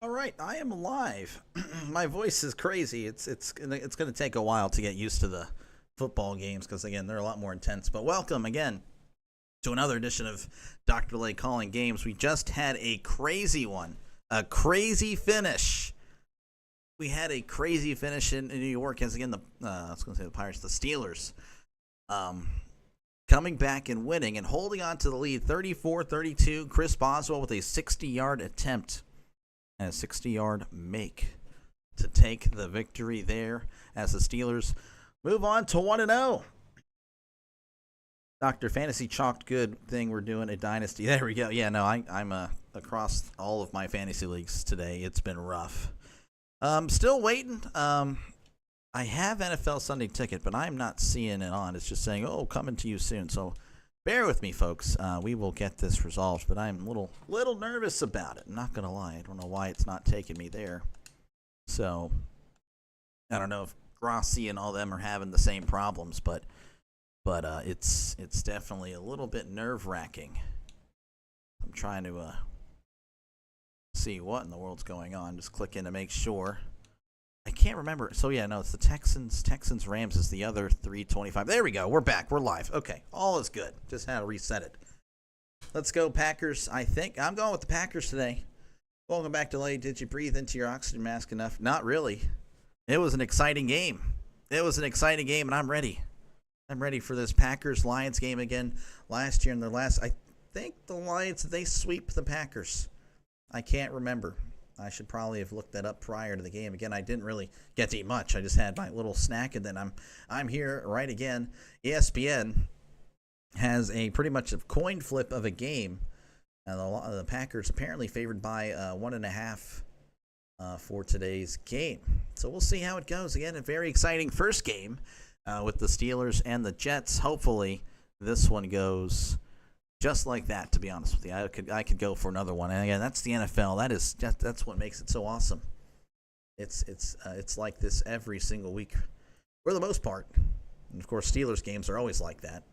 All right, I am live. My voice is crazy. It's gonna take a while to get used to the football games because again they're a lot more intense. But welcome again to another edition of Dr. Lay Calling Games. We just had a crazy one, a crazy finish. We had a crazy finish in New York as again I was gonna say the Pirates, the Steelers, coming back and winning and holding on to the lead, 34-32. Chris Boswell with a 60-yard attempt. And a 60-yard make to take the victory there as the Steelers move on to 1-0. Dr. Fantasy Chalked Good thing, we're doing a dynasty. There we go. Yeah, no, I'm across all of my fantasy leagues today. It's been rough. Still waiting. I have NFL Sunday Ticket, but I'm not seeing it on. It's just saying, oh, coming to you soon. So bear with me, folks. We will get this resolved, but I'm a little nervous about it. I'm not going to lie. I don't know why it's not taking me there. So I don't know if Grossi and all them are having the same problems, but it's definitely a little bit nerve-wracking. I'm trying to see what in the world's going on. Just click in to make sure. I can't remember. So, yeah, no, it's the Texans. Rams is the other 325. There we go. We're back. We're live. Okay. All is good. Just had to reset it. Let's go, Packers. I think I'm going with the Packers today. Welcome back to Lay. Did you breathe into your oxygen mask enough? Not really. It was an exciting game. And I'm ready. I'm ready for this Packers-Lions game again. Last year in their last, I think the Lions, they sweep the Packers. I can't remember. I should probably have looked that up prior to the game. Again, I didn't really get to eat much. I just had my little snack, and then I'm here right again. ESPN has a pretty much a coin flip of a game. The Packers apparently favored by 1.5 for today's game. So we'll see how it goes. Again, a very exciting first game with the Steelers and the Jets. Hopefully this one goes just like that, to be honest with you. I could go for another one. And again, that's the NFL. That's what makes it so awesome. It's like this every single week, for the most part. And of course, Steelers games are always like that.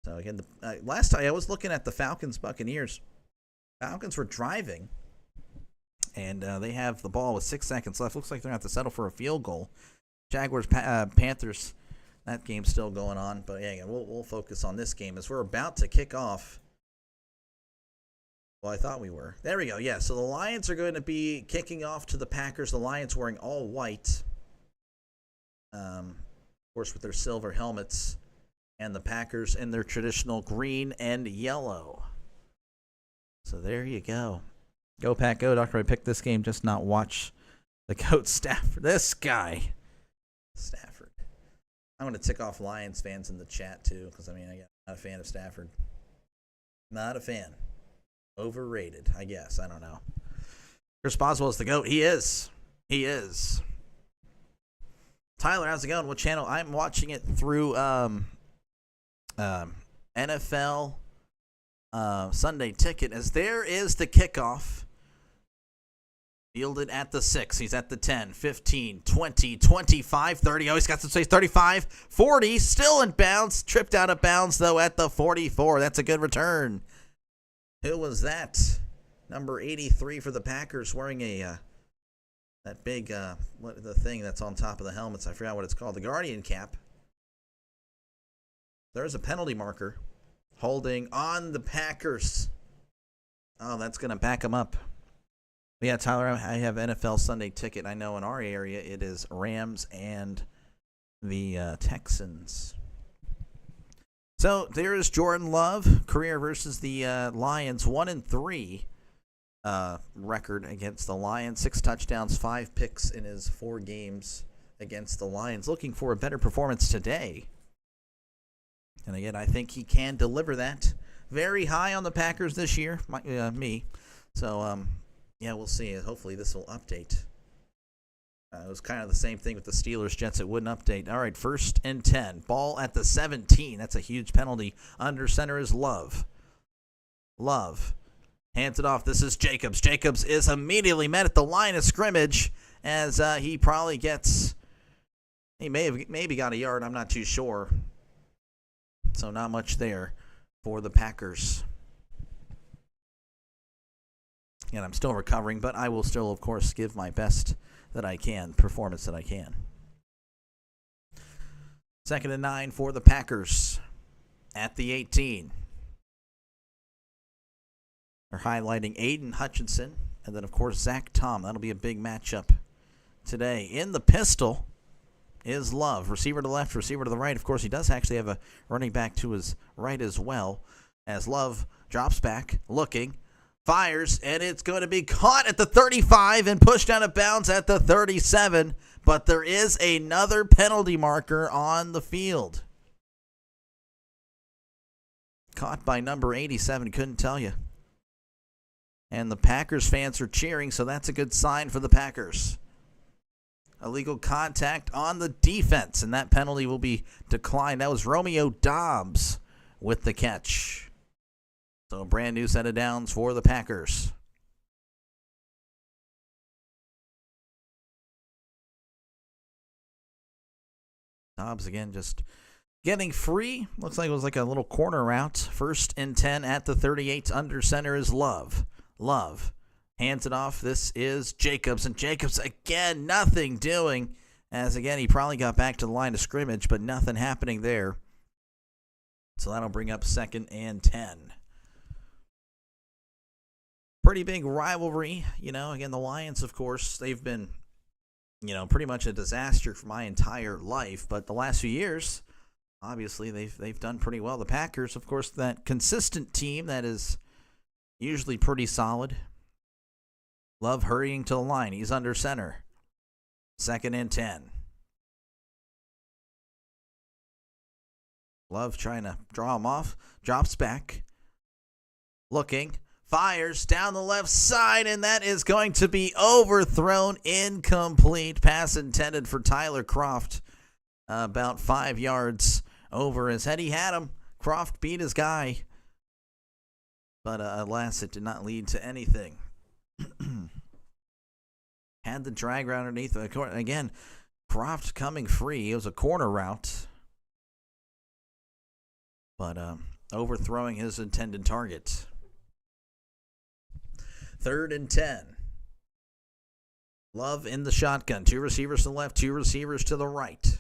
So again, last time I was looking at the Falcons-Buccaneers. Falcons were driving, and they have the ball with 6 seconds left. Looks like they're going to have to settle for a field goal. Jaguars, Panthers. That game's still going on, but yeah, we'll focus on this game as we're about to kick off. Well, I thought we were. There we go. Yeah, so the Lions are going to be kicking off to the Packers. The Lions wearing all white, of course, with their silver helmets, and the Packers in their traditional green and yellow. So there you go. Go Pack, go, Doctor. I picked this game, just not watch the coach Stafford. This guy, Stafford. I'm going to tick off Lions fans in the chat, too, because, I'm not a fan of Stafford. Not a fan. Overrated, I guess. I don't know. Chris Boswell is the GOAT. He is. Tyler, how's it going? What channel? I'm watching it through NFL Sunday Ticket, as there is the kickoff. Fielded at the 6. He's at the 10, 15, 20, 25, 30. Oh, he's got some space. 35, 40. Still in bounds. Tripped out of bounds, though, at the 44. That's a good return. Who was that? Number 83 for the Packers, wearing that big, the thing that's on top of the helmets. I forgot what it's called. The Guardian cap. There's a penalty marker. Holding on the Packers. Oh, that's going to back him up. Yeah, Tyler, I have NFL Sunday Ticket. I know in our area it is Rams and the Texans. So there is Jordan Love, career versus the Lions, 1-3 record against the Lions. 6 touchdowns, 5 picks in his 4 games against the Lions. Looking for a better performance today. And again, I think he can deliver that. Very high on the Packers this year, me. So, yeah, we'll see. Hopefully this will update. It was kind of the same thing with the Steelers Jets. It wouldn't update. All right, 1st and 10. Ball at the 17. That's a huge penalty. Under center is Love. Hands it off. This is Jacobs. Jacobs is immediately met at the line of scrimmage as he probably gets. He maybe got a yard. I'm not too sure. So not much there for the Packers. and I'm still recovering, but I will still, of course, give my best that I can, performance that I can. 2nd and 9 for the Packers at the 18. They're highlighting Aiden Hutchinson and then, of course, Zach Tom. That'll be a big matchup today. In the pistol is Love. Receiver to the left, receiver to the right. Of course, he does actually have a running back to his right as well, as Love drops back, looking, fires, and it's going to be caught at the 35 and pushed out of bounds at the 37. But there is another penalty marker on the field. Caught by number 87, couldn't tell you. And the Packers fans are cheering, so that's a good sign for the Packers. Illegal contact on the defense, and that penalty will be declined. That was Romeo Dobbs with the catch. So a brand new set of downs for the Packers. Dobbs again just getting free. Looks like it was like a little corner route. 1st and 10 at the 38. Under center is Love. Love hands it off. This is Jacobs. And Jacobs again, nothing doing. As again, he probably got back to the line of scrimmage, but nothing happening there. So that'll bring up 2nd and 10. Pretty big rivalry. Again, the Lions, of course, they've been pretty much a disaster for my entire life. But the last few years, obviously, they've done pretty well. The Packers, of course, that consistent team that is usually pretty solid. Love hurrying to the line. He's under center. 2nd and 10. Love trying to draw him off. Drops back. Looking. Fires down the left side, and that is going to be overthrown. Incomplete. Pass intended for Tyler Kroft. About 5 yards over his head. He had him. Kroft beat his guy. But alas, it did not lead to anything. Had the drag route underneath. Again, Kroft coming free. It was a corner route. But overthrowing his intended target. 3rd and 10. Love in the shotgun. 2 receivers to the left, 2 receivers to the right.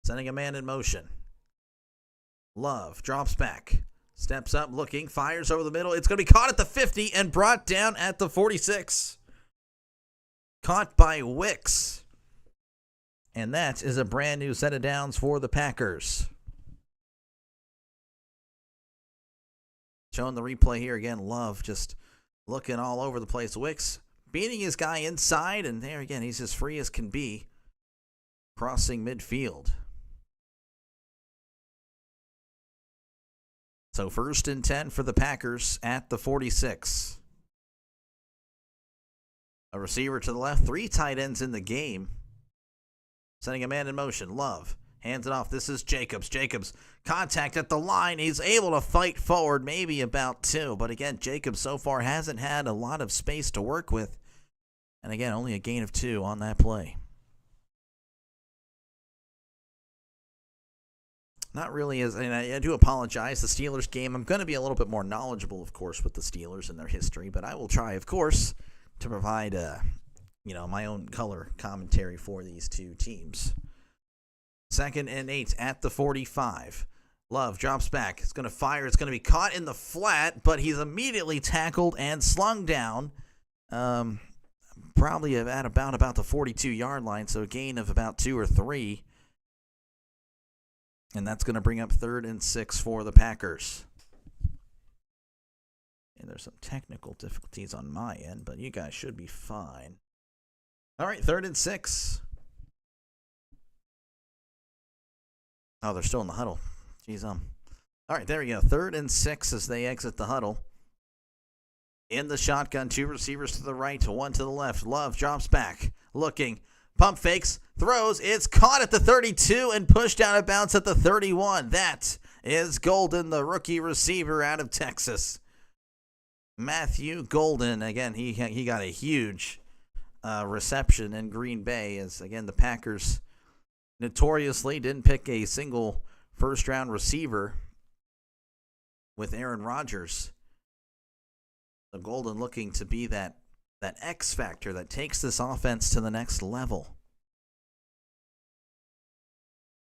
Sending a man in motion. Love drops back. Steps up, looking, fires over the middle. It's going to be caught at the 50 and brought down at the 46. Caught by Wicks. And that is a brand new set of downs for the Packers. Showing the replay here again. Love just looking all over the place. Wicks beating his guy inside, and there again, he's as free as can be. Crossing midfield. So 1st and 10 for the Packers at the 46. A receiver to the left. 3 tight ends in the game. Sending a man in motion. Love hands it off. This is Jacobs. Jacobs, contact at the line. He's able to fight forward, maybe about 2. But again, Jacobs so far hasn't had a lot of space to work with. And again, only a gain of 2 on that play. Not really, and I do apologize. The Steelers game, I'm going to be a little bit more knowledgeable, of course, with the Steelers and their history. But I will try, of course, to provide, my own color commentary for these 2 teams. 2nd and 8 at the 45. Love drops back. It's going to fire. It's going to be caught in the flat, but he's immediately tackled and slung down. Probably at about the 42-yard line, so a gain of about 2 or 3. And that's going to bring up 3rd and 6 for the Packers. And there's some technical difficulties on my end, but you guys should be fine. All right, 3rd and 6. Oh, they're still in the huddle. Jeez, All right, there we go. 3rd and 6 as they exit the huddle. In the shotgun, 2 receivers to the right, 1 to the left. Love drops back, looking. Pump fakes, throws, it's caught at the 32 and pushed out of bounds at the 31. That is Golden, the rookie receiver out of Texas. Matthew Golden, again, he got a huge reception in Green Bay as, again, the Packers notoriously didn't pick a single first-round receiver with Aaron Rodgers. So Golden looking to be that X factor that takes this offense to the next level.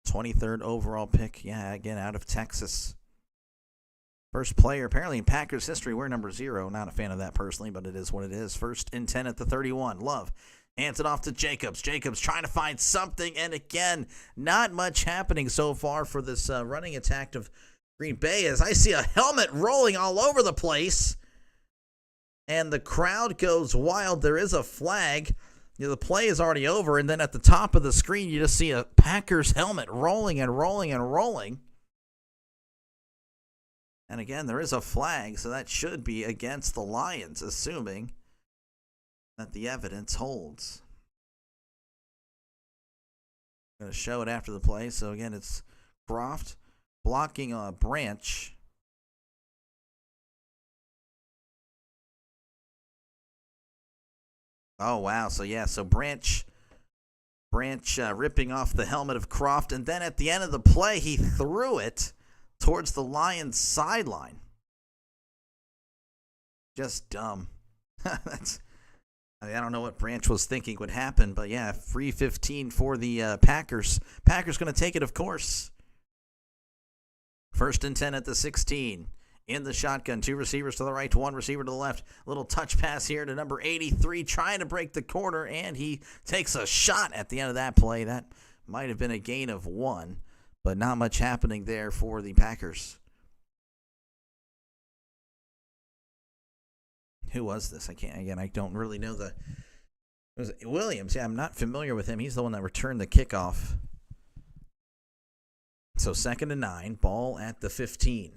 23rd overall pick, yeah, again, out of Texas. First player, apparently in Packers history, we're number 0. Not a fan of that personally, but it is what it is. 1st and 10 at the 31. Love hands it off to Jacobs. Jacobs trying to find something, and again, not much happening so far for this running attack of Green Bay, as I see a helmet rolling all over the place, and the crowd goes wild. There is a flag. The play is already over, and then at the top of the screen, you just see a Packers helmet rolling and rolling and rolling. And again, there is a flag, so that should be against the Lions, assuming that the evidence holds. I'm going to show it after the play. So again, it's Croft blocking a Branch. Oh, wow. So, yeah, so Branch ripping off the helmet of Croft, and then at the end of the play, he threw it towards the Lions sideline. Just dumb. I don't know what Branch was thinking would happen, but yeah, free 15 for the Packers. Packers going to take it, of course. 1st and 10 at the 16. In the shotgun, 2 receivers to the right, 1 receiver to the left. Little touch pass here to number 83, trying to break the corner, and he takes a shot at the end of that play. That might have been a gain of 1, but not much happening there for the Packers. Who was this? I don't really know it was Williams. Yeah, I'm not familiar with him. He's the one that returned the kickoff. So 2nd and 9, ball at the 15.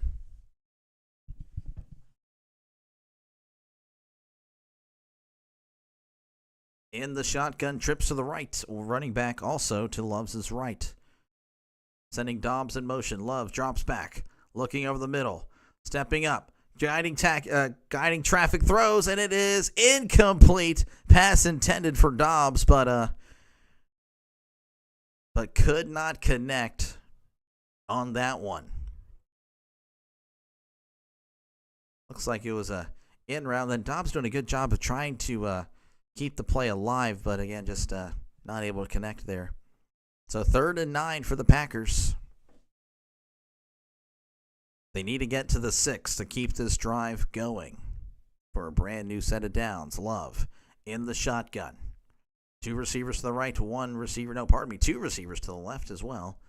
In the shotgun, trips to the right. Running back also to Love's right. Sending Dobbs in motion. Love drops back. Looking over the middle. Stepping up. Guiding traffic throws, and it is incomplete. Pass intended for Dobbs, but could not connect on that one. Looks like it was a in round. Then Dobbs doing a good job of trying to keep the play alive, but again, just not able to connect there. So 3rd and 9 for the Packers. They need to get to the 6 to keep this drive going for a brand new set of downs. Love in the shotgun. 2 receivers to the right, 2 receivers to the left as well.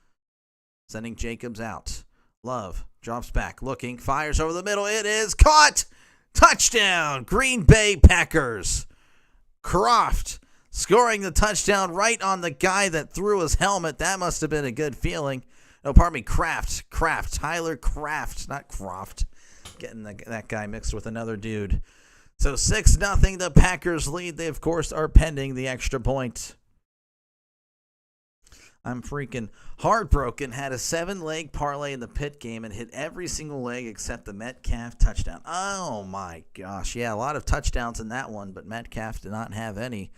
Sending Jacobs out. Love drops back, looking, fires over the middle. It is caught! Touchdown! Green Bay Packers. Croft scoring the touchdown right on the guy that threw his helmet. That must have been a good feeling. No, pardon me, Kraft. Tyler Kraft, not Croft. Getting that guy mixed with another dude. So 6-0, the Packers lead. They, of course, are pending the extra point. I'm freaking heartbroken. Had a 7-leg parlay in the pit game and hit every single leg except the Metcalf touchdown. Oh, my gosh. Yeah, a lot of touchdowns in that one, but Metcalf did not have any.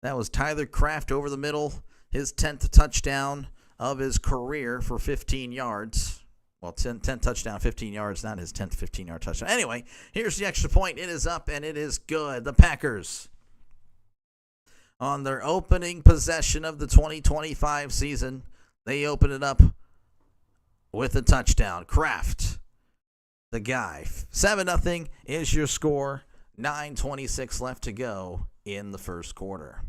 That was Tyler Kraft over the middle, his 10th touchdown of his career for 15 yards. Well, 10 touchdown, 15 yards, not his 10th 15-yard touchdown. Anyway, here's the extra point. It is up, and it is good. The Packers, on their opening possession of the 2025 season, they open it up with a touchdown. Kraft, the guy. 7-0 is your score. 9:26 left to go in the first quarter.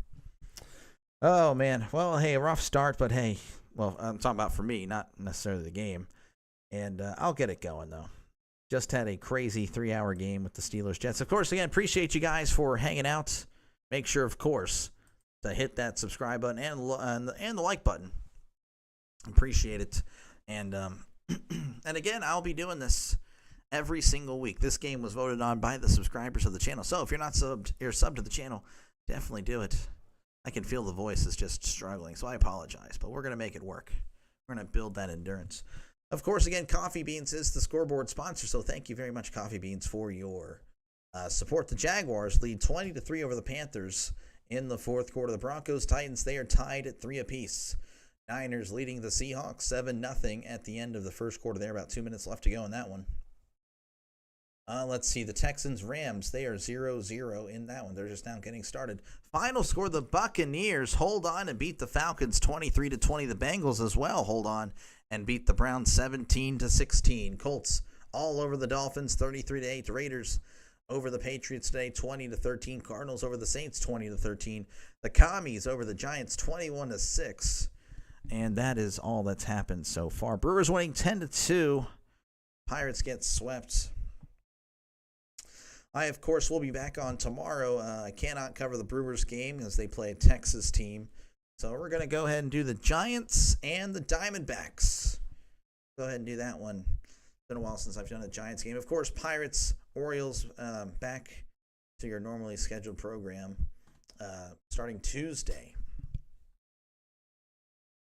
Oh, man. Well, hey, a rough start, but hey. Well, I'm talking about for me, not necessarily the game. And I'll get it going, though. Just had a crazy 3-hour game with the Steelers-Jets. Of course, again, appreciate you guys for hanging out. Make sure, of course, to hit that subscribe button and the like button. Appreciate it. And and again, I'll be doing this every single week. This game was voted on by the subscribers of the channel. So if you're not subbed, you're subbed to the channel, definitely do it. I can feel the voice is just struggling, so I apologize. But we're going to make it work. We're going to build that endurance. Of course, again, Coffee Beans is the scoreboard sponsor, so thank you very much, Coffee Beans, for your support. The Jaguars lead 20-3 over the Panthers in the fourth quarter. The Broncos, Titans, they are tied at 3 apiece. Niners leading the Seahawks 7-0 at the end of the first quarter there. About 2 minutes left to go in that one. Let's see. The Texans, Rams, they are 0-0 in that one. They're just now getting started. Final score, the Buccaneers hold on and beat the Falcons 23-20. The Bengals as well hold on and beat the Browns 17-16. Colts all over the Dolphins 33-8. Raiders over the Patriots today 20-13. Cardinals over the Saints 20-13. The Commies over the Giants 21-6. And that is all that's happened so far. Brewers winning 10-2. Pirates get swept. I, of course, will be back on tomorrow. I cannot cover the Brewers game as they play a Texas team. So we're going to go ahead and do the Giants and the Diamondbacks. Go ahead and do that one. It's been a while since I've done a Giants game. Of course, Pirates, Orioles, back to your normally scheduled program starting Tuesday.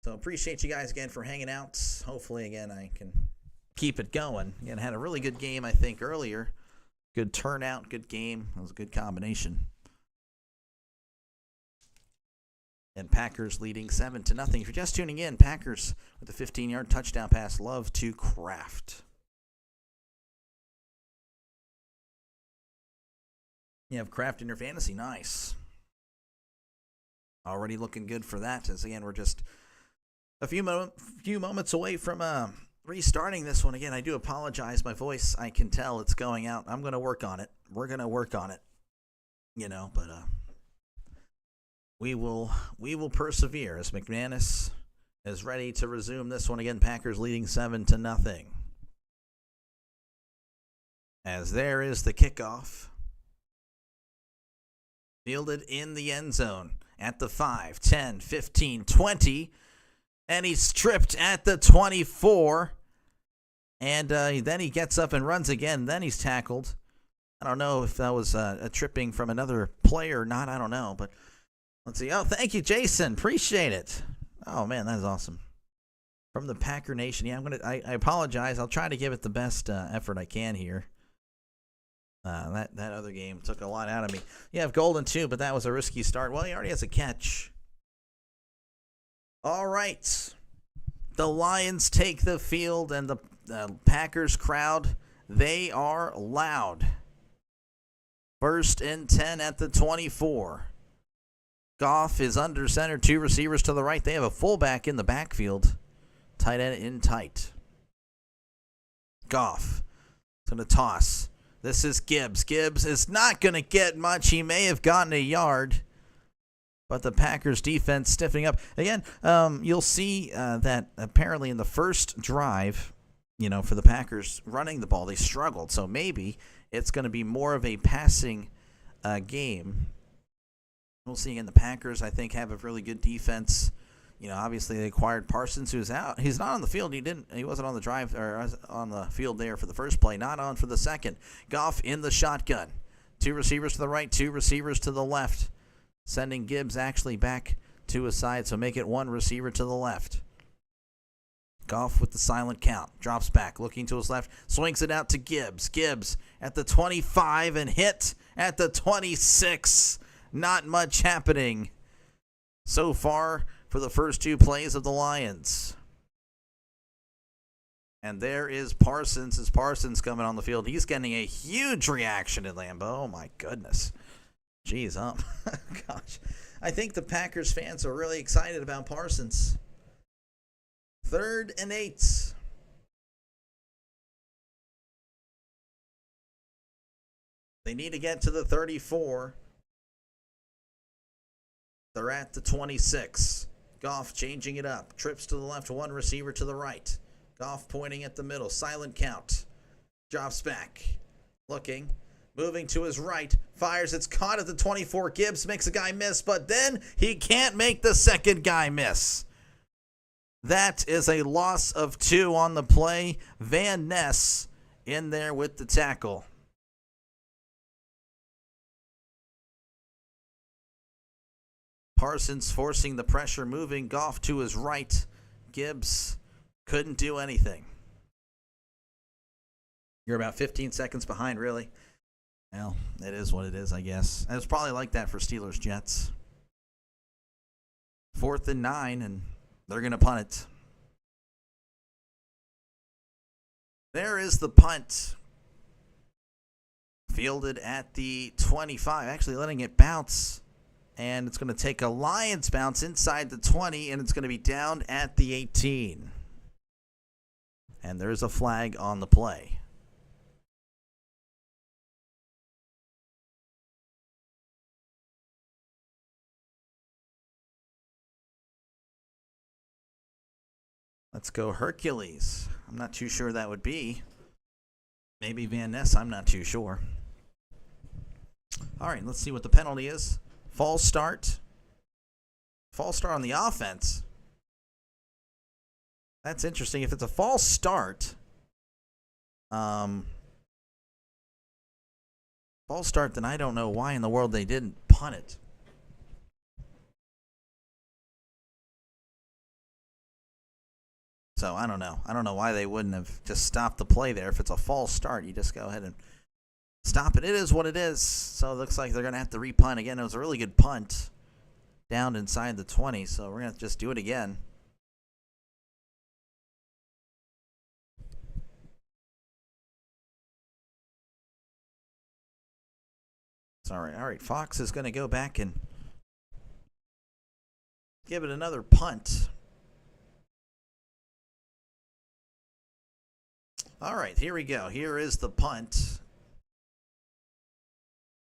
So appreciate you guys again for hanging out. Hopefully, again, I can keep it going. Again, had a really good game, I think, earlier. Good turnout, good game. It was a good combination. And Packers leading 7-0. If you're just tuning in, Packers with a 15-yard touchdown pass. Love to Kraft. You have Kraft in your fantasy. Nice. Already looking good for that. As again, we're just a few moments away from restarting this one. Again, I do apologize. My voice, I can tell it's going out. I'm going to work on it. We're going to work on it. But we will persevere as McManus is ready to resume this one again. Packers leading 7-0. As there is the kickoff. Fielded in the end zone at the 5, 10, 15, 20. And he's stripped at the 24. And then he gets up and runs again. Then he's tackled. I don't know if that was a tripping from another player or not. I don't know. But let's see. Oh, thank you, Jason. Appreciate it. Oh, man, that is awesome. From the Packer Nation. Yeah, I apologize. I'll try to give it the best effort I can here. That other game took a lot out of me. You have Golden, too, but that was a risky start. Well, he already has a catch. All right. The Lions take the field, and the Packers crowd, they are loud. 1st and 10 at the 24. Goff is under center, 2 receivers to the right. They have a fullback in the backfield. Tight end in tight. Goff is going to toss. This is Gibbs. Gibbs is not going to get much. He may have gotten a yard. But the Packers defense stiffening up. Again, you'll see that apparently in the first drive, for the Packers running the ball, they struggled. So maybe it's going to be more of a passing game. We'll see. Again, the Packers, I think, have a really good defense. Obviously they acquired Parsons, who's out. He's not on the field. He wasn't on the drive or on the field there for the first play. Not on for the second. Goff in the shotgun. 2 receivers to the right, 2 receivers to the left. Sending Gibbs actually back to his side, so make it 1 receiver to the left. Goff with the silent count. Drops back, looking to his left. Swings it out to Gibbs. Gibbs at the 25 and hit at the 26. Not much happening so far for the first 2 plays of the Lions. And there is Parsons. As Parsons coming on the field, he's getting a huge reaction in Lambeau. Oh, my goodness. Jeez, gosh. I think the Packers fans are really excited about Parsons. 3rd and 8. They need to get to the 34. They're at the 26. Goff changing it up. Trips to the left, 1 receiver to the right. Goff pointing at the middle. Silent count. Drops back. Looking. Moving to his right, fires, it's caught at the 24. Gibbs makes a guy miss, but then he can't make the second guy miss. That is a loss of 2 on the play. Van Ness in there with the tackle. Parsons forcing the pressure, moving Goff to his right. Gibbs couldn't do anything. You're about 15 seconds behind, really. Well, it is what it is, I guess. And it's probably like that for Steelers-Jets. 4th and 9, and they're going to punt it. There is the punt. Fielded at the 25, actually letting it bounce. And it's going to take a Lions bounce inside the 20, and it's going to be down at the 18. And there's a flag on the play. Let's go Hercules. I'm not too sure that would be. Maybe Van Ness, I'm not too sure. All right, let's see what the penalty is. False start. False start on the offense. That's interesting. If it's a false start, false start, then I don't know why in the world they didn't punt it. So I don't know. I don't know why they wouldn't have just stopped the play there. If it's a false start, you just go ahead and stop it. It is what it is. So it looks like they're going to have to repunt again. It was a really good punt down inside the 20, so we're going to just do it again. Sorry. All right, Fox is going to go back and give it another punt. All right, here we go. Here is the punt.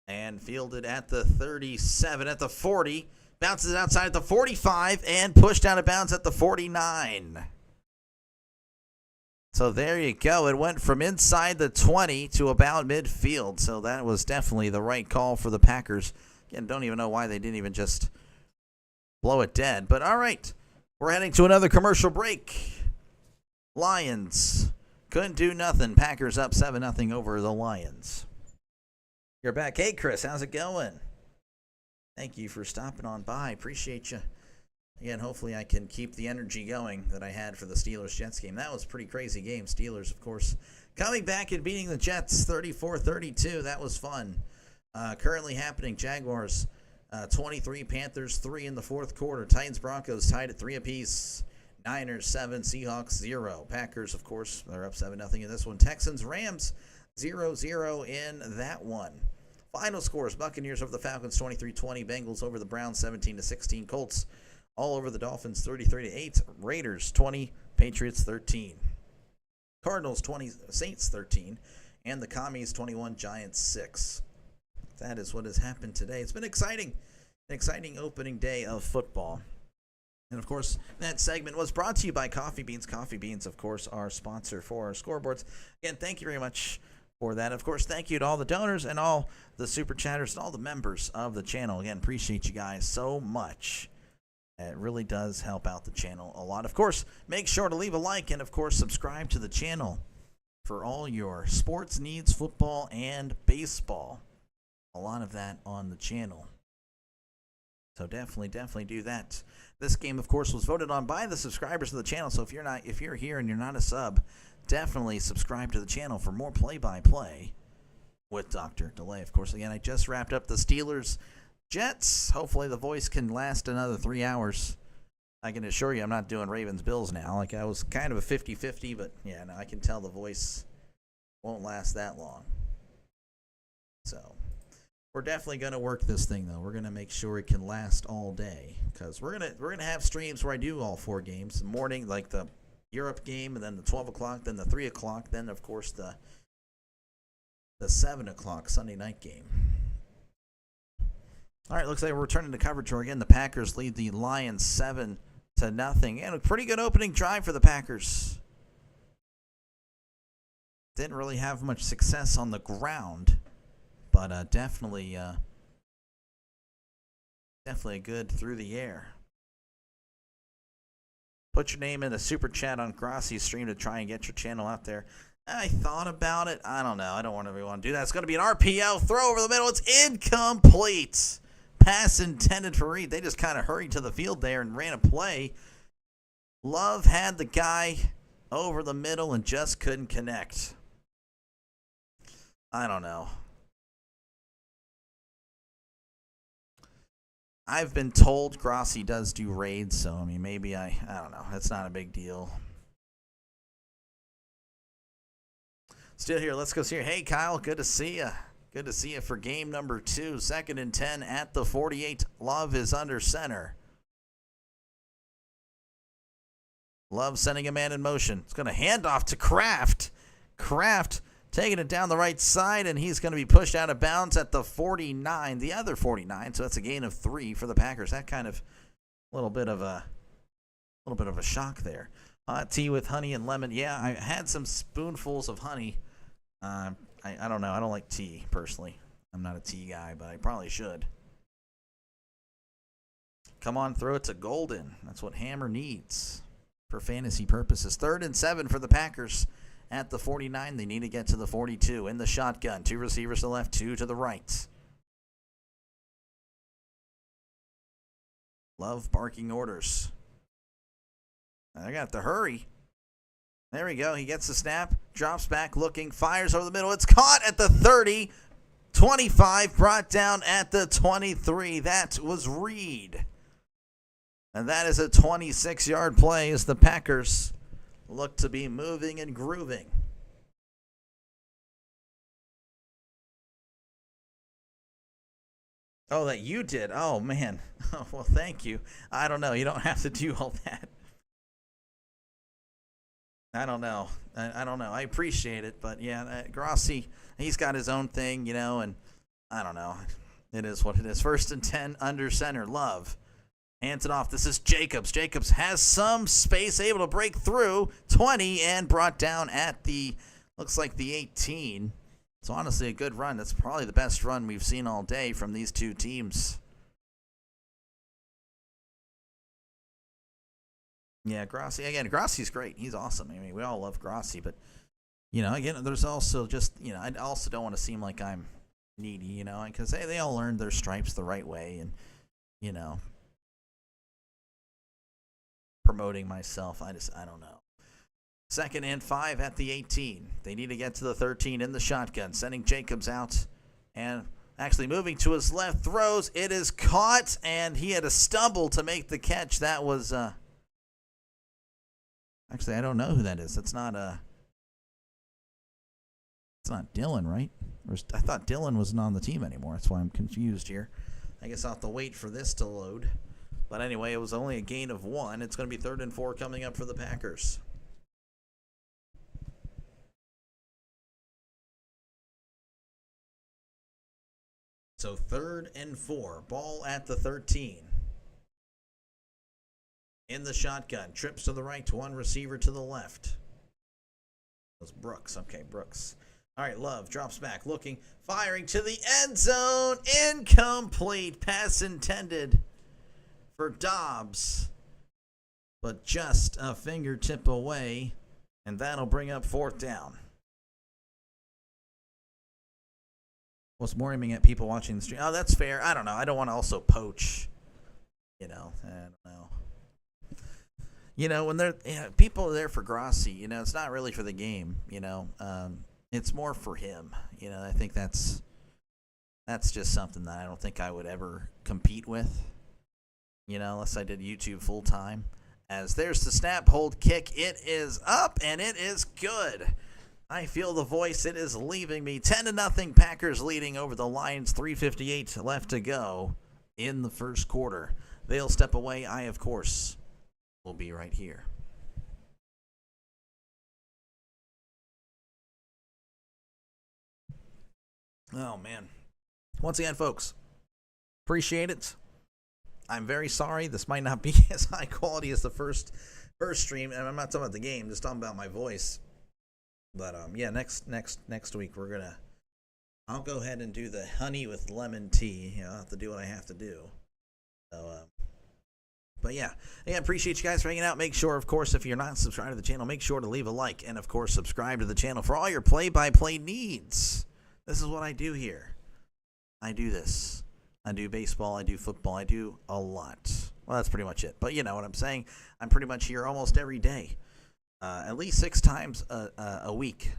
And fielded at the 37, at the 40. Bounces outside at the 45 and pushed out of bounds at the 49. So there you go. It went from inside the 20 to about midfield. So that was definitely the right call for the Packers. Again, don't even know why they didn't even just blow it dead. But all right, we're heading to another commercial break. Lions couldn't do nothing. Packers up 7-0 over the Lions. You're back. Hey, Chris, how's it going? Thank you for stopping on by. Appreciate you. Again, hopefully I can keep the energy going that I had for the Steelers-Jets game. That was a pretty crazy game. Steelers, of course, coming back and beating the Jets 34-32. That was fun. Currently happening, Jaguars 23, Panthers 3 in the fourth quarter. Titans-Broncos tied at 3 apiece. Niners 7, Seahawks 0. Packers, of course, they're up 7-0 in this one. Texans-Rams 0-0 in that one. Final scores: Buccaneers over the Falcons 23-20, Bengals over the Browns 17-16, Colts all over the Dolphins 33-8, Raiders 20, Patriots 13, Cardinals 20, Saints 13, and the Commies 21, Giants 6. That is what has happened today. It's been exciting, an exciting opening day of football. And, of course, that segment was brought to you by Coffee Beans. Coffee Beans, of course, our sponsor for our scoreboards. Again, thank you very much for that. Of course, thank you to all the donors and all the super chatters and all the members of the channel. Again, appreciate you guys so much. It really does help out the channel a lot. Of course, make sure to leave a like and, of course, subscribe to the channel for all your sports needs, football and baseball. A lot of that on the channel. So definitely do that. This game, of course, was voted on by the subscribers of the channel. So if you're here and you're not a sub, definitely subscribe to the channel for more play-by-play with Dr. Delay. Of course, again, I just wrapped up the Steelers-Jets. Hopefully the voice can last another 3 hours. I can assure you I'm not doing Ravens-Bills now. Like, I was kind of a 50-50, but yeah, no, I can tell the voice won't last that long. So we're definitely going to work this thing, though. We're going to make sure it can last all day, because we're gonna have streams where I do all 4 games. The morning, like the Europe game, and then the 12 o'clock, then the 3 o'clock, then, of course, the 7 o'clock Sunday night game. All right, looks like we're returning to coverage where, again, the Packers lead the Lions 7-0. And a pretty good opening drive for the Packers. Didn't really have much success on the ground, but definitely a good through the air. Put your name in the super chat on Grossi's stream to try and get your channel out there. I thought about it. I don't know. I don't want everyone to do that. It's going to be an RPO. Throw over the middle. It's incomplete. Pass intended for Reed. They just kind of hurried to the field there and ran a play. Love had the guy over the middle and just couldn't connect. I don't know. I've been told Grossi does do raids, so I mean, maybe I don't know. It's not a big deal. Still here. Let's go see here. Hey, Kyle. Good to see you. Good to see you for game number 2. 2nd and 10 at the 48. Love is under center. Love sending a man in motion. It's going to hand off to Kraft. Kraft taking it down the right side, and he's going to be pushed out of bounds at the 49, the other 49. So that's a gain of 3 for the Packers. That kind of little bit of a shock there. Tea with honey and lemon. Yeah, I had some spoonfuls of honey. I don't know. I don't like tea, personally. I'm not a tea guy, but I probably should. Come on, throw it to Golden. That's what Hammer needs for fantasy purposes. 3rd and 7 for the Packers at the 49. They need to get to the 42 in the shotgun. 2 receivers to the left, 2 to the right. Love barking orders. I got to hurry. There we go. He gets the snap, drops back, looking, fires over the middle. It's caught at the 30. 25 brought down at the 23. That was Reed. And that is a 26-yard play as the Packers look to be moving and grooving. Oh, that you did? Oh, man. Oh, well, thank you. I don't know. You don't have to do all that. I don't know. I don't know. I appreciate it, but yeah, Grossi, he's got his own thing, and I don't know. It is what it is. 1st and 10 under center. Love hands it off. This is Jacobs. Jacobs has some space, able to break through 20 and brought down at the, looks like the 18. It's honestly a good run. That's probably the best run we've seen all day from these two teams. Yeah, Grossi. Again, Grossi's great. He's awesome. I mean, we all love Grossi, but, again, there's also just, I also don't want to seem like I'm needy, because they all earned their stripes the right way, and, promoting myself, I don't know. 2nd and 5 at the 18. They need to get to the 13 in the shotgun, sending Jacobs out, and actually moving to his left, throws. It is caught, and he had to stumble to make the catch. That was, actually, I don't know who that is. It's not Dylan, right? I thought Dylan wasn't on the team anymore. That's why I'm confused here. I guess I'll have to wait for this to load. But anyway, it was only a gain of 1. It's going to be 3rd and 4 coming up for the Packers. So 3rd and 4. Ball at the 13. In the shotgun. Trips to the right. 1 receiver to the left. It was Brooks. Okay, Brooks. All right, Love drops back. Looking. Firing to the end zone. Incomplete. Pass intended for Dobbs. But just a fingertip away. And that'll bring up 4th down. What's more aiming at people watching the stream? Oh, that's fair. I don't know. I don't want to also poach. I don't know. When they're people are there for Grossi, it's not really for the game, it's more for him. I think that's just something that I don't think I would ever compete with, unless I did YouTube full time. As there's the snap, hold, kick. It is up and it is good. I feel the voice. It is leaving me. 10-0 Packers leading over the Lions. 3:58 left to go in the first quarter. They'll step away. I, of course, will be right here. Oh, man. Once again, folks, appreciate it. I'm very sorry. This might not be as high quality as the first stream. And I'm not talking about the game, just talking about my voice. But, yeah, next week I'll go ahead and do the honey with lemon tea. I'll have to do what I have to do. So, but yeah, again, appreciate you guys for hanging out. Make sure, of course, if you're not subscribed to the channel, make sure to leave a like. And, of course, subscribe to the channel for all your play-by-play needs. This is what I do here. I do this. I do baseball. I do football. I do a lot. Well, that's pretty much it. But you know what I'm saying. I'm pretty much here almost every day. At least 6 times a week.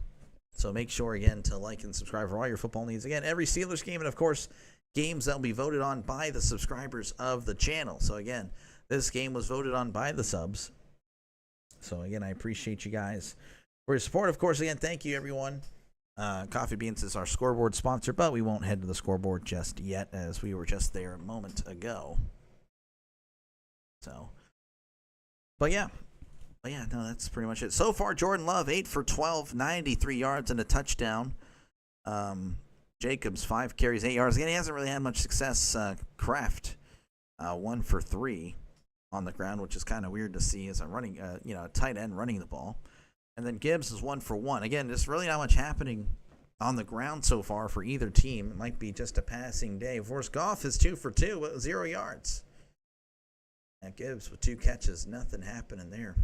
So make sure, again, to like and subscribe for all your football needs. Again, every Steelers game and, of course, games that will be voted on by the subscribers of the channel. So, again, this game was voted on by the subs. So, again, I appreciate you guys for your support. Of course, again, thank you, everyone, Coffee Beans is our scoreboard sponsor, but we won't head to the scoreboard just yet, as we were just there a moment ago. So, but yeah, no, that's pretty much it. So far, Jordan Love, 8 for 12, 93 yards and a touchdown. Jacobs, 5 carries, 8 yards. Again, he hasn't really had much success. Kraft, 1 for 3 on the ground, which is kind of weird to see as a running, a tight end running the ball. And then Gibbs is 1 for 1. Again, there's really not much happening on the ground so far for either team. It might be just a passing day. Of course, Goff is 2 for 2 with 0 yards. And Gibbs with 2 catches, nothing happening there.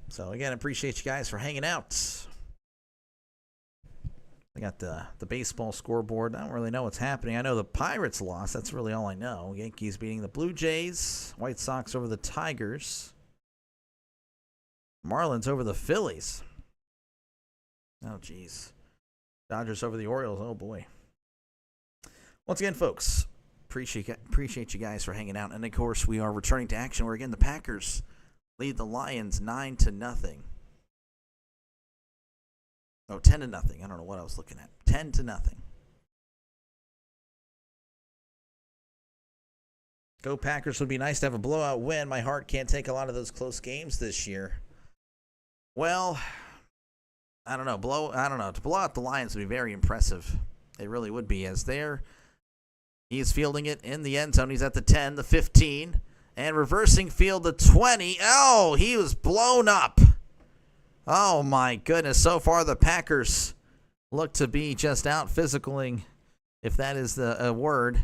So again, appreciate you guys for hanging out. I got the baseball scoreboard. I don't really know what's happening. I know the Pirates lost. That's really all I know. Yankees beating the Blue Jays. White Sox over the Tigers. Marlins over the Phillies. Oh, geez. Dodgers over the Orioles. Oh, boy. Once again, folks, appreciate you guys for hanging out. And, of course, we are returning to action where, again, the Packers lead the Lions 9-0. Oh, 10-0. I don't know what I was looking at. 10-0. Go Packers. Would be nice to have a blowout win. My heart can't take a lot of those close games this year. Well, I don't know. To blow out the Lions would be very impressive. It really would be, as he's fielding it in the end zone. He's at the 10, the 15, and reversing field the 20. Oh, he was blown up. Oh, my goodness. So far, the Packers look to be just out physicaling, if that is a word,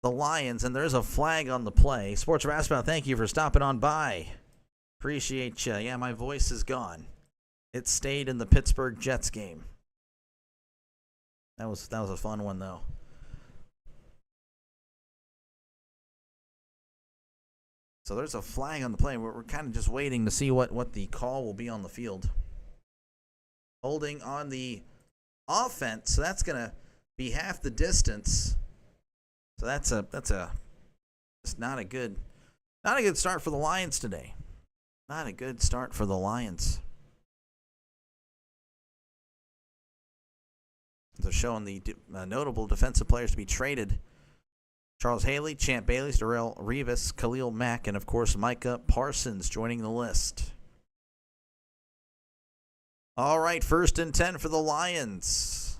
the Lions, and there's a flag on the play. Sports Raspout, thank you for stopping on by. Appreciate you. Yeah, my voice is gone. It stayed in the Pittsburgh Jets game. That was a fun one, though. So there's a flag on the play. We're kind of just waiting to see what the call will be on the field. Holding on the offense, so that's going to be half the distance. So that's just not a good start for the Lions today. Not a good start for the Lions. They're showing the notable defensive players to be traded. Charles Haley, Champ Bailey, Darrell Revis, Khalil Mack, and, of course, Micah Parsons joining the list. All right, 1st and 10 for the Lions.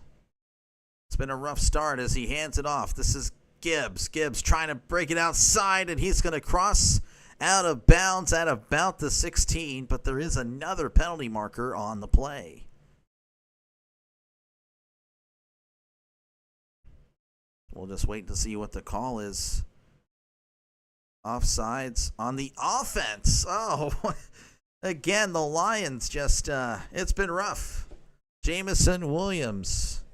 It's been a rough start as he hands it off. This is Gibbs. Gibbs trying to break it outside, and he's going to cross out of bounds at about the 16, but there is another penalty marker on the play. We'll just wait to see what the call is. Offsides on the offense. Oh, again, the Lions just, it's been rough. Jamison Williams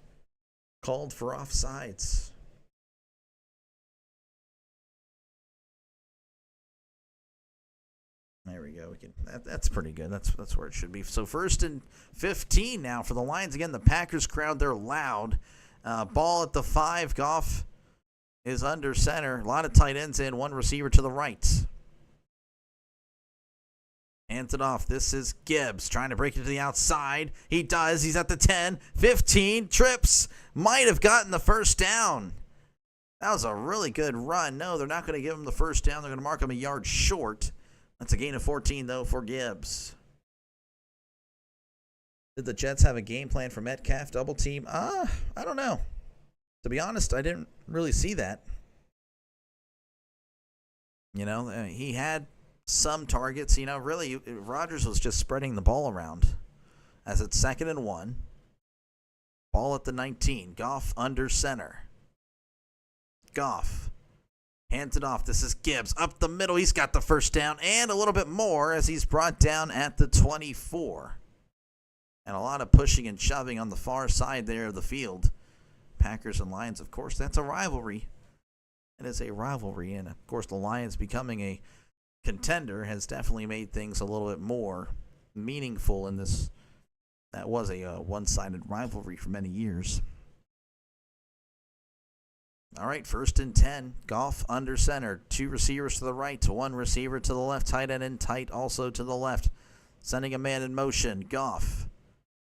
called for offsides. There we go. That's pretty good. That's where it should be. So 1st and 15 now for the Lions. Again, the Packers crowd, they're loud. Ball at the 5. Goff is under center. A lot of tight ends in. One receiver to the right. Hands it off. This is Gibbs trying to break it to the outside. He does. He's at the 10, 15. Trips. Might have gotten the first down. That was a really good run. No, they're not going to give him the first down. They're going to mark him a yard short. That's a gain of 14, though, for Gibbs. Did the Jets have a game plan for Metcalf double team? I don't know. To be honest, I didn't really see that. He had some targets. Really, Rodgers was just spreading the ball around. As it's 2nd and 1. Ball at the 19. Goff under center. Goff hands it off. This is Gibbs up the middle. He's got the first down and a little bit more as he's brought down at the 24. And a lot of pushing and shoving on the far side there of the field. Packers and Lions, of course, that's a rivalry. It is a rivalry. And, of course, the Lions becoming a contender has definitely made things a little bit more meaningful in this. That was a one-sided rivalry for many years. All right, 1st and 10. Goff under center. 2 receivers to the right, 1 receiver to the left. Tight end in tight also to the left. sending a man in motion. Goff,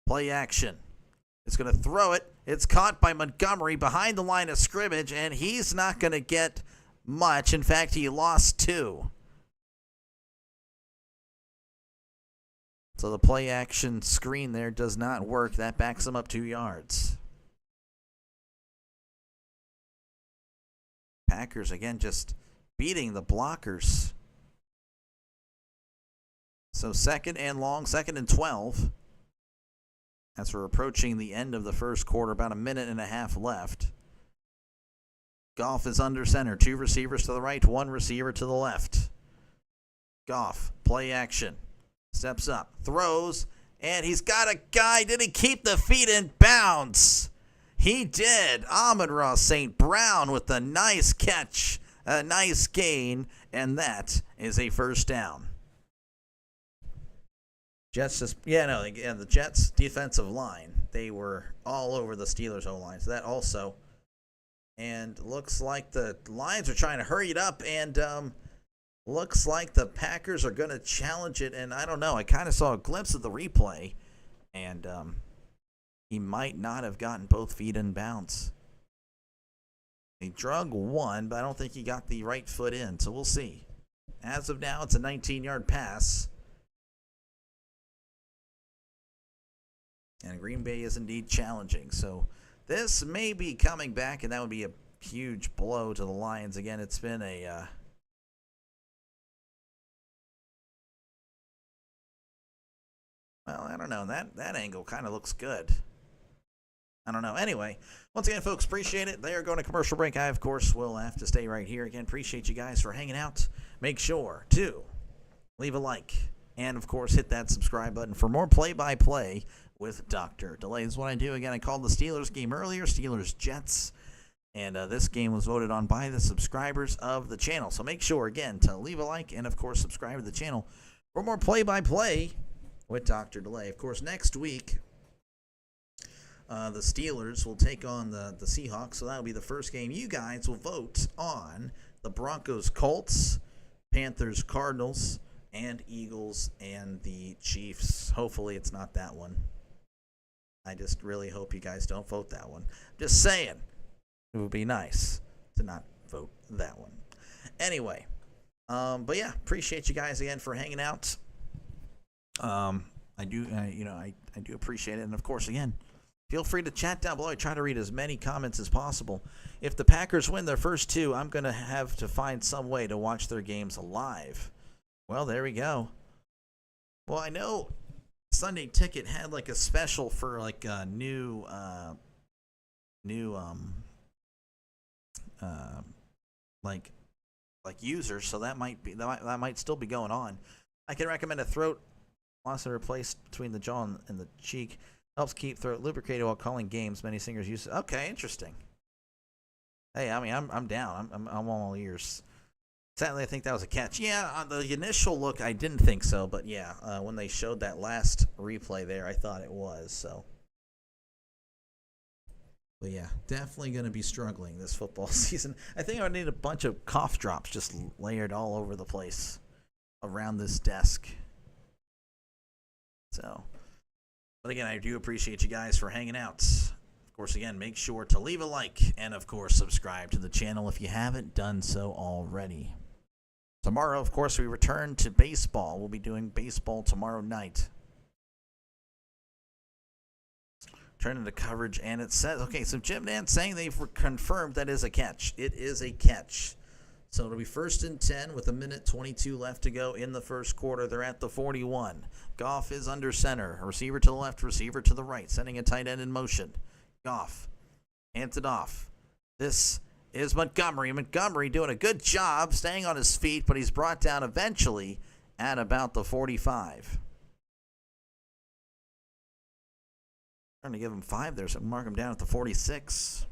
play action. It's going to throw it. It's caught by Montgomery behind the line of scrimmage, and he's not going to get much. In fact, he lost 2. So the play action screen there does not work. That backs him up 2 yards. Packers, again, just beating the blockers. So 2nd and long, 2nd and 12. As we're approaching the end of the first quarter, about a minute and a half left. Goff is under center. 2 receivers to the right, 1 receiver to the left. Goff, play action. Steps up, throws, and he's got a guy. Did he keep the feet in bounds? He did. Amon-Ra St. Brown with a nice catch, a nice gain, and that is a first down. The Jets' defensive line, they were all over the Steelers' O-line, so that also. And looks like the Lions are trying to hurry it up, and looks like the Packers are going to challenge it, and I don't know. I kind of saw a glimpse of the replay, and he might not have gotten both feet in bounds. He drug 1, but I don't think he got the right foot in, so we'll see. As of now, it's a 19-yard pass. And Green Bay is indeed challenging, so this may be coming back, and that would be a huge blow to the Lions. Again, it's been a well, I don't know. That angle kind of looks good. I don't know. Anyway, once again, folks, appreciate it. They are going to commercial break. I, of course, will have to stay right here. Again, appreciate you guys for hanging out. Make sure to leave a like and, of course, hit that subscribe button for more play-by-play with Dr. Delay. This is what I do. Again, I called the Steelers game earlier, Steelers-Jets. And this game was voted on by the subscribers of the channel. So make sure, again, to leave a like and, of course, subscribe to the channel for more play-by-play with Dr. Delay. Of course, next week, the Steelers will take on the Seahawks, so that'll be the first game. You guys will vote on the Broncos-Colts, Panthers-Cardinals, and Eagles and the Chiefs. Hopefully it's not that one. I just really hope you guys don't vote that one. Just saying, it would be nice to not vote that one. Anyway, but yeah, appreciate you guys again for hanging out. I do appreciate it, and of course, again, feel free to chat down below. I try to read as many comments as possible. If the Packers win their first 2, I'm going to have to find some way to watch their games live. Well, there we go. Well, I know Sunday Ticket had like a special for like new users, so that might still be going on. I can recommend a throat loss replaced between the jaw and the cheek. Helps keep throat lubricated while calling games. Many singers use it. Okay, interesting. Hey, I mean, I'm down. I'm all ears. Sadly, I think that was a catch. Yeah, on the initial look, I didn't think so, but yeah, when they showed that last replay there, I thought it was. So, but yeah, definitely going to be struggling this football season. I think I would need a bunch of cough drops just layered all over the place around this desk. So, but again, I do appreciate you guys for hanging out. Of course, again, make sure to leave a like and, of course, subscribe to the channel if you haven't done so already. Tomorrow, of course, we return to baseball. We'll be doing baseball tomorrow night. Turning to coverage, and it says, okay, so Jim Nantz saying they've confirmed that is a catch. It is a catch. So it'll be 1st and 10 with 1:22 left to go in the first quarter. They're at the 41. Goff is under center. A receiver to the left, receiver to the right, sending a tight end in motion. Goff hands it off. This is Montgomery. Montgomery doing a good job staying on his feet, but he's brought down eventually at about the 45. Trying to give him 5 there, so mark him down at the 46.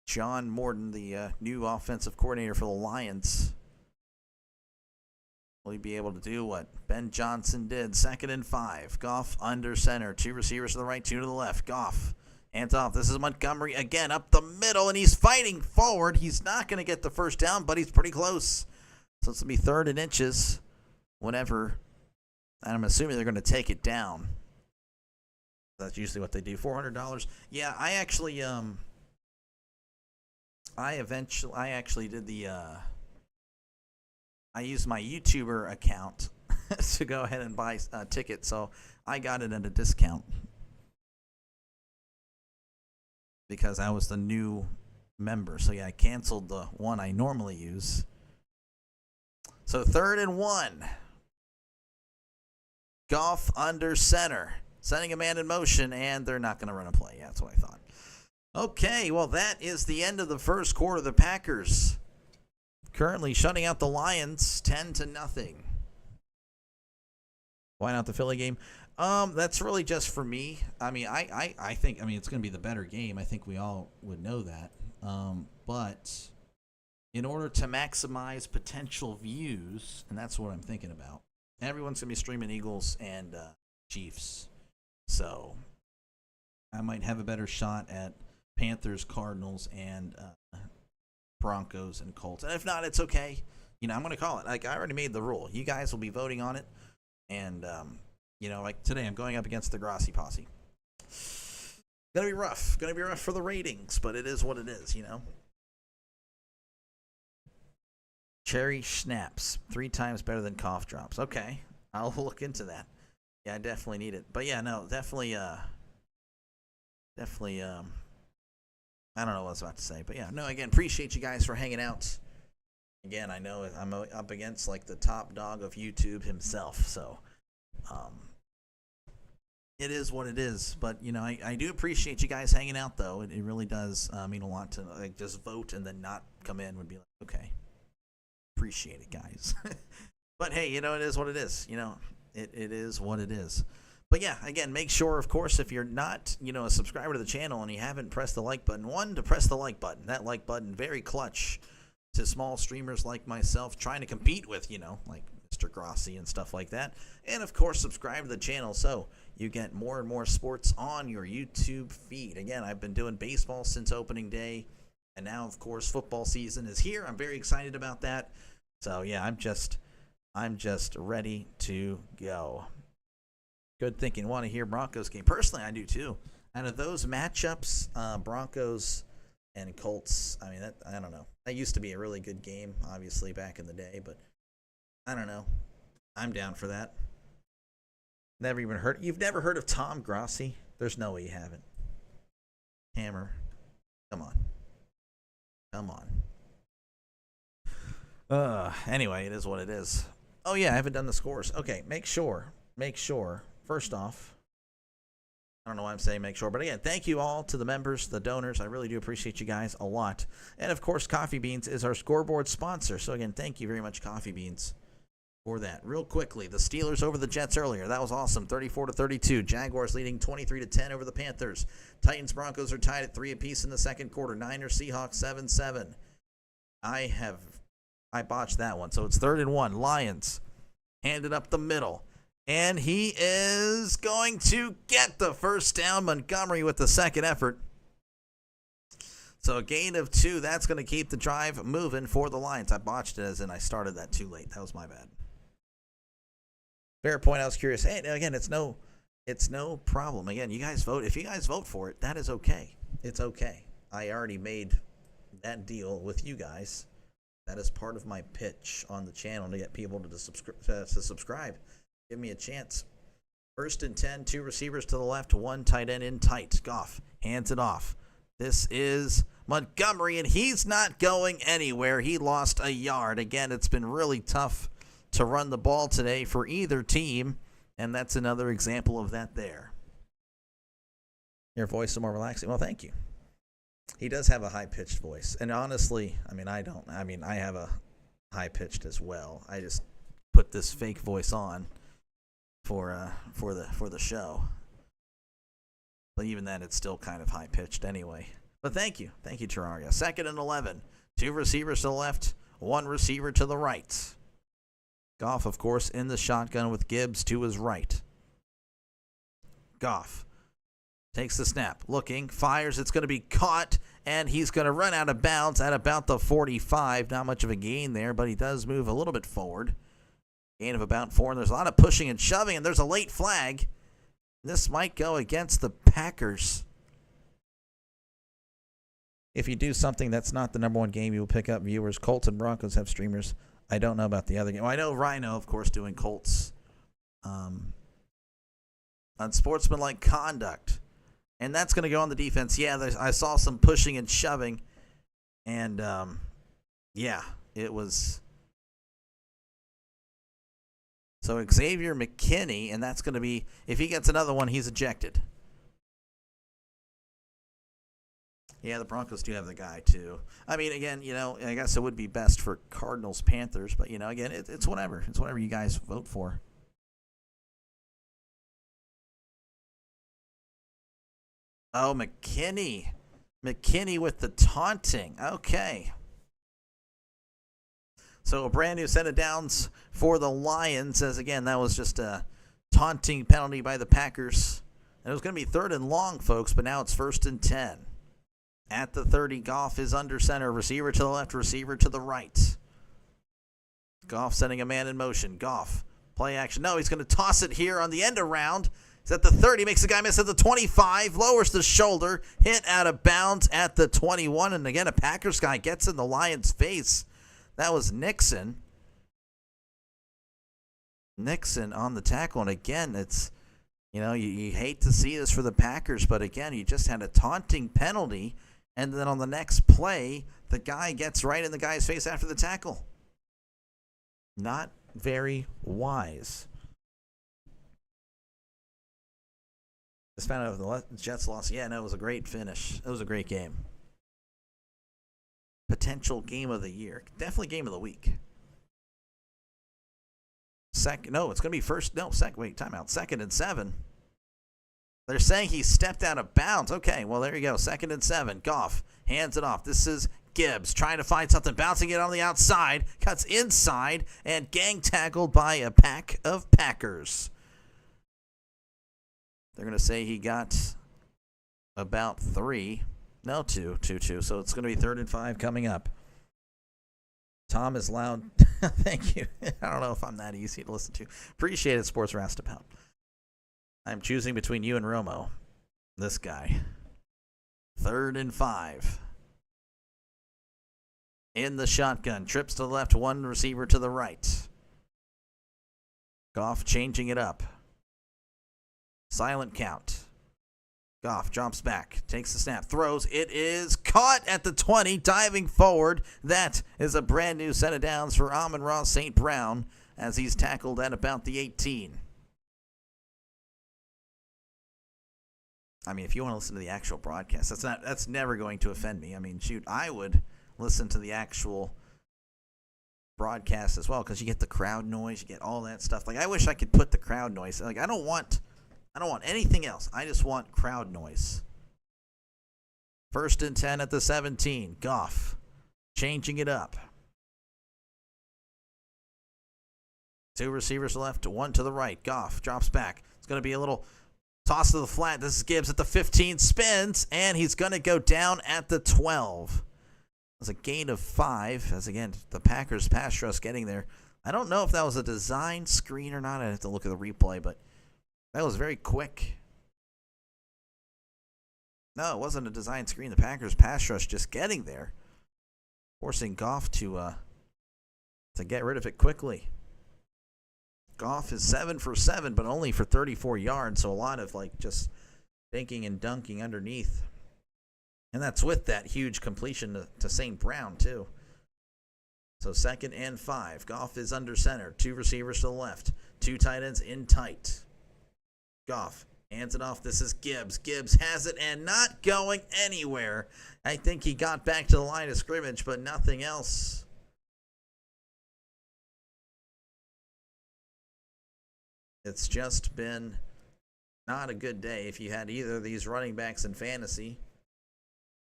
John Morton, the new offensive coordinator for the Lions. Will he be able to do what Ben Johnson did? 2nd and 5. Goff under center. 2 receivers to the right, 2 to the left. Goff Hands off. This is Montgomery again up the middle, and he's fighting forward. He's not going to get the first down, but he's pretty close. So it's going to be 3rd and inches whenever, and I'm assuming they're going to take it down. That's usually what they do. $400. Yeah, I actually did the I used my YouTuber account to go ahead and buy a ticket, so I got it at a discount because I was the new member. So yeah, I canceled the one I normally use. So 3rd and 1. Goff under center, sending a man in motion, and they're not going to run a play. Yeah, that's what I thought. Okay, well, that is the end of the first quarter. The Packers currently shutting out the Lions 10-0. Why not the Philly game? That's really just for me. I mean, I think it's going to be the better game. I think we all would know that. But in order to maximize potential views, and that's what I'm thinking about, everyone's going to be streaming Eagles and Chiefs. So I might have a better shot at Panthers, Cardinals, and Broncos and Colts. And if not, it's okay. I'm going to call it. Like, I already made the rule. You guys will be voting on it. And, like today, I'm going up against the Grossi posse. Gonna be rough. Gonna be rough for the ratings, but it is what it is, Cherry schnapps. 3 times better than cough drops. Okay. I'll look into that. Yeah, I definitely need it. But yeah, no, definitely, I don't know what I was about to say, but yeah, no, again, appreciate you guys for hanging out. Again, I know I'm up against like the top dog of YouTube himself, so it is what it is. But I do appreciate you guys hanging out, though. It really does mean a lot to like just vote and then not come in would be like, okay, appreciate it, guys. But hey, it is what it is. It is what it is. But yeah, again, make sure, of course, if you're not, a subscriber to the channel and you haven't pressed the like button, to press the like button. That like button, very clutch to small streamers like myself trying to compete with, like Mr. Grossi and stuff like that. And, of course, subscribe to the channel so you get more and more sports on your YouTube feed. Again, I've been doing baseball since opening day, and now, of course, football season is here. I'm very excited about that. So, yeah, I'm just ready to go. Good thinking. Want to hear Broncos game. Personally, I do too. Out of those matchups, Broncos and Colts, I don't know. That used to be a really good game, obviously, back in the day, but I don't know. I'm down for that. Never even heard. You've never heard of Tom Grossi? There's no way you haven't. Hammer. Come on. Anyway, it is what it is. Oh, yeah, I haven't done the scores. Okay, make sure. First off, I don't know why I'm saying make sure, but again, thank you all to the members, the donors. I really do appreciate you guys a lot. And of course, Coffee Beans is our scoreboard sponsor. So again, thank you very much, Coffee Beans, for that. Real quickly, the Steelers over the Jets earlier. That was awesome. 34-32. Jaguars leading 23-10 over the Panthers. Titans, Broncos are tied at 3 apiece in the second quarter. Niners, Seahawks 7-7. I botched that one. So it's 3rd and 1. Lions handed up the middle. And he is going to get the first down. Montgomery with the second effort. So a gain of 2. That's going to keep the drive moving for the Lions. I botched it as in I started that too late. That was my bad. Fair point. I was curious. Hey, again, it's no problem. Again, you guys vote. If you guys vote for it, that is okay. It's okay. I already made that deal with you guys. That is part of my pitch on the channel to get people to subscribe. Give me a chance. 1st and 10, 2 receivers to the left, 1 tight end in tight. Goff hands it off. This is Montgomery, and he's not going anywhere. He lost a yard. Again, it's been really tough to run the ball today for either team, and that's another example of that there. Your voice is more relaxing. Well, thank you. He does have a high-pitched voice, and honestly, I don't. I have a high-pitched as well. I just put this fake voice on for the show, but even then it's still kind of high pitched anyway. But thank you Terraria. 2nd and 11, 2 receivers to the left, 1 receiver to the right. Goff, of course, in the shotgun with Gibbs to his right. Goff Takes the snap, looking, fires, it's going to be caught, and he's going to run out of bounds at about the 45. Not much of a gain there, but he does move a little bit forward. Gain of about 4, and there's a lot of pushing and shoving, and there's a late flag. This might go against the Packers. If you do something that's not the number one game, you will pick up viewers. Colts and Broncos have streamers. I don't know about the other game. Well, I know Rhino, of course, doing Colts. Unsportsmanlike conduct. And that's going to go on the defense. Yeah, I saw some pushing and shoving. And, yeah, it was. So Xavier McKinney, and that's going to be, if he gets another one, he's ejected. Yeah, the Broncos do have the guy, too. I mean, again, you know, I guess it would be best for Cardinals, Panthers. But, you know, again, it's whatever. It's whatever you guys vote for. Oh, McKinney. McKinney with the taunting. Okay. So a brand new set of downs for the Lions. As again, that was just a taunting penalty by the Packers. And it was going to be 3rd and long, folks, but now it's 1st and 10. At the 30, Goff is under center. Receiver to the left, receiver to the right. Goff sending a man in motion. Goff, play action. No, he's going to toss it here on the end around. He's at the 30, makes the guy miss at the 25, lowers the shoulder, hit out of bounds at the 21. And again, a Packers guy gets in the Lions' face. That was Nixon. Nixon on the tackle. And again, it's, you know, you hate to see this for the Packers, but again, you just had a taunting penalty. And then on the next play, the guy gets right in the guy's face after the tackle. Not very wise. Just found out the Jets lost. Yeah, no, it was a great finish. It was a great game. Potential game of the year. Definitely game of the week. No, it's going to be first. No, second. Wait, timeout. 2nd and 7. They're saying he stepped out of bounds. Okay, well, there you go. 2nd and 7. Goff hands it off. This is Gibbs trying to find something, bouncing it on the outside, cuts inside, and gang tackled by a pack of Packers. They're going to say he got about 3. No, 2. So it's going to be 3rd and 5 coming up. Tom is loud. Thank you. I don't know if I'm that easy to listen to. Appreciate it, Sports Roustabout. I'm choosing between you and Romo. This guy. 3rd and 5. In the shotgun. Trips to the left, one receiver to the right. Goff changing it up. Silent count. Goff drops back, takes the snap, throws. It is caught at the 20, diving forward. That is a brand new set of downs for Amon-Ra St. Brown as he's tackled at about the 18. I mean, if you want to listen to the actual broadcast, that's never going to offend me. I mean, shoot, I would listen to the actual broadcast as well because you get the crowd noise, you get all that stuff. Like, I wish I could put the crowd noise. Like, I don't want anything else. I just want crowd noise. 1st and 10 at the 17. Goff changing it up. 2 receivers left, 1 to the right. Goff drops back. It's going to be a little toss to the flat. This is Gibbs at the 15. Spins, and he's going to go down at the 12. It's a gain of 5. As again, the Packers pass rush getting there. I don't know if that was a design screen or not. I'd have to look at the replay, but that was very quick. No, it wasn't a design screen. The Packers pass rush just getting there, forcing Goff to get rid of it quickly. Goff is 7 for 7, but only for 34 yards, so a lot of like just dinking and dunking underneath. And that's with that huge completion to St. Brown, too. So 2nd and 5. Goff is under center. 2 receivers to the left. 2 tight ends in tight. Goff hands it off. This is Gibbs. Gibbs has it and not going anywhere. I think he got back to the line of scrimmage, but nothing else. It's just been not a good day. If you had either of these running backs in fantasy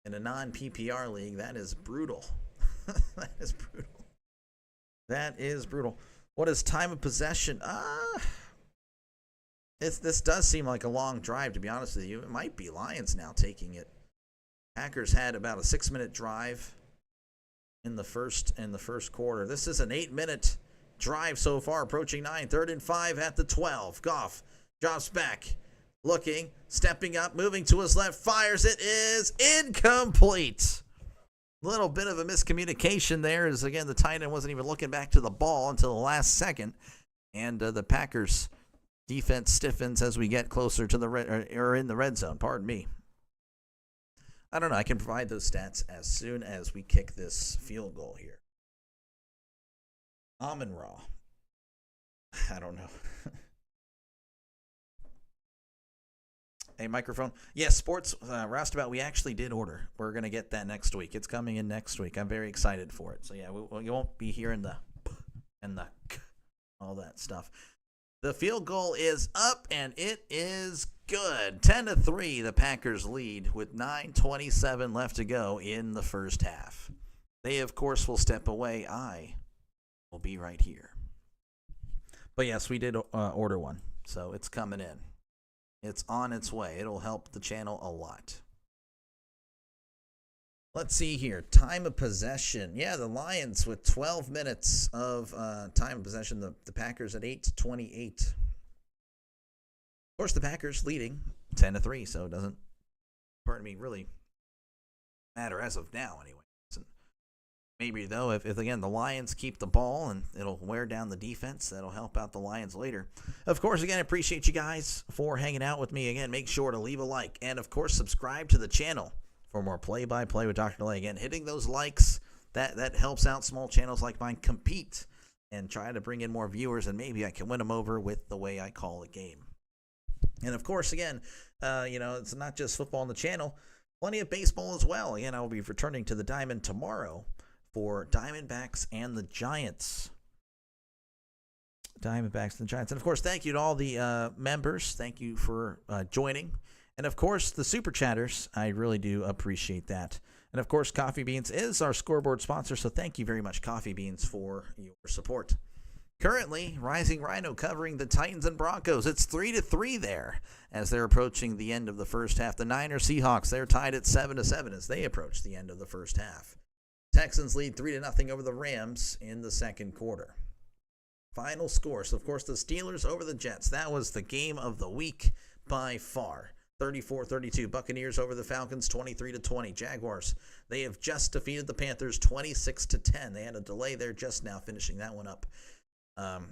in a non-PPR league, that is brutal. That is brutal. That is brutal. What is time of possession? This does seem like a long drive, to be honest with you. It might be Lions now taking it. Packers had about a 6-minute drive in the first quarter. This is an 8-minute drive so far, approaching 9. 3rd and 5 at the 12. Goff drops back, looking, stepping up, moving to his left, fires. It is incomplete. Little bit of a miscommunication there, as again the tight end wasn't even looking back to the ball until the last second, and the Packers defense stiffens as we get closer to the or in the red zone. Pardon me. I don't know. I can provide those stats as soon as we kick this field goal here. Amon-Ra. I don't know. A microphone. Yes, sports roustabout. We actually did order. We're gonna get that next week. It's coming in next week. I'm very excited for it. So yeah, you won't be hearing the and the all that stuff. The field goal is up and it is good. 10-3. The Packers lead with 9:27 left to go in the first half. They of course will step away. I will be right here. But yes, we did order one, so it's coming in. It's on its way. It'll help the channel a lot. Let's see here. Time of possession. Yeah, the Lions with 12 minutes of time of possession. The Packers at 8:28. Of course, the Packers leading 10-3, so it doesn't, pardon me, really matter as of now anyway. Maybe, though, if again, the Lions keep the ball and it'll wear down the defense, that'll help out the Lions later. Of course, again, I appreciate you guys for hanging out with me. Again, make sure to leave a like. And, of course, subscribe to the channel for more play-by-play with Dr. Delay. Again, hitting those likes, that helps out small channels like mine compete and try to bring in more viewers, and maybe I can win them over with the way I call the game. And, of course, again, it's not just football on the channel. Plenty of baseball as well. Again, I will be returning to the Diamond tomorrow for Diamondbacks and the Giants. Diamondbacks and the Giants. And, of course, thank you to all the members. Thank you for joining. And, of course, the Super Chatters. I really do appreciate that. And, of course, Coffee Beans is our scoreboard sponsor, so thank you very much, Coffee Beans, for your support. Currently, Rising Rhino covering the Titans and Broncos. It's 3-3 there as they're approaching the end of the first half. The Niners Seahawks, they're tied at 7-7 as they approach the end of the first half. Texans lead 3-0 over the Rams in the second quarter. Final score. So, of course, the Steelers over the Jets. That was the game of the week by far. 34-32. Buccaneers over the Falcons, 23-20. Jaguars, they have just defeated the Panthers, 26-10. They had a delay there just now, finishing that one up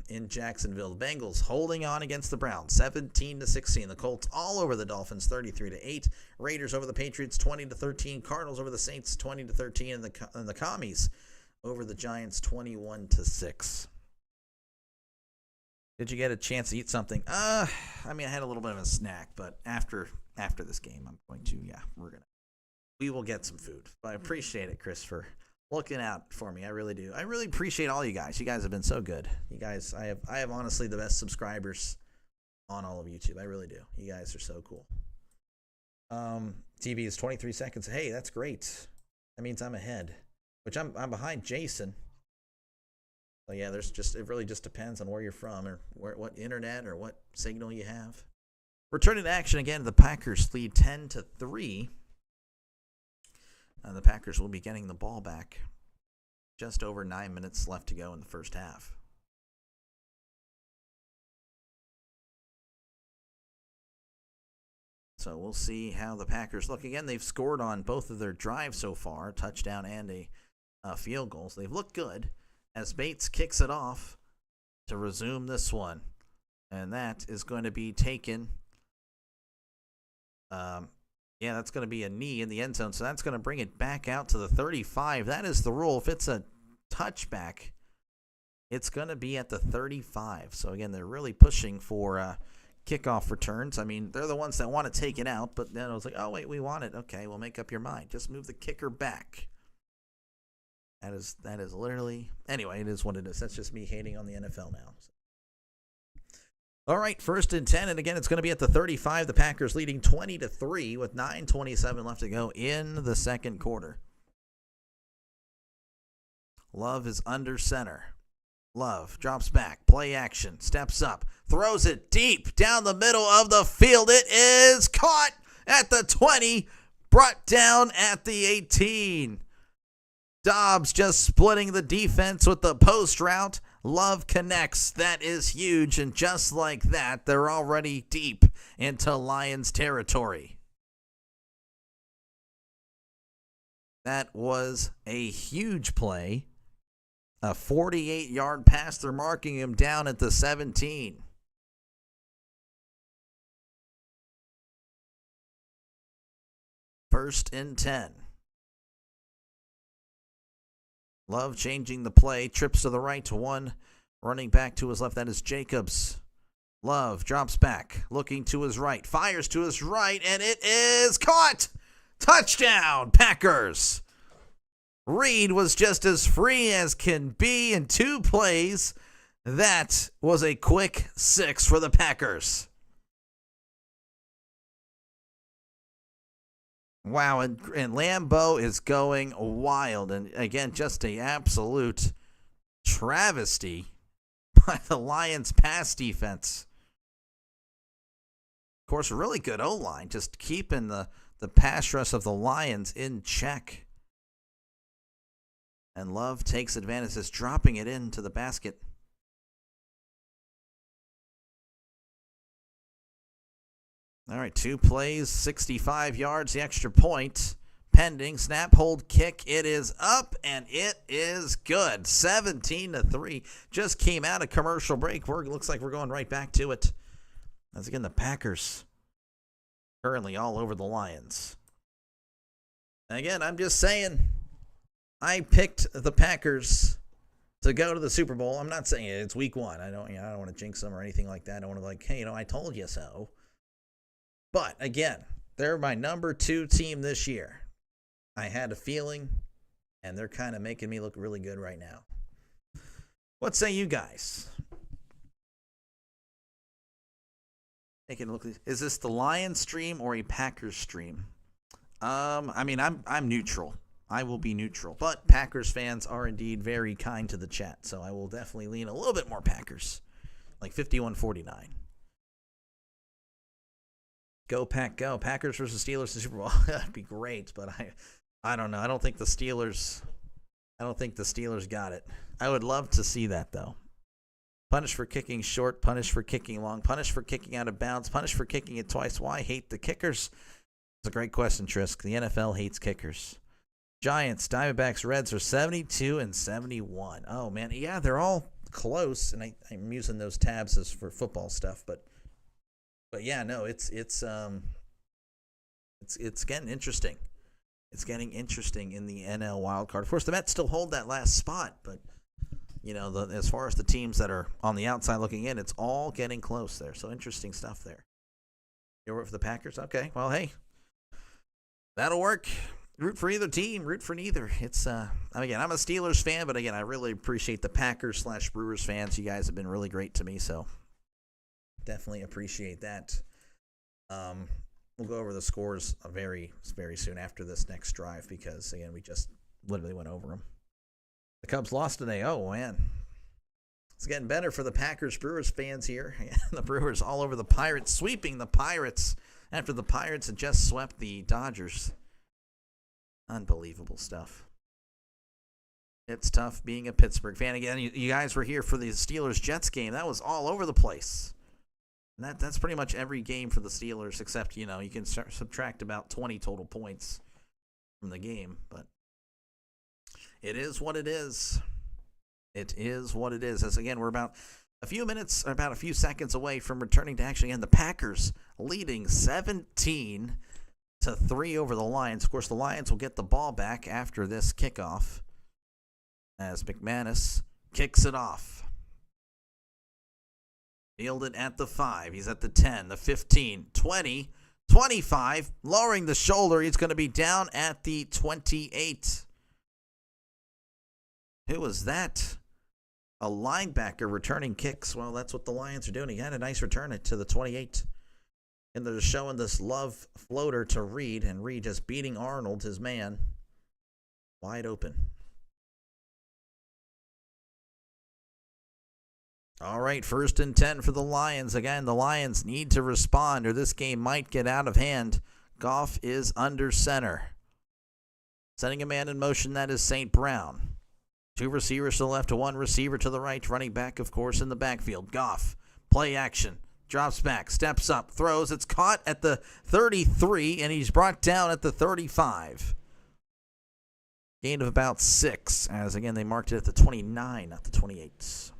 in Jacksonville. The Bengals holding on against the Browns, 17-16. The Colts all over the Dolphins, 33-8. Raiders over the Patriots, 20-13. Cardinals over the Saints, 20-13. And the Commies over the Giants, 21-6. Did you get a chance to eat something? I had a little bit of a snack, but after this game, I'm going to, we will get some food. But I appreciate it, Chris, for looking out for me. I really do. I really appreciate all you guys. You guys have been so good. You guys, I have honestly the best subscribers on all of YouTube. I really do. You guys are so cool. TV is 23 seconds. Hey, that's great. That means I'm ahead, which I'm behind Jason. So yeah, it really just depends on where you're from or what internet or what signal you have. Returning to action again, the Packers lead 10-3. The Packers will be getting the ball back. Just over 9 minutes left to go in the first half. So we'll see how the Packers look. Again, they've scored on both of their drives so far, a touchdown and a field goal. So they've looked good as Bates kicks it off to resume this one. And that is going to be taken. Yeah, that's going to be a knee in the end zone, so that's going to bring it back out to the 35. That is the rule. If it's a touchback, it's going to be at the 35. So, again, they're really pushing for kickoff returns. I mean, they're the ones that want to take it out, but then it was like, oh, wait, we want it. Okay, well, make up your mind. Just move the kicker back. That is literally – anyway, it is what it is. That's just me hating on the NFL now. All right, 1st and 10, and again, it's going to be at the 35. The Packers leading 20-3 with 9:27 left to go in the second quarter. Love is under center. Love drops back, play action, steps up, throws it deep down the middle of the field. It is caught at the 20, brought down at the 18. Dobbs just splitting the defense with the post route. Love connects. That is huge, and just like that, they're already deep into Lions territory. That was a huge play. A 48-yard pass. They're marking him down at the 17. First and 10. Love changing the play. Trips to the right to one. Running back to his left. That is Jacobs. Love drops back. Looking to his right. Fires to his right. And it is caught. Touchdown, Packers. Reed was just as free as can be in 2 plays. That was a quick 6 for the Packers. Wow, and Lambeau is going wild. And again, just an absolute travesty by the Lions' pass defense. Of course, a really good O-line, just keeping the pass rush of the Lions in check. And Love takes advantage, just dropping it into the basket. All right, 2 plays, 65 yards, the extra point. Pending, snap, hold, kick. It is up, and it is good. 17-3. Just came out of commercial break. Looks like we're going right back to it. As again, the Packers currently all over the Lions. And again, I'm just saying, I picked the Packers to go to the Super Bowl. I'm not saying it's week 1. I don't want to jinx them or anything like that. I don't want to like, hey, I told you so. But again, they're my number 2 team this year. I had a feeling, and they're kind of making me look really good right now. What say you guys? Taking a look. Is this the Lions stream or a Packers stream? I'm neutral. I will be neutral. But Packers fans are indeed very kind to the chat, so I will definitely lean a little bit more Packers, like 51-49. Go Pack, go! Packers versus Steelers in the Super Bowl. That'd be great, but I don't know. I don't think the Steelers got it. I would love to see that though. Punish for kicking short, punish for kicking long, punish for kicking out of bounds, punish for kicking it twice. Why hate the kickers? It's a great question, Trisk. The NFL hates kickers. Giants, Diamondbacks, Reds are 72-71. Oh man, yeah, they're all close, and I'm using those tabs as for football stuff, but yeah, no, it's getting interesting. It's getting interesting in the NL wild card. Of course, the Mets still hold that last spot, but as far as the teams that are on the outside looking in, it's all getting close there. So interesting stuff there. You root for the Packers? Okay, well, hey, that'll work. Root for either team. Root for neither. It's again, I'm a Steelers fan, but again, I really appreciate the Packers/Brewers fans. You guys have been really great to me, so definitely appreciate that. We'll go over the scores very, very soon after this next drive because, again, we just literally went over them. The Cubs lost today. Oh, man. It's getting better for the Packers-Brewers fans here. The Brewers all over the Pirates, sweeping the Pirates after the Pirates had just swept the Dodgers. Unbelievable stuff. It's tough being a Pittsburgh fan. Again, you guys were here for the Steelers-Jets game. That was all over the place. And that's pretty much every game for the Steelers, except, you can subtract about 20 total points from the game. But it is what it is. It is what it is. As, again, we're about a few seconds away from returning to action. Again, the Packers leading 17-3 over the Lions. Of course, the Lions will get the ball back after this kickoff as McManus kicks it off. Fielded at the 5. He's at the 10, the 15, 20, 25. Lowering the shoulder. He's going to be down at the 28. Who was that? A linebacker returning kicks. Well, that's what the Lions are doing. He had a nice return to the 28. And they're showing this love floater to Reed. And Reed just beating Arnold, his man, wide open. All right, 1st and 10 for the Lions. Again, the Lions need to respond or this game might get out of hand. Goff is under center. Setting a man in motion, that is St. Brown. 2 receivers to the left, 1 receiver to the right. Running back, of course, in the backfield. Goff, play action. Drops back, steps up, throws. It's caught at the 33, and he's brought down at the 35. Gain of about 6, as again, they marked it at the 29, not the 28.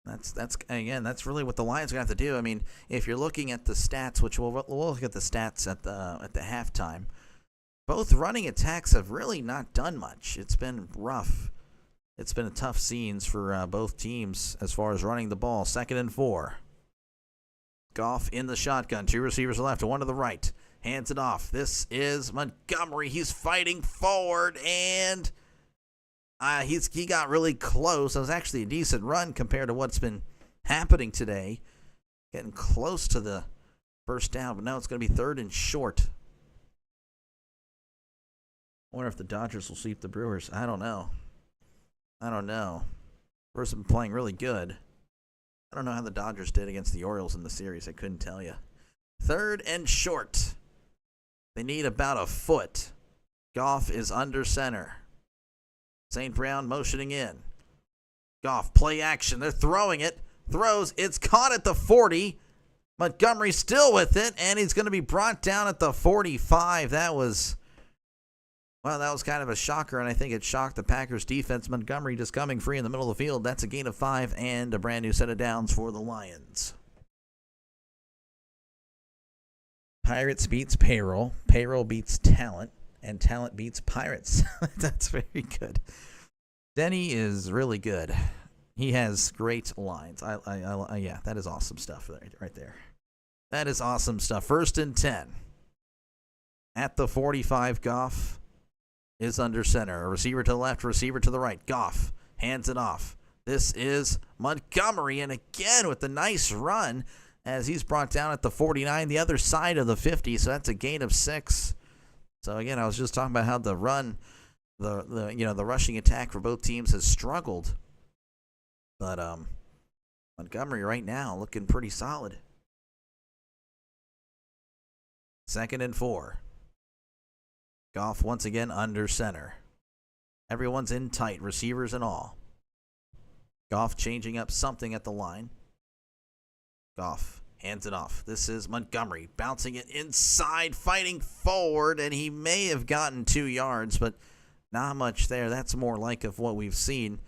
That's really what the Lions are going to have to do. I mean, if you're looking at the stats, which we'll look at the stats at the halftime, both running attacks have really not done much. It's been rough. It's been a tough scenes for both teams as far as running the ball. 2nd and 4. Goff in the shotgun. 2 receivers left, 1 to the right. Hands it off. This is Montgomery. He's fighting forward, and he got really close. It was actually a decent run compared to what's been happening today. Getting close to the first down, but now it's going to be 3rd and short. I wonder if the Dodgers will sweep the Brewers. I don't know. Brewers have been playing really good. I don't know how the Dodgers did against the Orioles in the series. I couldn't tell you. 3rd and short. They need about a foot. Goff is under center. St. Brown motioning in. Goff, play action. They're throwing it. Throws. It's caught at the 40. Montgomery still with it, and he's going to be brought down at the 45. That was kind of a shocker, and I think it shocked the Packers defense. Montgomery just coming free in the middle of the field. That's a gain of 5 and a brand new set of downs for the Lions. Pirates beats Payroll. Payroll beats Talent. And Talent beats Pirates. That's very good. Denny is really good. He has great lines. Yeah, that is awesome stuff right there. That is awesome stuff. 1st and 10. At the 45, Goff is under center. A receiver to the left, receiver to the right. Goff hands it off. This is Montgomery, and again with the nice run as he's brought down at the 49, the other side of the 50, so that's a gain of 6. So again, I was just talking about how the run, the rushing attack for both teams has struggled. But Montgomery right now looking pretty solid. 2nd and 4. Goff once again under center. Everyone's in tight, receivers and all. Goff changing up something at the line. Goff hands it off. This is Montgomery bouncing it inside, fighting forward, and he may have gotten 2 yards, but not much there. That's more like of what we've seen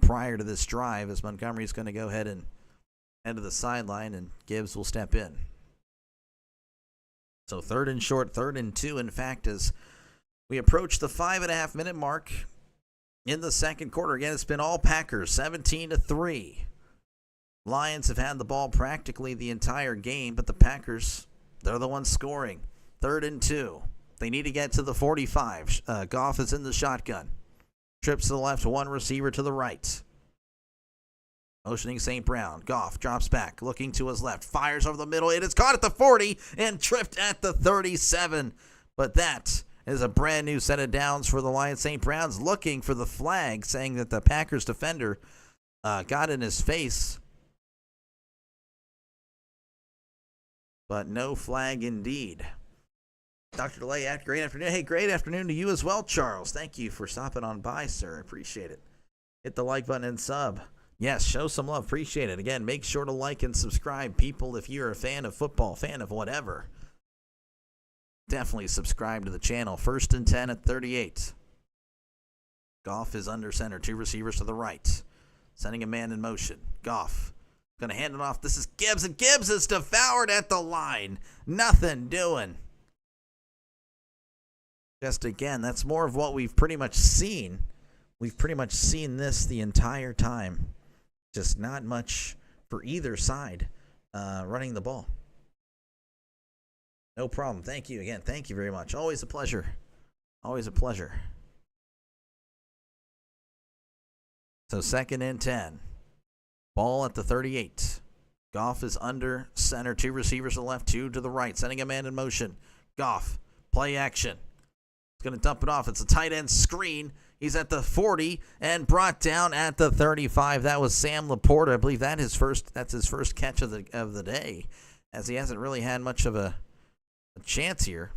prior to this drive, as Montgomery's going to go ahead and head to the sideline, and Gibbs will step in. So 3rd and short, 3rd and 2, in fact, as we approach the 5.5-minute mark in the second quarter. Again, it's been all Packers, 17-3. Lions have had the ball practically the entire game, but the Packers, they're the ones scoring. 3rd and 2. They need to get to the 45. Goff is in the shotgun. Trips to the left, 1 receiver to the right. Motioning St. Brown. Goff drops back, looking to his left. Fires over the middle. It is caught at the 40 and tripped at the 37. But that is a brand new set of downs for the Lions. St. Brown's looking for the flag, saying that the Packers defender got in his face. But no flag indeed. Dr. DeLay, great afternoon. Hey, great afternoon to you as well, Charles. Thank you for stopping on by, sir. Appreciate it. Hit the like button and sub. Yes, show some love. Appreciate it. Again, make sure to like and subscribe. People, if you're a fan of football, fan of whatever, definitely subscribe to the channel. 1st and 10 at 38. Goff is under center. 2 receivers to the right. Sending a man in motion. Goff going to hand it off. This is Gibbs, and Gibbs is devoured at the line. Nothing doing. Just again, that's more of what we've pretty much seen. We've pretty much seen this the entire time. Just not much for either side running the ball. No problem. Thank you again. Thank you very much. Always a pleasure. Always a pleasure. So 2nd and 10. Ball at the 38. Goff is under center. 2 receivers to the left, 2 to the right. Sending a man in motion. Goff, play action. He's going to dump it off. It's a tight end screen. He's at the 40 and brought down at the 35. That was Sam Laporta. I believe that's his first catch of the day, as he hasn't really had much of a chance here.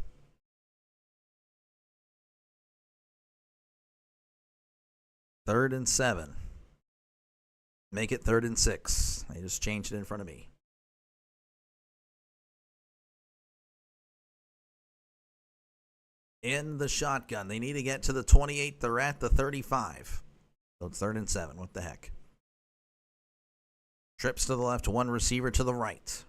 Third and 7. Make it 3rd and 6. They just changed it in front of me. In the shotgun. They need to get to the 28. They're at the 35. So it's 3rd and 7. What the heck? Trips to the left, one receiver to the right.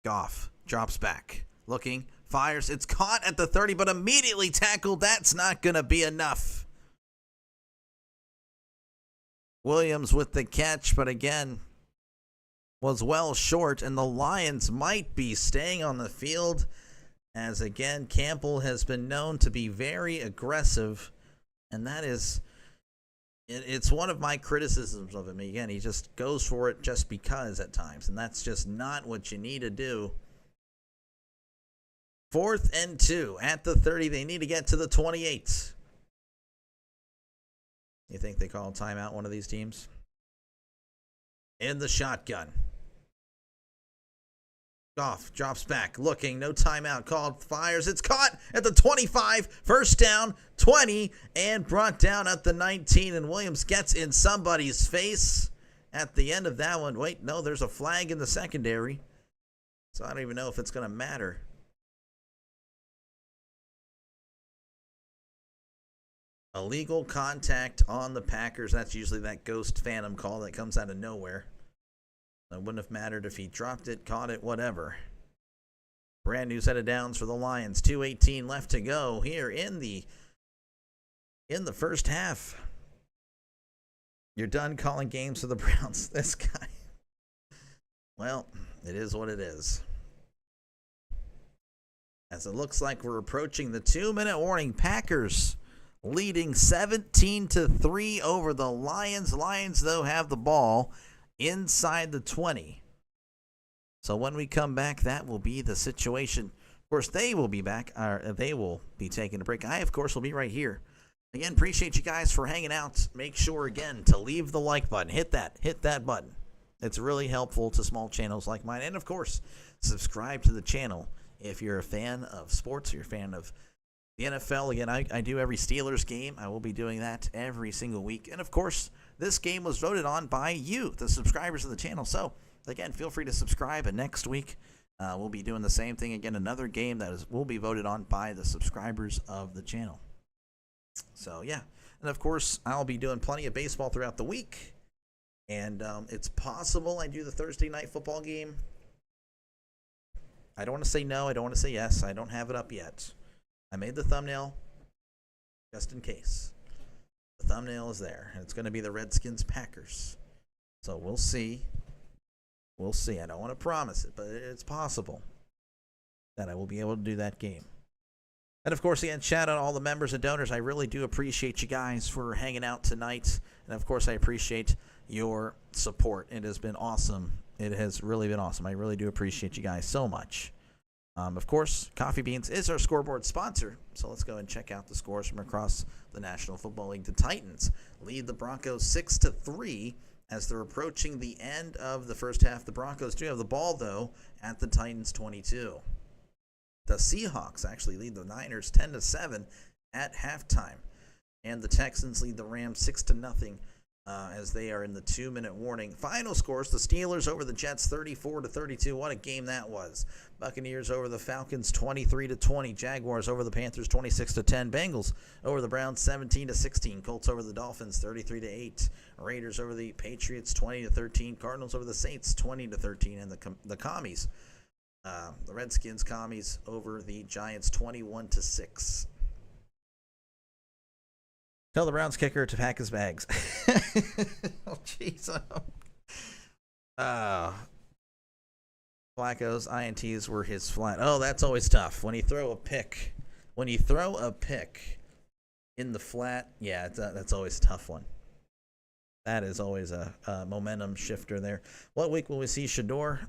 Goff drops back. Looking, fires. It's caught at the 30, but immediately tackled. That's not going to be enough. Williams with the catch, but again, was well short, and the Lions might be staying on the field, as again, Campbell has been known to be very aggressive, and that is, it's one of my criticisms of him. Again, he just goes for it just because at times, and that's just not what you need to do. 4th and 2 at the 30. They need to get to the 28. You think they call timeout, one of these teams? In the shotgun. Goff drops back, looking, no timeout called, fires, it's caught at the 25, first down, 20, and brought down at the 19, and Williams gets in somebody's face at the end of that one. Wait, no, there's a flag in the secondary, so I don't even know if it's going to matter. Illegal contact on the Packers. That's usually that ghost phantom call that comes out of nowhere. It wouldn't have mattered if he dropped it, caught it, whatever. Brand new set of downs for the Lions. 2:18 left to go here in the first half. You're done calling games for the Browns. This guy. Well, it is what it is. As it looks like we're approaching the 2-minute warning. Packers leading 17-3 over the Lions. Lions, though, have the ball inside the 20. So when we come back, that will be the situation. Of course, they will be back. They will be taking a break. I, of course, will be right here. Again, appreciate you guys for hanging out. Make sure, again, to leave the like button. Hit that button. It's really helpful to small channels like mine. And, of course, subscribe to the channel if you're a fan of sports, or you're a fan of the NFL. Again, I do every Steelers game. I will be doing that every single week. And, of course, this game was voted on by you, the subscribers of the channel. So, again, feel free to subscribe. And next week, we'll be doing the same thing. Again, another game that will be voted on by the subscribers of the channel. So, yeah. And, of course, I'll be doing plenty of baseball throughout the week. And it's possible I do the Thursday night football game. I don't want to say no. I don't want to say yes. I don't have it up yet. I made the thumbnail just in case. The thumbnail is there, and it's going to be the Redskins-Packers. So we'll see. We'll see. I don't want to promise it, but it's possible that I will be able to do that game. And, of course, again, shout out all the members and donors. I really do appreciate you guys for hanging out tonight. And, of course, I appreciate your support. It has been awesome. It has really been awesome. I really do appreciate you guys so much. Of course, Coffee Beans is our scoreboard sponsor, so let's go and check out the scores from across the National Football League. The Titans lead the Broncos 6-3 as they're approaching the end of the first half. The Broncos do have the ball, though, at the Titans 22. The Seahawks actually lead the Niners 10-7 at halftime, and the Texans lead the Rams 6-0. As they are in the 2-minute warning. Final scores, the Steelers over the Jets 34-32. What a game that was. Buccaneers over the Falcons 23-20. Jaguars over the Panthers 26-10. Bengals over the Browns 17-16. Colts over the Dolphins 33-8. Raiders over the Patriots 20-13. Cardinals over the Saints 20-13. And the Commies, the Redskins Commies over the Giants 21-6. Tell the Browns kicker to pack his bags. Oh, jeez. Flacco's INTs were his flat. Oh, that's always tough. When you throw a pick in the flat, yeah, that's always a tough one. That is always a momentum shifter there. What week will we see Shador?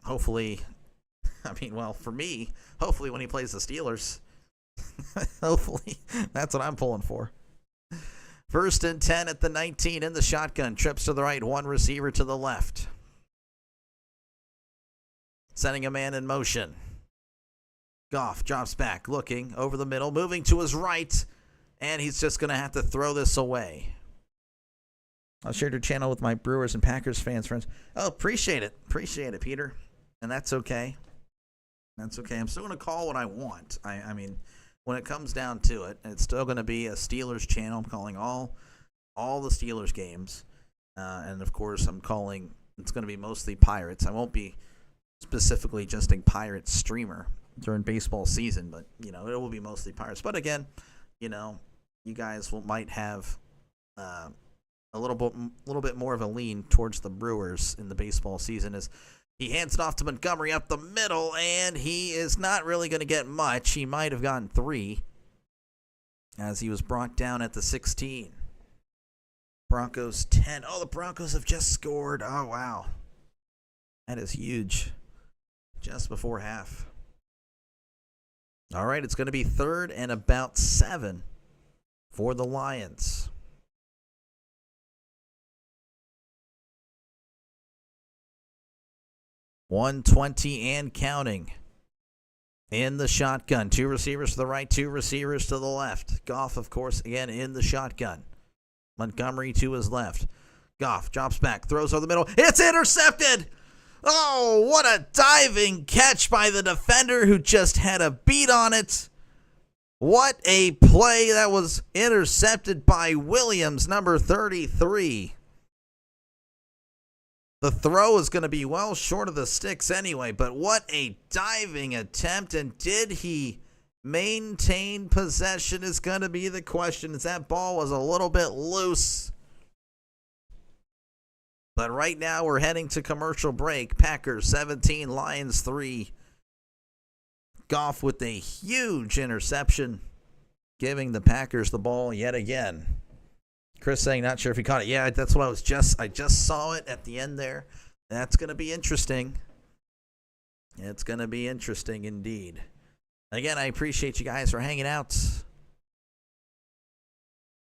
Hopefully, for me, hopefully when he plays the Steelers. Hopefully, that's what I'm pulling for. 1st and 10 at the 19 in the shotgun. Trips to the right, one receiver to the left. Sending a man in motion. Goff drops back, looking over the middle, moving to his right, and he's just going to have to throw this away. I'll share your channel with my Brewers and Packers friends. Oh, appreciate it. Appreciate it, Peter. And that's okay. That's okay. I'm still going to call what I want. I mean, when it comes down to it, it's still going to be a Steelers channel. I'm calling all the Steelers games. And, of course, I'm calling, it's going to be mostly Pirates. I won't be specifically just a Pirates streamer during baseball season, but, you know, it will be mostly Pirates. But, again, you know, you guys might have a little bit more of a lean towards the Brewers in the baseball season as he hands it off to Montgomery up the middle, and he is not really going to get much. He might have gotten 3 as he was brought down at the 16. Broncos 10. Oh, the Broncos have just scored. Oh, wow. That is huge. Just before half. All right, it's going to be 3rd and about 7 for the Lions. .120 and counting in the shotgun. 2 receivers to the right, 2 receivers to the left. Goff, of course, again in the shotgun. Montgomery to his left. Goff drops back, throws over the middle. It's intercepted! Oh, what a diving catch by the defender who just had a beat on it. What a play. That was intercepted by Williams, number 33. The throw is going to be well short of the sticks anyway, but what a diving attempt. And did he maintain possession is going to be the question, as that ball was a little bit loose. But right now we're heading to commercial break. Packers 17, Lions 3. Goff with a huge interception, giving the Packers the ball yet again. Chris saying not sure if he caught it. Yeah, that's what I just saw it at the end there. That's going to be interesting. It's going to be interesting indeed. Again, I appreciate you guys for hanging out.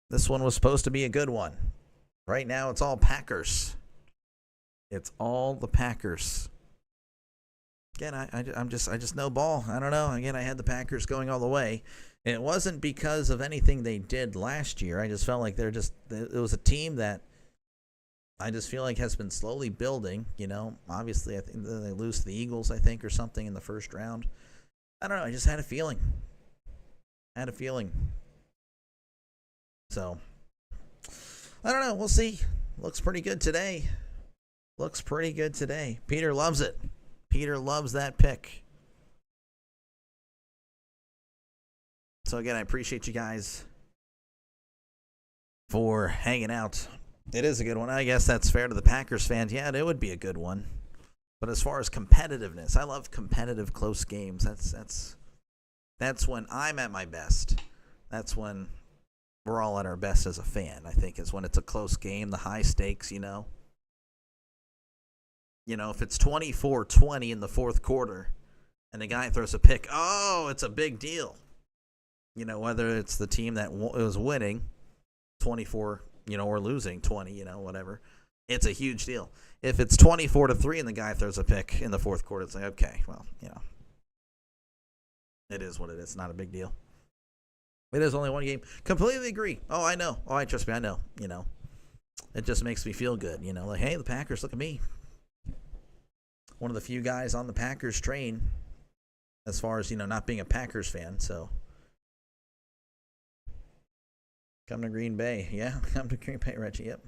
This one was supposed to be a good one. Right now it's all Packers. It's all the Packers. Again, I just know ball. I don't know. Again, I had the Packers going all the way. And it wasn't because of anything they did last year. I just felt like it was a team that I just feel like has been slowly building. You know, obviously, I think they lose to the Eagles, I think, or something in the first round. I don't know. I just had a feeling. So, I don't know. We'll see. Looks pretty good today. Peter loves it. Peter loves that pick. So again, I appreciate you guys for hanging out. It is a good one. I guess that's fair to the Packers fans. Yeah, it would be a good one. But as far as competitiveness, I love competitive close games. That's when I'm at my best. That's when we're all at our best as a fan, I think, is when it's a close game, the high stakes, you know. You know, if it's 24-20 in the fourth quarter and the guy throws a pick, oh, it's a big deal. You know, whether it's the team that was winning 24, you know, or losing 20, you know, whatever. It's a huge deal. If it's 24-3 and the guy throws a pick in the fourth quarter, it's like, okay, well, you know, it is what it is. It's not a big deal. It is only one game. Completely agree. Oh, I know. Oh, trust me, I know. You know, it just makes me feel good. You know, like, hey, the Packers, look at me. One of the few guys on the Packers train as far as, you know, not being a Packers fan. So come to Green Bay. Yeah, come to Green Bay, Reggie. Yep.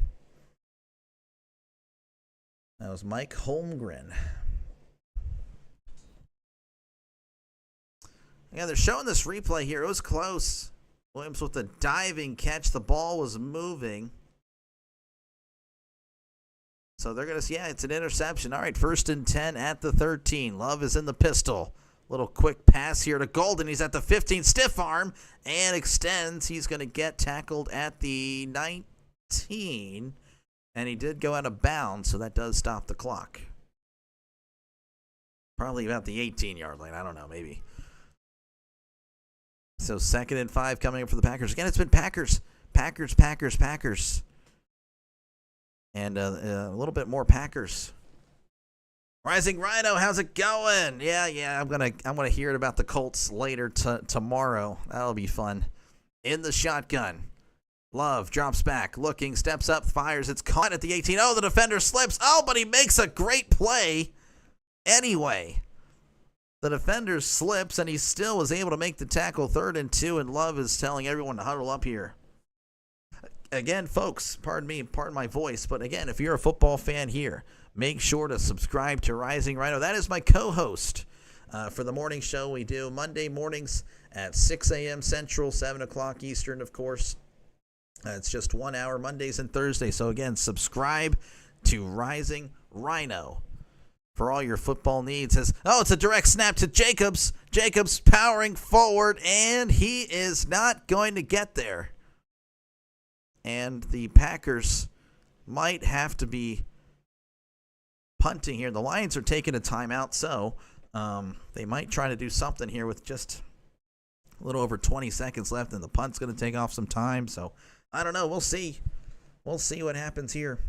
That was Mike Holmgren. Yeah, they're showing this replay here. It was close. Williams with the diving catch. The ball was moving. So they're going to see, yeah, it's an interception. All right, 1st and 10 at the 13. Love is in the pistol. Little quick pass here to Golden. He's at the 15. Stiff arm and extends. He's going to get tackled at the 19. And he did go out of bounds, so that does stop the clock. Probably about the 18-yard line. I don't know, maybe. So 2nd and 5 coming up for the Packers. Again, it's been Packers. And a little bit more Packers. Rising Rhino, how's it going? Yeah, I'm gonna hear it about the Colts later tomorrow. That'll be fun. In the shotgun. Love drops back, looking, steps up, fires. It's caught at the 18. Oh, the defender slips. Oh, but he makes a great play anyway. The defender slips, and he still was able to make the tackle. 3rd and 2, and Love is telling everyone to huddle up here. Again, folks, pardon my voice, but again, if you're a football fan here, make sure to subscribe to Rising Rhino. That is my co-host for the morning show we do Monday mornings at 6 a.m. Central, 7 o'clock Eastern, of course. It's just 1 hour Mondays and Thursdays. So again, subscribe to Rising Rhino for all your football needs. It's a direct snap to Jacobs. Jacobs powering forward, and he is not going to get there. And the Packers might have to be punting here. The Lions are taking a timeout, so they might try to do something here with just a little over 20 seconds left, and the punt's going to take off some time. So I don't know. We'll see. We'll see what happens here.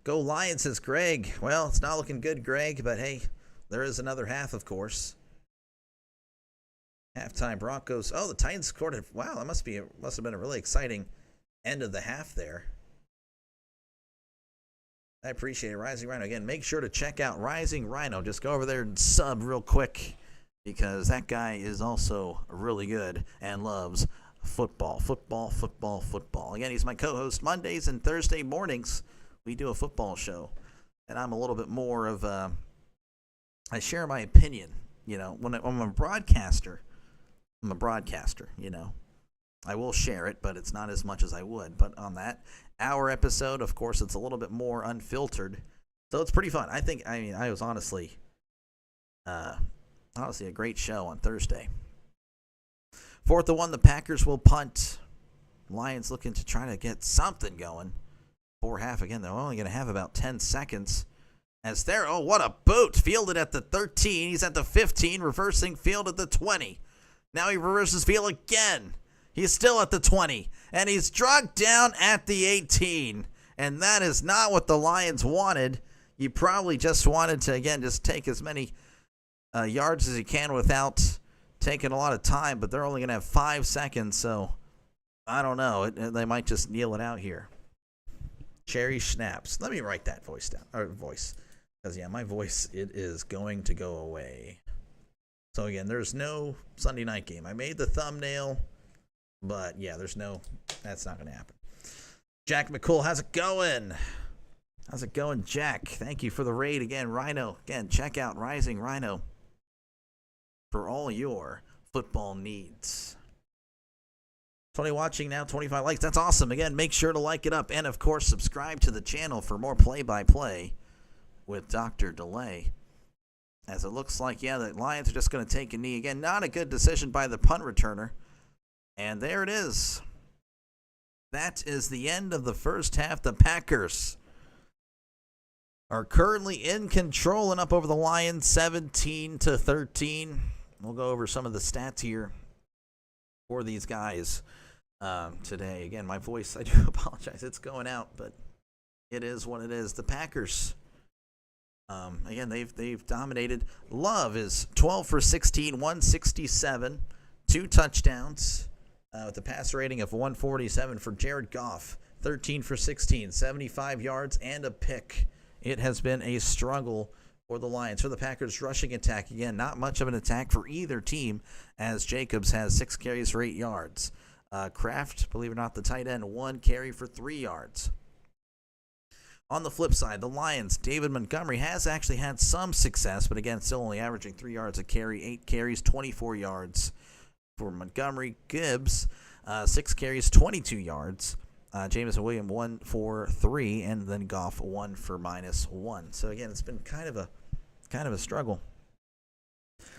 Go Lions, says Greg. Well, it's not looking good, Greg, but hey, there is another half, of course. Halftime Broncos. Oh, the Titans scored it. Wow, that must have been a really exciting end of the half there. I appreciate it. Rising Rhino. Again, make sure to check out Rising Rhino. Just go over there and sub real quick because that guy is also really good and loves football. Again, he's my co-host Mondays and Thursday mornings. We do a football show, and I'm a little bit more of I share my opinion. You know, when I'm a broadcaster, you know. I will share it, but it's not as much as I would. But on that hour episode, of course, it's a little bit more unfiltered. So it's pretty fun. I was honestly a great show on Thursday. 4th and 1, the Packers will punt. Lions looking to try to get something going. 4.5 again. They're only going to have about 10 seconds. As there, oh, what a boot. Fielded at the 13. He's at the 15, reversing field at the 20. Now he reverses field again. He's still at the 20, and he's drugged down at the 18. And that is not what the Lions wanted. You probably just wanted to, again, just take as many yards as you can without taking a lot of time, but they're only going to have 5 seconds, so I don't know. They might just kneel it out here. Cherry snaps. Let me write that voice down. Or voice. Because, yeah, my voice, it is going to go away. So, again, there's no Sunday night game. I made the thumbnail. But, yeah, that's not going to happen. Jack McCool, how's it going? How's it going, Jack? Thank you for the raid again. Rhino, again, check out Rising Rhino for all your football needs. 20 watching now, 25 likes. That's awesome. Again, make sure to like it up. And, of course, subscribe to the channel for more play-by-play with Dr. Delay. As it looks like, yeah, the Lions are just going to take a knee. Again, not a good decision by the punt returner. And there it is. That is the end of the first half. The Packers are currently in control and up over the Lions 17-13. We'll go over some of the stats here for these guys today. Again, my voice, I do apologize. It's going out, but it is what it is. The Packers, again, they've dominated. Love is 12 for 16, 167, 2 touchdowns. With a pass rating of 147 for Jared Goff, 13 for 16, 75 yards and a pick. It has been a struggle for the Lions. For the Packers' rushing attack, again, not much of an attack for either team, as Jacobs has 6 carries for 8 yards. Kraft, believe it or not, the tight end, 1 carry for 3 yards. On the flip side, the Lions, David Montgomery has actually had some success, but again, still only averaging 3 yards a carry, 8 carries, 24 yards. For Montgomery, Gibbs, 6 carries, 22 yards. Jameson Williams, 1 for 3, and then Goff, 1 for -1. So again, it's been kind of a struggle.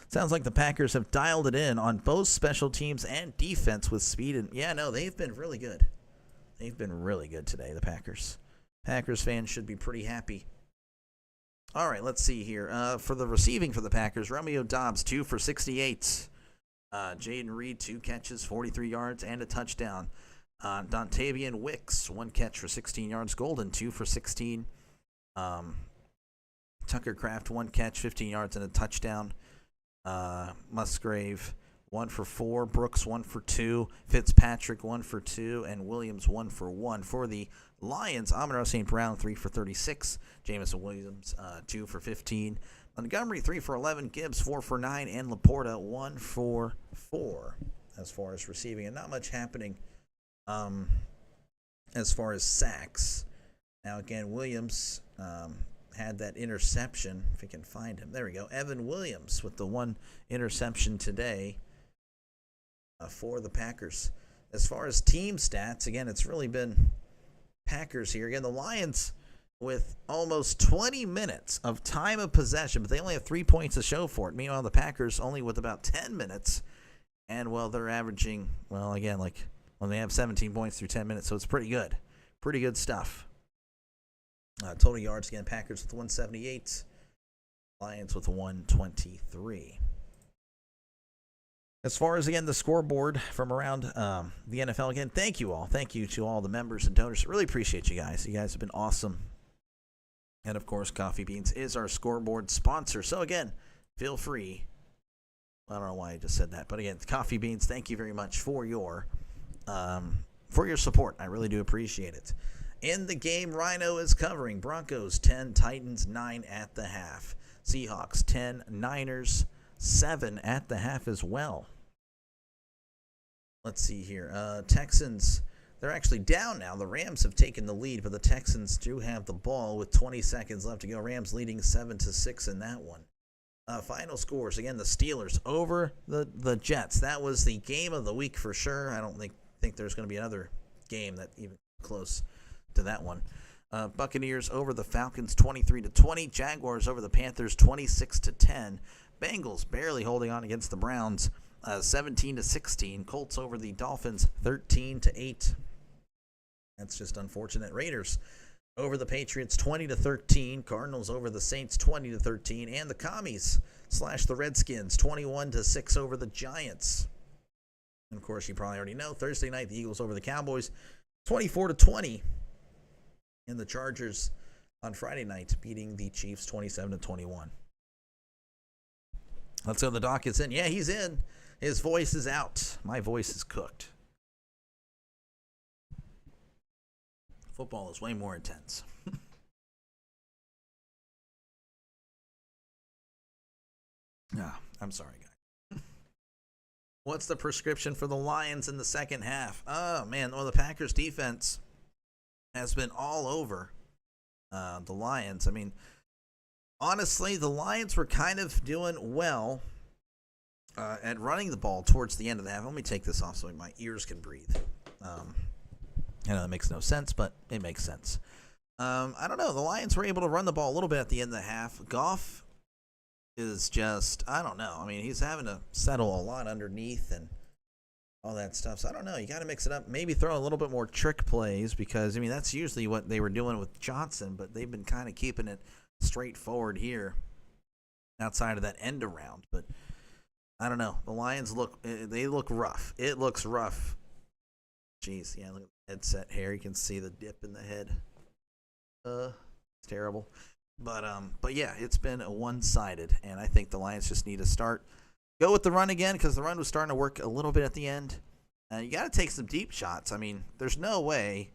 Sounds like the Packers have dialed it in on both special teams and defense with speed. And yeah, no, they've been really good. They've been really good today, the Packers. Packers fans should be pretty happy. All right, let's see here. For the receiving for the Packers, Romeo Doubs, 2 for 68. Jaden Reed, 2 catches, 43 yards, and a touchdown. Dontavian Wicks, 1 catch for 16 yards. Golden, 2 for 16. Tucker Kraft, 1 catch, 15 yards, and a touchdown. Musgrave, 1 for 4. Brooks, 1 for 2. Fitzpatrick, 1 for 2. And Williams, 1 for 1. For the Lions, Amon-Ra St. Brown, 3 for 36. Jamison Williams, 2 for 15. Montgomery, 3 for 11. Gibbs, 4 for 9. And Laporta, 1 for 4 as far as receiving. And not much happening as far as sacks. Now, again, Williams had that interception. If we can find him. There we go. Evan Williams with the 1 interception today for the Packers. As far as team stats, again, it's really been Packers here. Again, the Lions with almost 20 minutes of time of possession, but they only have 3 points to show for it. Meanwhile, the Packers only with about 10 minutes. And, well, they're averaging, well, again, like when they have 17 points through 10 minutes, so it's pretty good. Pretty good stuff. Total yards, again, Packers with 178. Lions with 123. As far as, again, the scoreboard from around the NFL, again, thank you all. Thank you to all the members and donors. Really appreciate you guys. You guys have been awesome. And, of course, Coffee Beans is our scoreboard sponsor. So, again, feel free. I don't know why I just said that. But, again, Coffee Beans, thank you very much for your support. I really do appreciate it. In the game, Rhino is covering Broncos 10, Titans 9 at the half. Seahawks 10, Niners 7 at the half as well. Let's see here. Texans, they're actually down now. The Rams have taken the lead, but the Texans do have the ball with 20 seconds left to go. Rams leading 7-6 in that one. Final scores, again, the Steelers over the Jets. That was the game of the week for sure. I don't think there's going to be another game that even close to that one. Buccaneers over the Falcons 23-20. Jaguars over the Panthers 26-10. Bengals barely holding on against the Browns 17-16. Colts over the Dolphins 13-8. That's just unfortunate. Raiders over the Patriots 20-13. Cardinals over the Saints 20-13. And the Commies slash the Redskins 21-6 over the Giants. And of course, you probably already know, Thursday night, the Eagles over the Cowboys 24-20. And the Chargers on Friday night beating the Chiefs 27-21. Let's go. The doc is in. Yeah, he's in. His voice is out. My voice is cooked. Football is way more intense. I'm sorry, guys. What's the prescription for the Lions in the second half? Oh, man. Well, the Packers defense has been all over the Lions. I mean, honestly, the Lions were kind of doing well at running the ball towards the end of the half. Let me take this off so my ears can breathe. I know that makes no sense, but it makes sense. I don't know. The Lions were able to run the ball a little bit at the end of the half. Goff is just, I don't know. I mean, he's having to settle a lot underneath and all that stuff. So I don't know. You got to mix it up. Maybe throw a little bit more trick plays because, I mean, that's usually what they were doing with Johnson, but they've been kind of keeping it straightforward here outside of that end around. But I don't know. The Lions look rough. It looks rough. Jeez, yeah, look at the headset hair. You can see the dip in the head. It's terrible. But yeah, it's been a one-sided, and I think the Lions just need to go with the run again because the run was starting to work a little bit at the end. You got to take some deep shots. I mean, there's no way,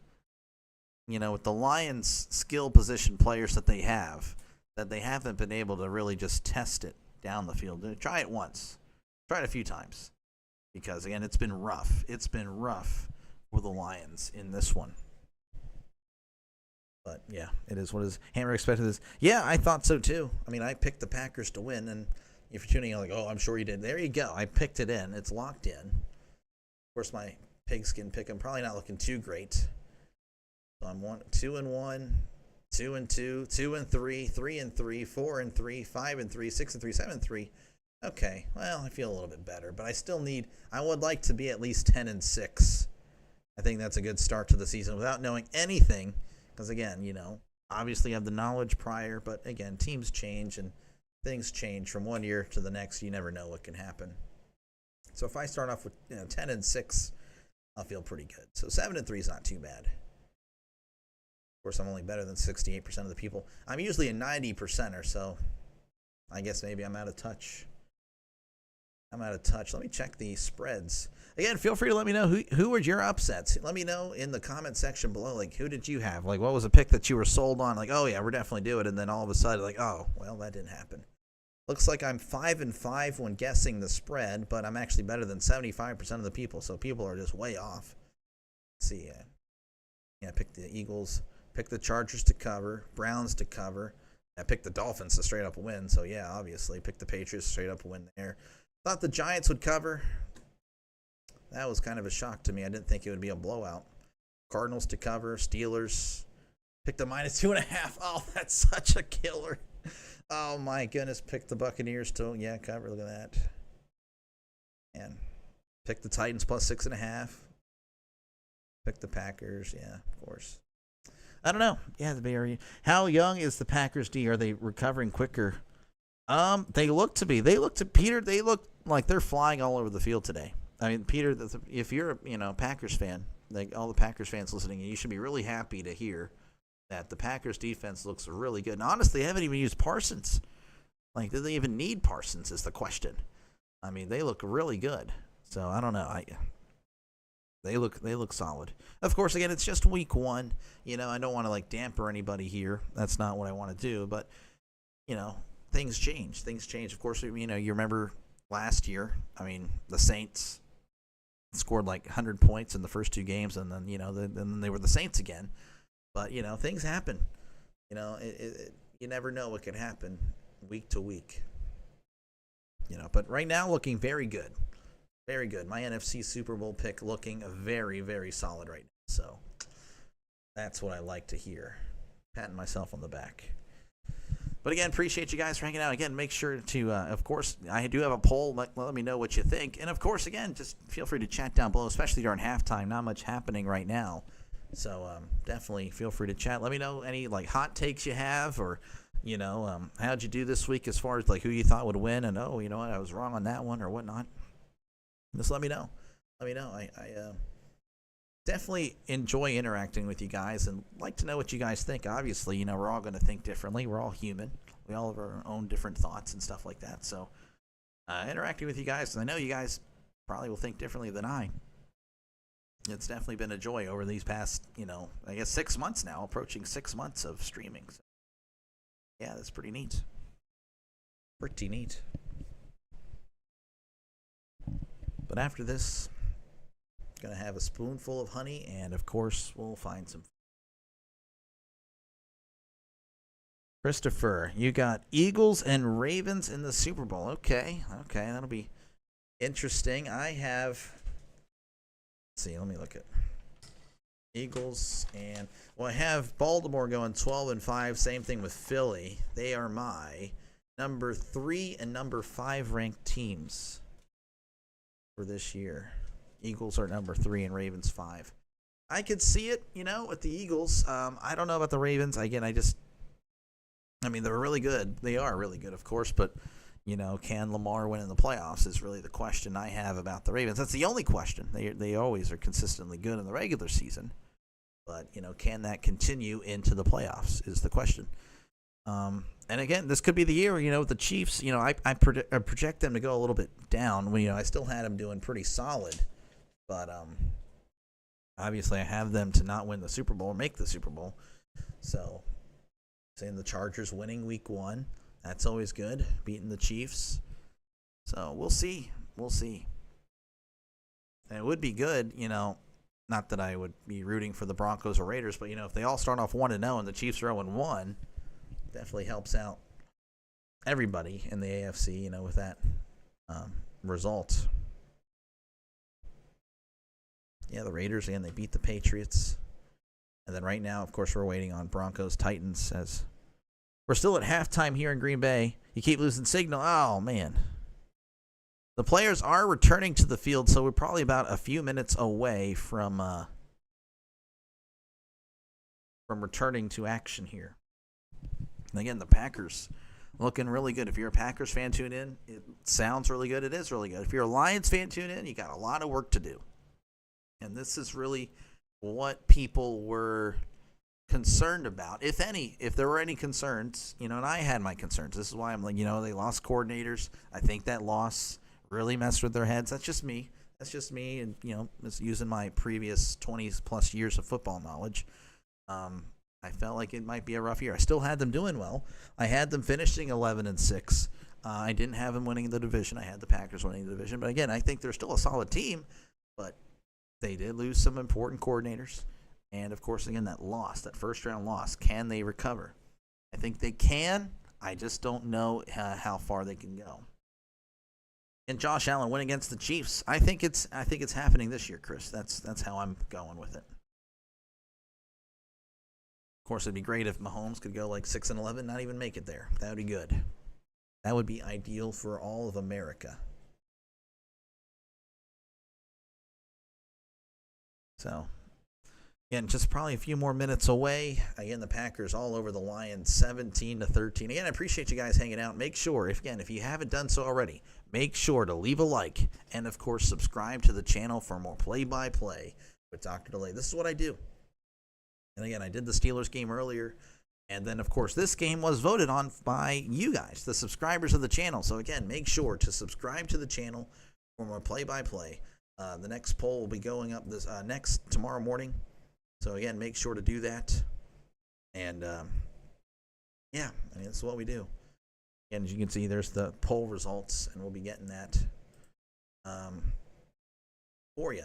with the Lions' skill position players that they have, that they haven't been able to really just test it down the field. Try it once. Try it a few times. Because, again, it's been rough. It's been rough for the Lions in this one. But, yeah, it is what it is. Hammer expected this. Yeah, I thought so, too. I mean, I picked the Packers to win, and if you're tuning in, like, oh, I'm sure you did. There you go. I picked it in. It's locked in. Of course, my pigskin pick, I'm probably not looking too great. So I'm 2-1, 2-2, 2-3, 3-3, 4-3, 5-3, 6-3, 7-3. Okay, well, I feel a little bit better, but I would like to be at least 10-6. I think that's a good start to the season without knowing anything, because again, obviously you have the knowledge prior, but again, teams change and things change from one year to the next. You never know what can happen. So if I start off with 10-6, I'll feel pretty good. So 7-3 is not too bad. Of course, I'm only better than 68% of the people. I'm usually a 90%er, so I guess maybe I'm out of touch. Let me check the spreads. Again, feel free to let me know who were your upsets. Let me know in the comment section below, like, who did you have? Like, what was a pick that you were sold on? Like, oh, yeah, we're definitely doing it. And then all of a sudden, like, oh, well, that didn't happen. Looks like I'm 5-5 when guessing the spread, but I'm actually better than 75% of the people. So people are just way off. Let's see. Yeah, pick the Eagles. Pick the Chargers to cover. Browns to cover. I picked the Dolphins to straight up win. So, yeah, obviously. Pick the Patriots straight up win there. Thought the Giants would cover. That was kind of a shock to me. I didn't think it would be a blowout. Cardinals to cover. Steelers. Picked the -2.5. Oh, that's such a killer. Oh, my goodness. Picked the Buccaneers to, yeah, cover. Look at that. And picked the Titans +6.5. Picked the Packers. Yeah, of course. I don't know. Yeah, how young is the Packers D? Are they recovering quicker? They look to be. They look like they're flying all over the field today. I mean, Peter, if you're a Packers fan, like all the Packers fans listening, you should be really happy to hear that the Packers defense looks really good. And honestly, they haven't even used Parsons. Like, do they even need Parsons is the question. I mean, they look really good. So I don't know. They look solid. Of course, again, it's just week 1. I don't want to like damper anybody here. That's not what I want to do. But things change. Of course, you remember last year. I mean, the Saints scored like 100 points in the first 2 games, and then then they were the Saints again. But things happen. You never know what can happen week to week. But right now, looking very good. Very good. My NFC Super Bowl pick looking very, very solid right now. So that's what I like to hear. Patting myself on the back. But again, appreciate you guys for hanging out. Again, make sure to, of course, I do have a poll. Let me know what you think. And, of course, again, just feel free to chat down below, especially during halftime. Not much happening right now. So definitely feel free to chat. Let me know any, hot takes you have or, how'd you do this week as far as, who you thought would win. And, oh, you know what, I was wrong on that one or whatnot. Just let me know. I definitely enjoy interacting with you guys and like to know what you guys think. Obviously, we're all going to think differently. We're all human. We all have our own different thoughts and stuff like that. So interacting with you guys, and I know you guys probably will think differently than I. It's definitely been a joy over these past, I guess 6 months now, approaching 6 months of streaming. So, yeah, that's pretty neat. Pretty neat. But after this, going to have a spoonful of honey, and of course, we'll find some. Christopher, you got Eagles and Ravens in the Super Bowl. Okay, that'll be interesting. I have, let's see, let me look at Eagles and, I have Baltimore going 12-5. Same thing with Philly. They are my number 3 and number 5 ranked teams for this year. Eagles are number 3 and Ravens 5. I could see it, with the Eagles. I don't know about the Ravens. Again, they're really good. They are really good, of course, but, can Lamar win in the playoffs is really the question I have about the Ravens. That's the only question. They always are consistently good in the regular season. But, can that continue into the playoffs is the question. And again, this could be the year, with the Chiefs, I project them to go a little bit down. I still had them doing pretty solid. But obviously I have them to not win the Super Bowl or make the Super Bowl. So, saying the Chargers winning week 1, that's always good. Beating the Chiefs. So, we'll see. And it would be good, not that I would be rooting for the Broncos or Raiders, but, if they all start off 1-0 and the Chiefs are 0-1, definitely helps out everybody in the AFC, with that result. Yeah, the Raiders, again, they beat the Patriots. And then right now, of course, we're waiting on Broncos-Titans as we're still at halftime here in Green Bay. You keep losing signal. Oh, man. The players are returning to the field, so we're probably about a few minutes away from returning to action here. And again, the Packers looking really good. If you're a Packers fan, tune in. It sounds really good. It is really good. If you're a Lions fan, tune in. You got a lot of work to do. And this is really what people were concerned about, if any, if there were any concerns, and I had my concerns. This is why I'm like, they lost coordinators. I think that loss really messed with their heads. That's just me. And, just using my previous 20-plus years of football knowledge. I felt like it might be a rough year. I still had them doing well. I had them finishing 11-6. I didn't have them winning the division. I had the Packers winning the division. But, again, I think they're still a solid team. But they did lose some important coordinators. And, of course, again, that first-round loss, can they recover? I think they can. I just don't know how far they can go. And Josh Allen win against the Chiefs. I think it's happening this year, Chris. That's how I'm going with it. Of course, it'd be great if Mahomes could go like 6-11, not even make it there. That would be good. That would be ideal for all of America. So, again, just probably a few more minutes away. Again, the Packers all over the Lions, 17-13. Again, I appreciate you guys hanging out. Make sure, if you haven't done so already, make sure to leave a like and, of course, subscribe to the channel for more play-by-play with Dr. DeLay. This is what I do. And, again, I did the Steelers game earlier. And then, of course, this game was voted on by you guys, the subscribers of the channel. So, again, make sure to subscribe to the channel for more play-by-play. The next poll will be going up tomorrow morning. So, again, make sure to do that. And, that's what we do. And as you can see, there's the poll results, and we'll be getting that for you.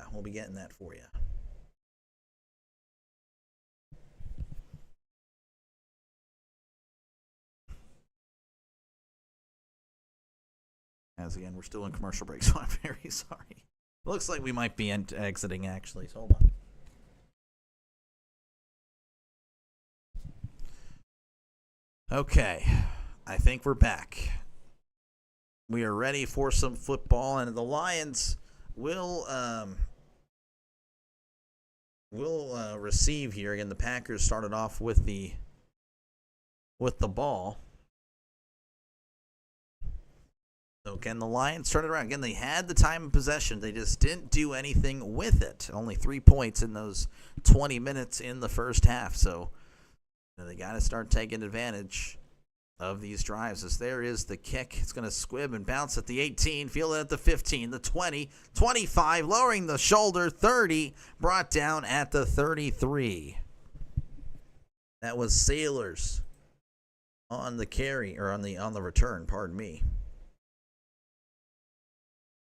As, again, we're still in commercial break, so I'm very sorry. It looks like we might be exiting, actually, so hold on. Okay, I think we're back. We are ready for some football, and the Lions will receive here. Again, the Packers started off with the ball. So, can the Lions turn it around? Again, they had the time of possession. They just didn't do anything with it. Only 3 points in those 20 minutes in the first half. So, they got to start taking advantage of these drives. As there is the kick. It's going to squib and bounce at the 18. Field it at the 15, the 20, 25, lowering the shoulder, 30, brought down at the 33. That was Sailors on the carry, or on the return, pardon me.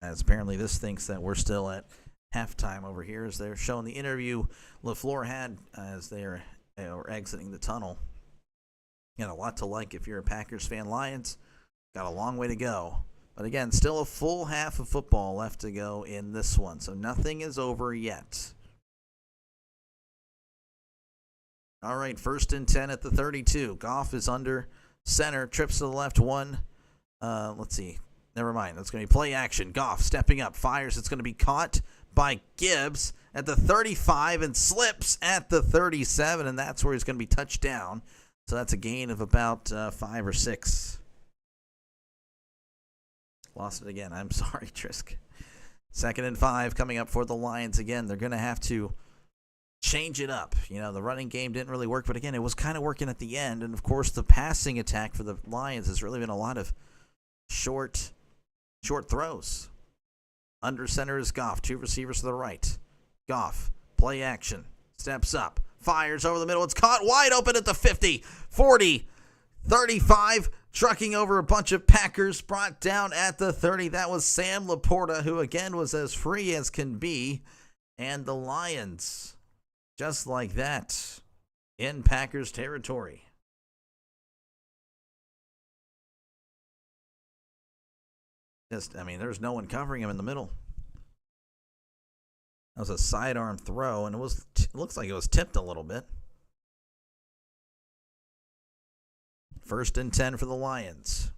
As apparently this thinks that we're still at halftime over here, as they're showing the interview LaFleur had as they were exiting the tunnel. A lot to like if you're a Packers fan. Lions got a long way to go. But again, still a full half of football left to go in this one. So nothing is over yet. All right, 1st and 10 at the 32. Goff is under center, trips to the left one. Let's see. Never mind. That's going to be play action. Goff stepping up, fires. It's going to be caught by Gibbs at the 35 and slips at the 37, and that's where he's going to be touched down. So that's a gain of about 5 or 6. Lost it again. I'm sorry, Trisk. 2nd and 5 coming up for the Lions again. They're going to have to change it up. The running game didn't really work, but again, it was kind of working at the end. And, of course, the passing attack for the Lions has really been a lot of short throws. Under center is Goff. 2 receivers to the right. Goff, play action. Steps up. Fires over the middle. It's caught wide open at the 50, 40, 35. Trucking over a bunch of Packers. Brought down at the 30. That was Sam Laporta, who again was as free as can be. And the Lions, just like that, in Packers territory. There's no one covering him in the middle. That was a sidearm throw, and it looks like it was tipped a little bit. 1st and 10 for the Lions.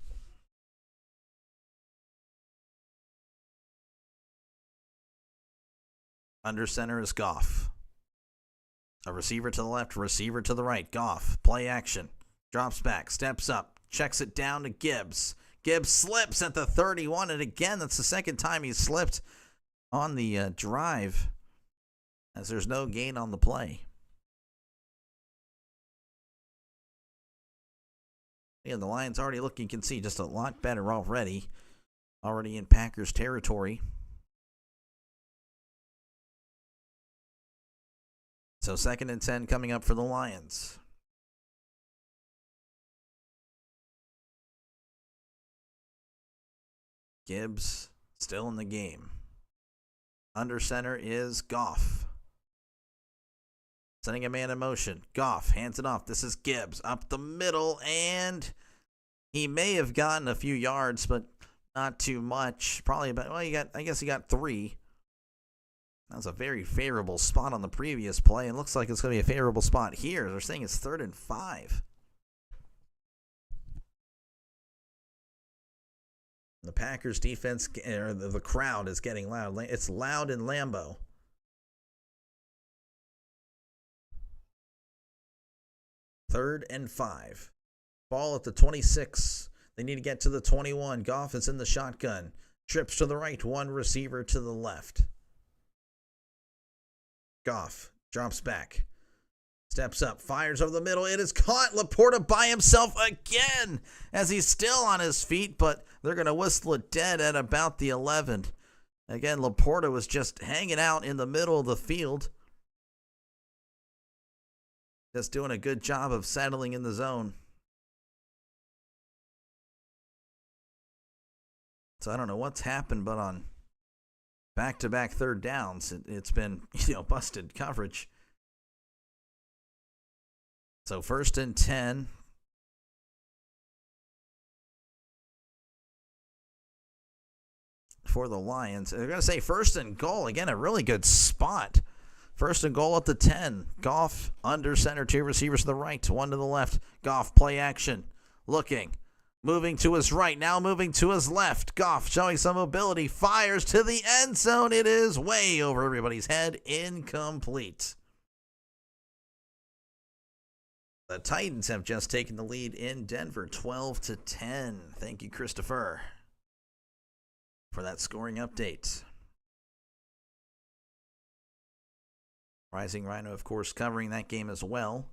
Under center is Goff. A receiver to the left, receiver to the right. Goff, play action. Drops back, steps up, Checks it down to Gibbs. Gibbs slips at the 31, and again, that's the second time he's slipped on the drive, as there's no gain on the play. Yeah, the Lions already look, you can see, just a lot better already. Already in Packers territory. So 2nd and 10 coming up for the Lions. Gibbs still in the game. Under center is Goff. Sending a man in motion. Goff hands it off. This is Gibbs up the middle, and he may have gotten a few yards, but not too much. Probably about, well, I guess he got 3. That was a very favorable spot on the previous play, and looks like it's going to be a favorable spot here. They're saying it's 3rd and 5. The Packers defense, or the crowd, is getting loud. It's loud in Lambeau. Third and 5. Ball at the 26. They need to get to the 21. Goff is in the shotgun. Trips to the right. One receiver to the left. Goff drops back. Steps up. Fires over the middle. It is caught. Laporta by himself again as he's still on his feet, but they're going to whistle it dead at about the 11. Again, Laporta was just hanging out in the middle of the field. Just doing a good job of settling in the zone. So I don't know what's happened, but on back-to-back 3rd downs, it's been, busted coverage. So 1st and 10. For the Lions. They're going to say 1st and goal. Again, a really good spot. 1st and goal at the 10. Goff under center. 2 receivers to the right, 1 to the left. Goff play action. Looking. Moving to his right. Now moving to his left. Goff showing some mobility. Fires to the end zone. It is way over everybody's head. Incomplete. The Titans have just taken the lead in Denver, 12-10. Thank you, Christopher, for that scoring update. Rising Rhino, of course, covering that game as well.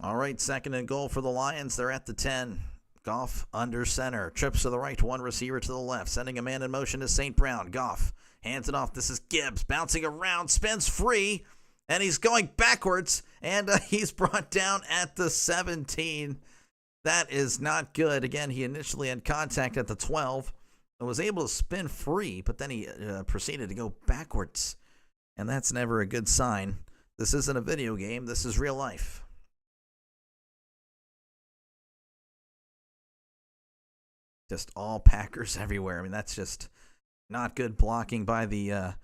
All right, 2nd and goal for the Lions. They're at the 10. Goff under center. Trips to the right. 1 receiver to the left. Sending a man in motion to St. Brown. Goff hands it off. This is Gibbs. Bouncing around. Spins free. And he's going backwards. And he's brought down at the 17. That is not good. Again, he initially had contact at the 12. And was able to spin free. But then he proceeded to go backwards. And that's never a good sign. This isn't a video game. This is real life. Just all Packers everywhere. I mean, that's just not good blocking by the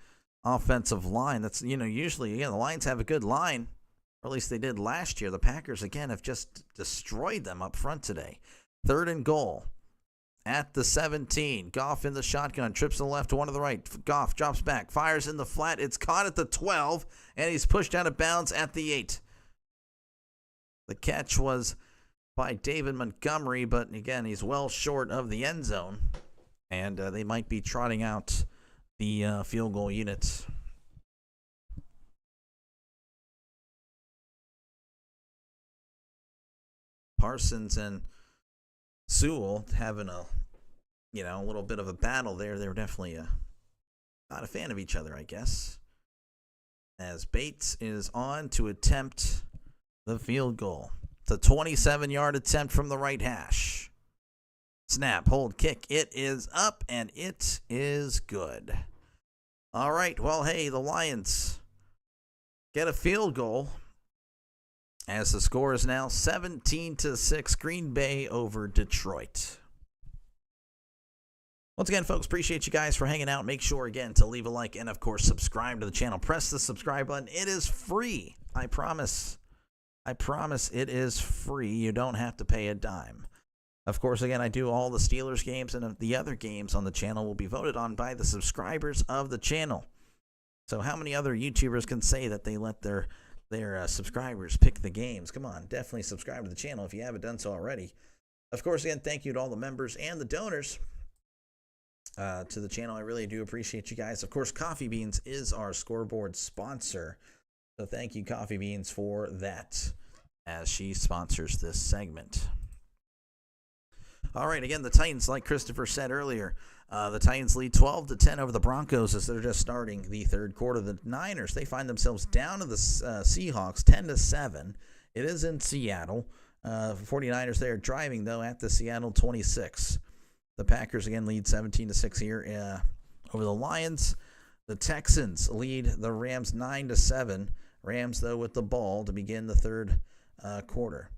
offensive line. That's, usually, the Lions have a good line, or at least they did last year. The Packers, again, have just destroyed them up front today. 3rd and goal at the 17. Goff in the shotgun, trips to the left, 1 to the right. Goff drops back, fires in the flat. It's caught at the 12, and he's pushed out of bounds at the 8. The catch was by David Montgomery, but again, he's well short of the end zone, and they might be trotting out the field goal units. Parsons and Sewell having a little bit of a battle there. They were definitely not a fan of each other, I guess, as Bates is on to attempt the field goal. The 27-yard attempt from the right hash. Snap, hold, kick. It is up, and it is good. All right, well, hey, the Lions get a field goal as the score is now 17-6, Green Bay over Detroit. Once again, folks, appreciate you guys for hanging out. Make sure, again, to leave a like and, of course, subscribe to the channel. Press the subscribe button. It is free, I promise. I promise it is free. You don't have to pay a dime. Of course, again, I do all the Steelers games, and the other games on the channel will be voted on by the subscribers of the channel. So how many other YouTubers can say that they let their subscribers pick the games? Come on, definitely subscribe to the channel if you haven't done so already. Of course, again, thank you to all the members and the donors to the channel. I really do appreciate you guys. Of course, Coffee Beans is our scoreboard sponsor. So thank you, Coffee Beans, for that as she sponsors this segment. All right, again, the Titans, like Christopher said earlier, the Titans lead 12-10 over the Broncos as they're just starting the third quarter. The Niners, they find themselves down to the Seahawks 10-7. It is in Seattle. 49ers, they are driving, though, at the Seattle 26. The Packers, again, lead 17-6 here over the Lions. The Texans lead the Rams 9-7. Rams, though, with the ball to begin the third quarter.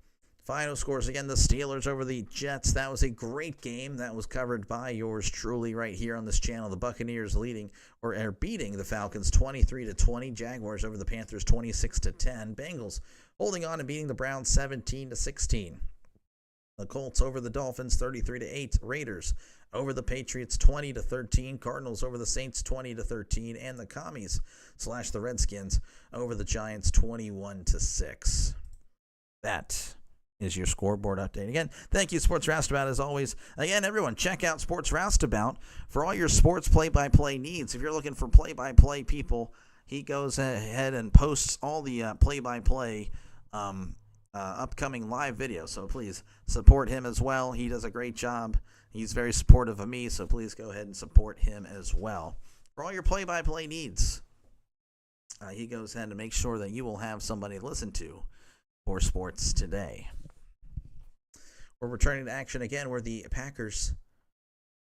Final scores, again, the Steelers over the Jets. That was a great game. That was covered by yours truly right here on this channel. The Buccaneers leading or are beating the Falcons 23-20. Jaguars over the Panthers 26-10. Bengals holding on and beating the Browns 17-16. The Colts over the Dolphins 33-8. Raiders over the Patriots 20-13. Cardinals over the Saints 20-13. And the Commies / the Redskins over the Giants 21-6. That is your scoreboard update. Again, thank you, Sports Roustabout, as always. Again, everyone, check out Sports Roustabout for all your sports play-by-play needs. If you're looking for play-by-play people, he goes ahead and posts all the play-by-play upcoming live videos. So please support him as well. He does a great job. He's very supportive of me, so please go ahead and support him as well. For all your play-by-play needs, he goes ahead and makes sure that you will have somebody to listen to for sports today. We're returning to action again where the Packers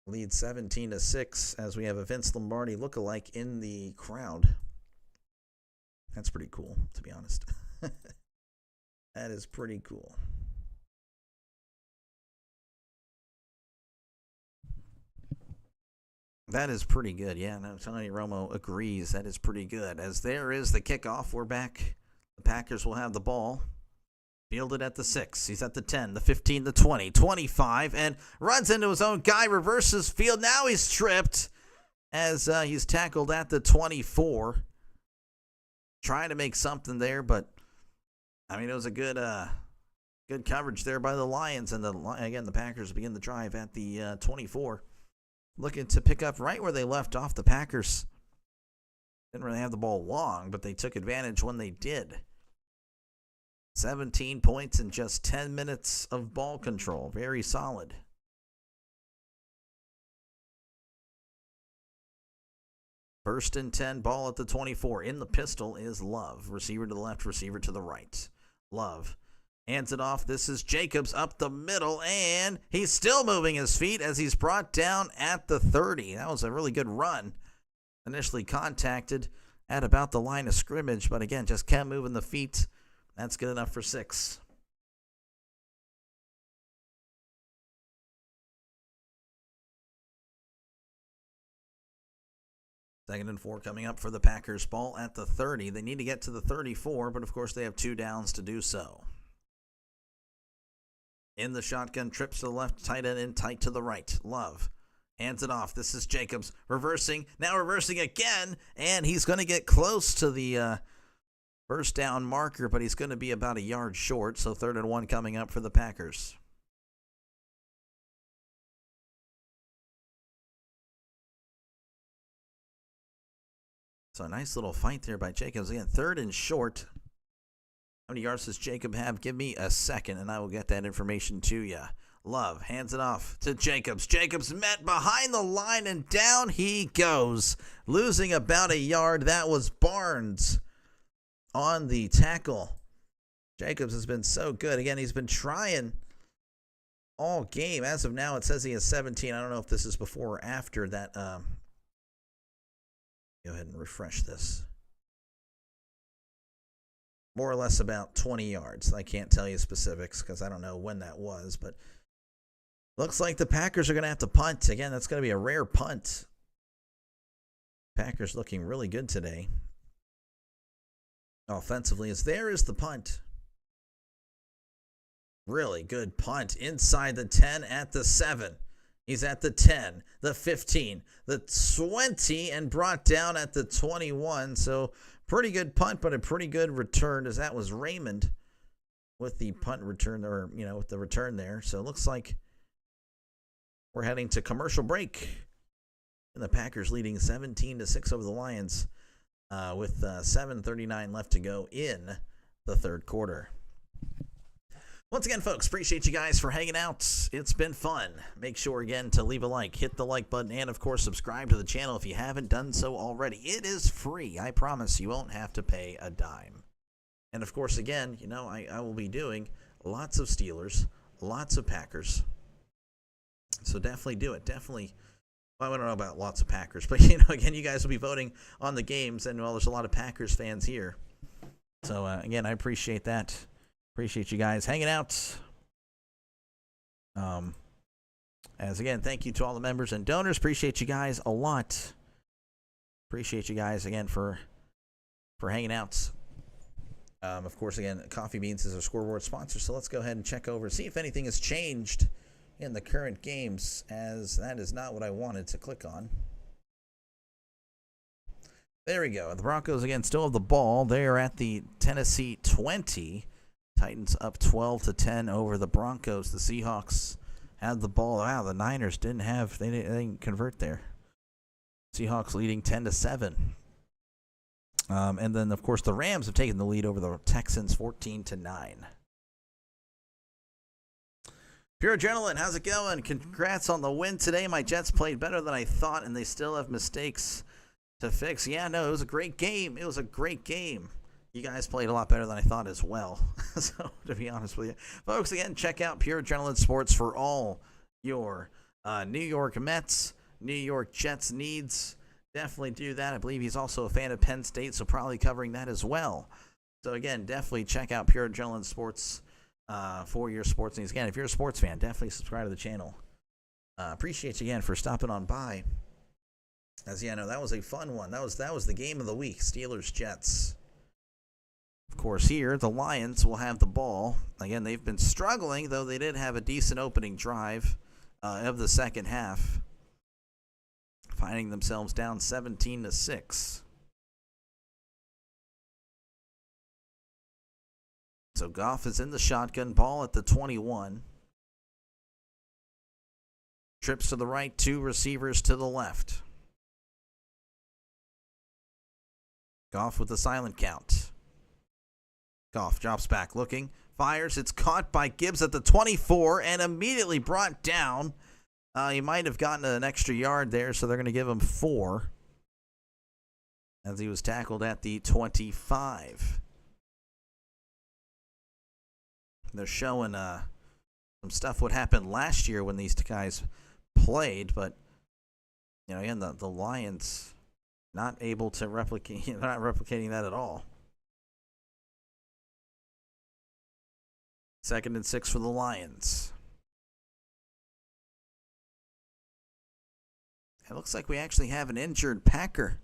lead 17-6 as we have a Vince Lombardi lookalike in the crowd. That's pretty cool, to be honest. That is pretty cool. That is pretty good. Yeah, no, Tony Romo agrees. That is pretty good. As there is the kickoff, we're back. The Packers will have the ball. Fielded at the 6. He's at the 10, the 15, the 20, 25, and runs into his own guy, reverses field. Now he's tripped as he's tackled at the 24. Trying to make something there, but, I mean, it was a good coverage there by the Lions. And, again, the Packers begin the drive at the 24. Looking to pick up right where they left off. The Packers didn't really have the ball long, but they took advantage when they did. 17 points in just 10 minutes of ball control. Very solid. First and 10, ball at the 24. In the pistol is Love. Receiver to the left, receiver to the right. Love hands it off. This is Jacobs up the middle, and he's still moving his feet as he's brought down at the 30. That was a really good run. Initially contacted at about the line of scrimmage, but again, just kept moving the feet. That's good enough for 6. Second and 4 coming up for the Packers. Ball at the 30. They need to get to the 34, but of course they have 2 downs to do so. In the shotgun, trips to the left, tight end in, tight to the right. Love hands it off. This is Jacobs reversing, now reversing again, and he's going to get close to the first down marker, but he's going to be about a yard short, so 3rd and 1 coming up for the Packers. So a nice little fight there by Jacobs. Again, 3rd and short. How many yards does Jacob have? Give me a second, and I will get that information to you. Love hands it off to Jacobs. Jacobs met behind the line, and down he goes, losing about a yard. That was Barnes on the tackle. Jacobs has been so good. Again, he's been trying all game. As of now, it says he has 17. I don't know if this is before or after that. Go ahead and refresh this. More or less about 20 yards. I can't tell you specifics because I don't know when that was, but looks like the Packers are going to have to punt. Again, that's going to be a rare punt. Packers looking really good today. Offensively, as there is the punt. Really good punt inside the 10 at the 7. He's at the 10, the 15, the 20, and brought down at the 21. So pretty good punt, but a pretty good return, as that was Raymond with the punt return, or, with the return there. So it looks like we're heading to commercial break. And the Packers leading 17-6 over the Lions with 7:39 left to go in the third quarter. Once again, folks, appreciate you guys for hanging out. It's been fun. Make sure, again, to leave a like, hit the like button, and, of course, subscribe to the channel if you haven't done so already. It is free. I promise you won't have to pay a dime. And, of course, again, I will be doing lots of Steelers, lots of Packers. So definitely do it. Definitely. Well, I don't know about lots of Packers, but, again, you guys will be voting on the games, and, well, there's a lot of Packers fans here. So, again, I appreciate that. Appreciate you guys hanging out. As again, thank you to all the members and donors. Appreciate you guys a lot. Appreciate you guys again for hanging out. Of course, again, Coffee Beans is our scoreboard sponsor. So let's go ahead and check over, see if anything has changed in the current games, as that is not what I wanted to click on. There we go. The Broncos again still have the ball. They are at the Tennessee 20. Titans up 12-10 over the Broncos. The Seahawks had the ball. Wow, the Niners didn't convert there. Seahawks leading 10-7. And then, of course, the Rams have taken the lead over the Texans 14-9. Pure Adrenaline, how's it going? Congrats on the win today. My Jets played better than I thought, and they still have mistakes to fix. Yeah, no, it was a great game. It was a great game. You guys played a lot better than I thought as well. So, to be honest with you. Folks, again, check out Pure Adrenaline Sports for all your New York Mets, New York Jets needs. Definitely do that. I believe he's also a fan of Penn State, so probably covering that as well. So, again, definitely check out Pure Adrenaline Sports for your sports needs. Again, if you're a sports fan, definitely subscribe to the channel. Appreciate you again for stopping on by. As yeah, no, that was a fun one. That was the game of the week, Steelers-Jets. Of course, here, the Lions will have the ball. Again, they've been struggling, though they did have a decent opening drive of the second half, finding themselves down 17-6. So Goff is in the shotgun, ball at the 21. Trips to the right, two receivers to the left. Goff with the silent count. Goff drops back, looking, fires. It's caught by Gibbs at the 24 and immediately brought down. He might have gotten an extra yard there, so they're going to give him 4 as he was tackled at the 25. They're showing some stuff what happened last year when these guys played, but again, the Lions not able to replicate. They're not replicating that at all. 2nd and 6 for the Lions. It looks like we actually have an injured Packer.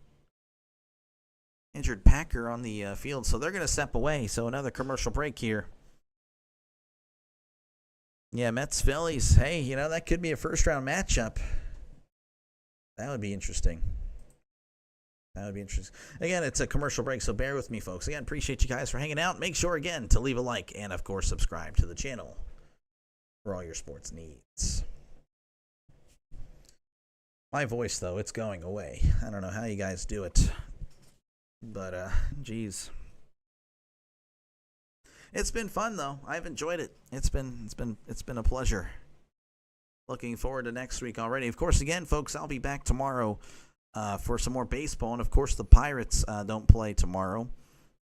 On the field, so they're going to step away. So another commercial break here. Yeah, Mets Phillies. Hey, that could be a first-round matchup. That would be interesting. Again, it's a commercial break, so bear with me, folks. Again, appreciate you guys for hanging out. Make sure, again, to leave a like and, of course, subscribe to the channel for all your sports needs. My voice, though, it's going away. I don't know how you guys do it, but, geez. It's been fun, though. I've enjoyed it. It's been a pleasure. Looking forward to next week already. Of course, again, folks, I'll be back tomorrow for some more baseball. And, of course, the Pirates don't play tomorrow.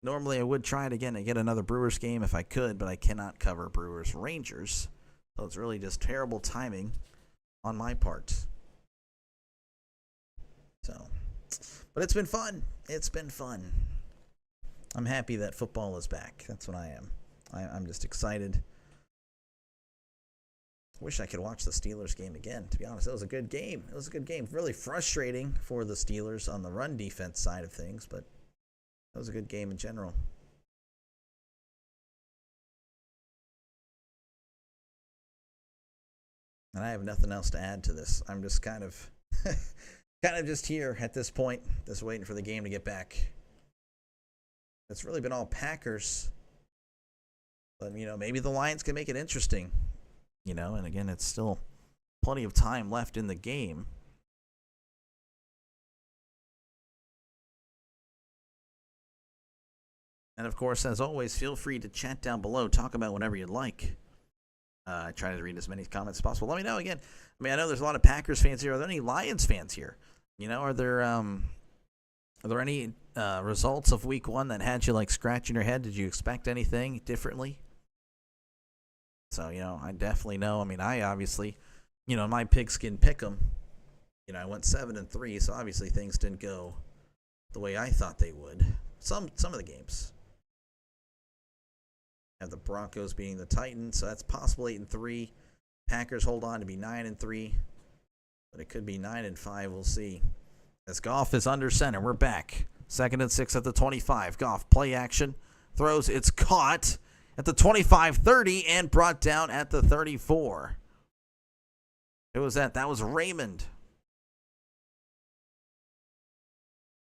Normally, I would try it again and get another Brewers game if I could, but I cannot cover Brewers Rangers. So it's really just terrible timing on my part. So, but it's been fun. I'm happy that football is back. That's what I am. I'm just excited. Wish I could watch the Steelers game again, to be honest. It was a good game. Really frustrating for the Steelers on the run defense side of things, but it was a good game in general. And I have nothing else to add to this. I'm just kind of just here at this point, just waiting for the game to get back. It's really been all Packers. But, maybe the Lions can make it interesting. And again, it's still plenty of time left in the game. And, of course, as always, feel free to chat down below. Talk about whatever you'd like. I try to read as many comments as possible. Let me know again. I mean, I know there's a lot of Packers fans here. Are there any Lions fans here? Are there any results of Week 1 that had you scratching your head? Did you expect anything differently? So I definitely know. I mean, I obviously, my pigskin pick'em. I went 7-3, so obviously things didn't go the way I thought they would. Some of the games. Have the Broncos being the Titans, so that's possible 8-3. Packers hold on to be 9-3, but it could be 9-5. We'll see. As Goff is under center, we're back. 2nd and 6 at the 25. Goff play action, throws. It's caught at the 25-30 and brought down at the 34. Who was that? That was Raymond.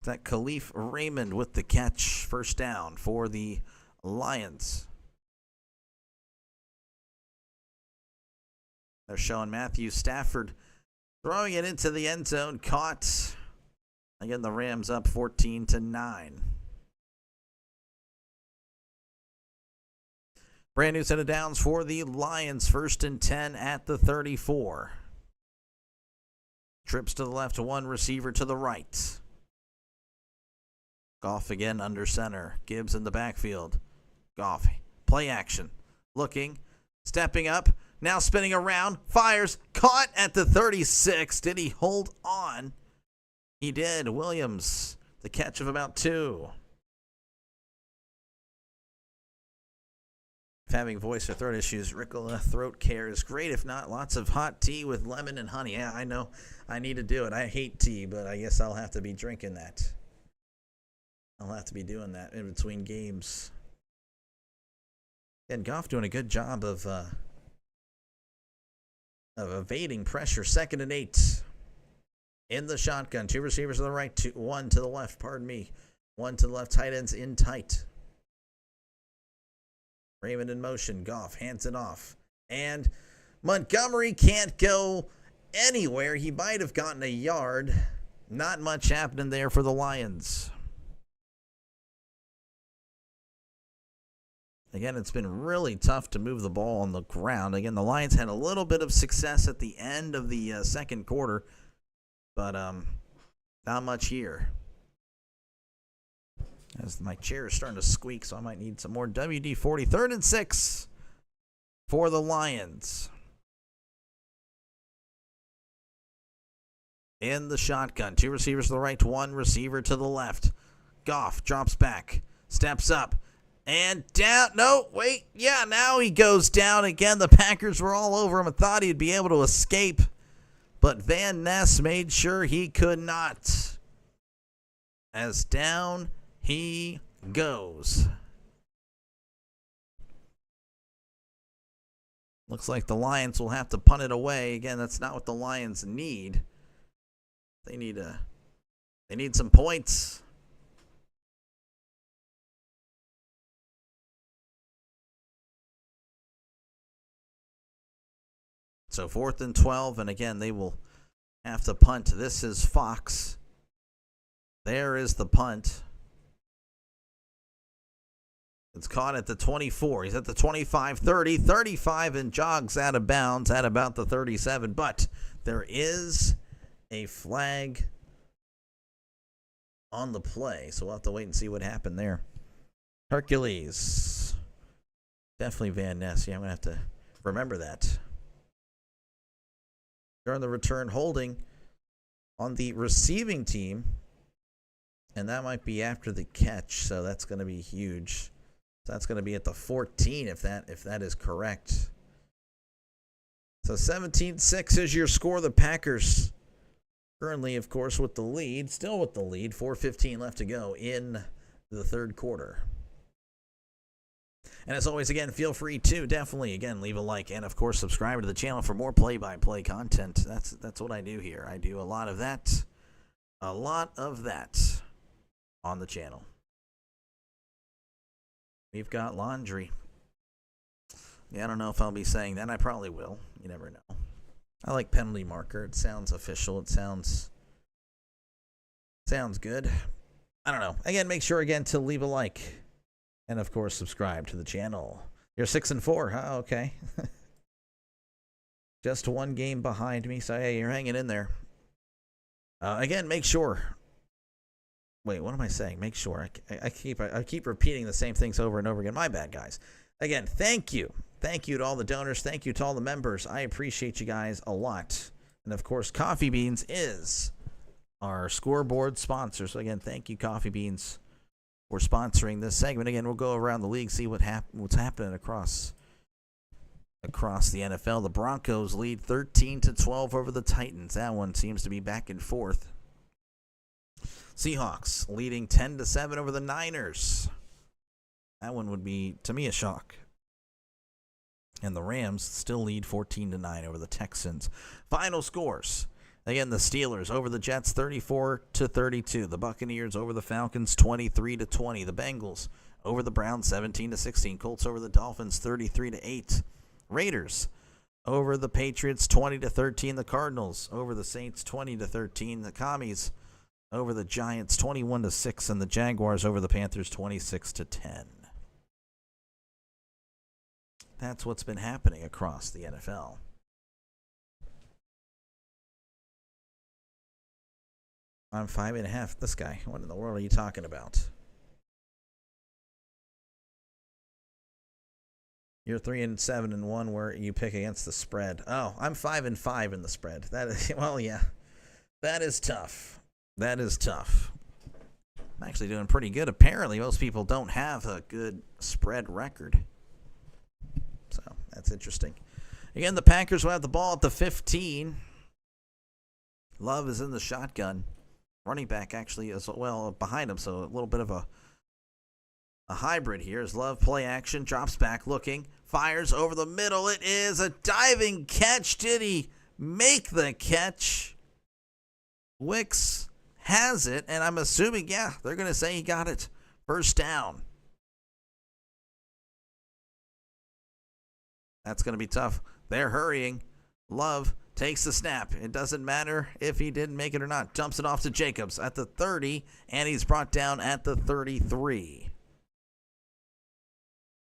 That Khalif Raymond with the catch. First down for the Lions. They're showing Matthew Stafford throwing it into the end zone. Caught. Again, the Rams up 14-9. Brand new set of downs for the Lions. 1st and 10 at the 34. Trips to the left, one receiver to the right. Goff again under center. Gibbs in the backfield. Goff, play action. Looking, stepping up. Now spinning around, fires, caught at the 36. Did he hold on? He did. Williams, the catch of about 2. If having voice or throat issues, Ricola throat care is great. If not, lots of hot tea with lemon and honey. Yeah, I know. I need to do it. I hate tea, but I guess I'll have to be drinking that. I'll have to be doing that in between games. And Goff doing a good job of evading pressure. 2nd and 8. In the shotgun. 2 receivers to the right, 1 to the left, pardon me. 1 to the left, tight ends in tight. Raymond in motion. Goff hands it off. And Montgomery can't go anywhere. He might have gotten a yard. Not much happening there for the Lions. Again, it's been really tough to move the ball on the ground. Again, the Lions had a little bit of success at the end of the second quarter, but not much here. As my chair is starting to squeak, so I might need some more WD-40. 3rd and 6 for the Lions. In the shotgun. 2 receivers to the right, 1 receiver to the left. Goff drops back, steps up. And down. No, wait. Yeah, now he goes down again. The Packers were all over him and thought he'd be able to escape. But Van Ness made sure he could not. As down he goes. Looks like the Lions will have to punt it away. Again, that's not what the Lions need. They need some points. So 4th and 12, and again, they will have to punt. This is Fox. There is the punt. It's caught at the 24. He's at the 25, 30, 35, and jogs out of bounds at about the 37. But there is a flag on the play, so we'll have to wait and see what happened there. Hercules. Definitely Van Ness. Yeah, I'm going to have to remember that. During the return, holding on the receiving team, and that might be after the catch, so that's going to be huge. So that's going to be at the 14 if that is correct. So 17-6 is your score. The Packers currently, of course, with the lead, still with the lead. 4:15 left to go in the third quarter. And as always, again, feel free to definitely, again, leave a like and, of course, subscribe to the channel for more play-by-play content. That's what I do here. I do a lot of that on the channel. We've got laundry. Yeah, I don't know if I'll be saying that. I probably will. You never know. I like penalty marker. It sounds official. It sounds good. I don't know. Again, make sure again to leave a like and of course subscribe to the channel. You're 6-4, huh? Okay. Just one game behind me, so hey, you're hanging in there. Again, make sure. Wait, what am I saying? Make sure. I keep repeating the same things over and over again. My bad, guys. Again, thank you. Thank you to all the donors. Thank you to all the members. I appreciate you guys a lot. And of course, Coffee Beans is our scoreboard sponsor. So again, thank you, Coffee Beans, for sponsoring this segment. Again, we'll go around the league, see what's happening across the NFL. The Broncos lead 13-12 over the Titans. That one seems to be back and forth. Seahawks leading 10-7 over the Niners. That one would be, to me, a shock. And the Rams still lead 14-9 over the Texans. Final scores. Again, the Steelers over the Jets 34-32. The Buccaneers over the Falcons 23-20. The Bengals over the Browns 17-16. Colts over the Dolphins 33-8. Raiders over the Patriots 20-13. The Cardinals over the Saints 20-13. The Commies over the Giants 21-6. And the Jaguars over the Panthers 26-10. That's what's been happening across the NFL. I'm 5.5. This guy. What in the world are you talking about? You're 3-7-1 where you pick against the spread. Oh, I'm 5-5 in the spread. That is, well, yeah. That is tough. That is tough. I'm actually doing pretty good. Apparently, most people don't have a good spread record. So, that's interesting. Again, the Packers will have the ball at the 15. Love is in the shotgun. Running back actually as well behind him, so a little bit of a hybrid here. As Love play action, drops back looking, fires over the middle. It is a diving catch. Did he make the catch? Wicks has it, and I'm assuming, yeah, they're going to say he got it. First down. That's going to be tough. They're hurrying. Love takes the snap. It doesn't matter if he didn't make it or not. Dumps it off to Jacobs at the 30, and he's brought down at the 33.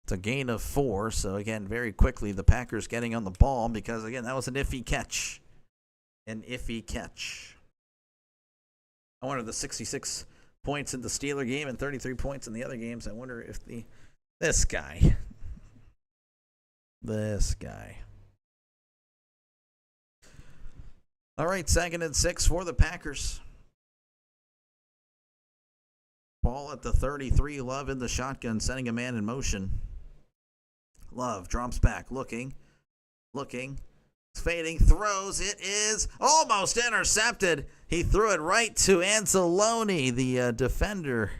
It's a gain of 4. So, again, very quickly, the Packers getting on the ball because, again, that was an iffy catch. An iffy catch. I wonder the 66 points in the Steeler game and 33 points in the other games. I wonder if this guy. All right, 2nd and 6 for the Packers. Ball at the 33. Love in the shotgun, sending a man in motion. Love drops back, looking, fading, throws. It is almost intercepted. He threw it right to Anzalone, the defender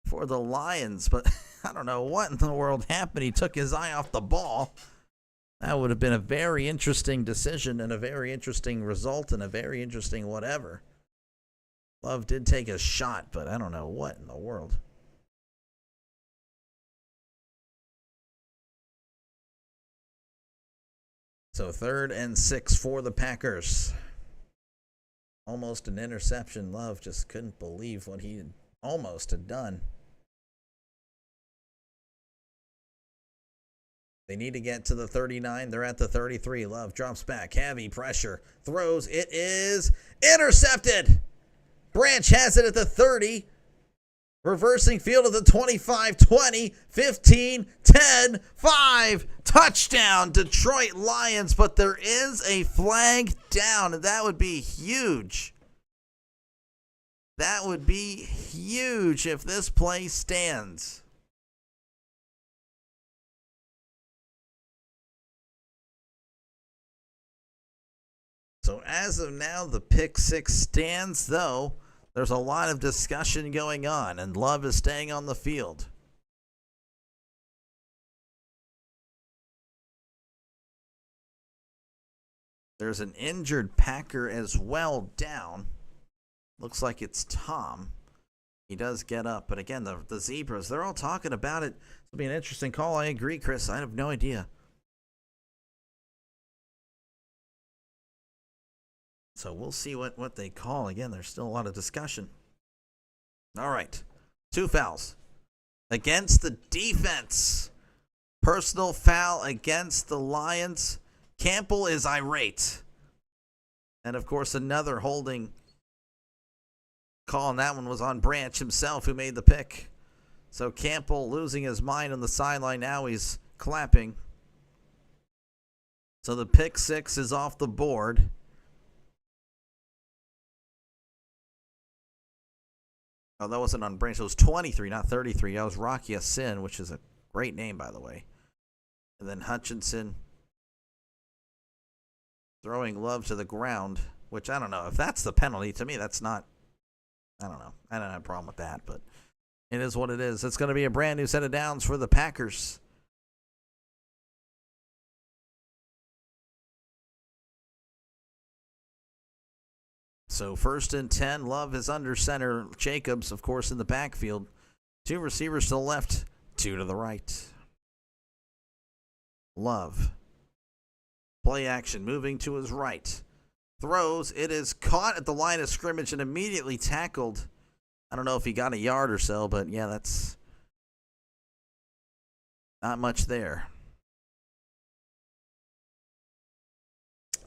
for the Lions. But I don't know what in the world happened. He took his eye off the ball. That would have been a very interesting decision and a very interesting result and a very interesting whatever. Love did take a shot, but I don't know what in the world. So 3rd and 6 for the Packers. Almost an interception. Love just couldn't believe what he almost had done. They need to get to the 39. They're at the 33. Love drops back. Heavy pressure. Throws. It is intercepted. Branch has it at the 30. Reversing field at the 25, 20, 15, 10, 5. Touchdown, Detroit Lions. But there is a flag down, and that would be huge. That would be huge if this play stands. So as of now, the pick 6 stands, though there's a lot of discussion going on, and Love is staying on the field. There's an injured Packer as well down. Looks like it's Tom. He does get up, but again, the Zebras, they're all talking about it. It'll be an interesting call. I agree, Chris. I have no idea. So we'll see what they call. Again, there's still a lot of discussion. All right. 2 fouls against the defense. Personal foul against the Lions. Campbell is irate. And, of course, another holding call, and that one was on Branch himself, who made the pick. So Campbell losing his mind on the sideline. Now he's clapping. So the pick 6 is off the board. Oh, that wasn't on Branch. It was 23, not 33. That was Rocky Asin, which is a great name, by the way. And then Hutchinson throwing Love to the ground, which I don't know. If that's the penalty, to me, that's not. I don't know. I don't have a problem with that, but it is what it is. It's going to be a brand new set of downs for the Packers. So 1st and 10, Love is under center. Jacobs, of course, in the backfield. 2 receivers to the left, 2 to the right. Love. Play action, moving to his right. Throws. It is caught at the line of scrimmage and immediately tackled. I don't know if he got a yard or so, but yeah, that's not much there.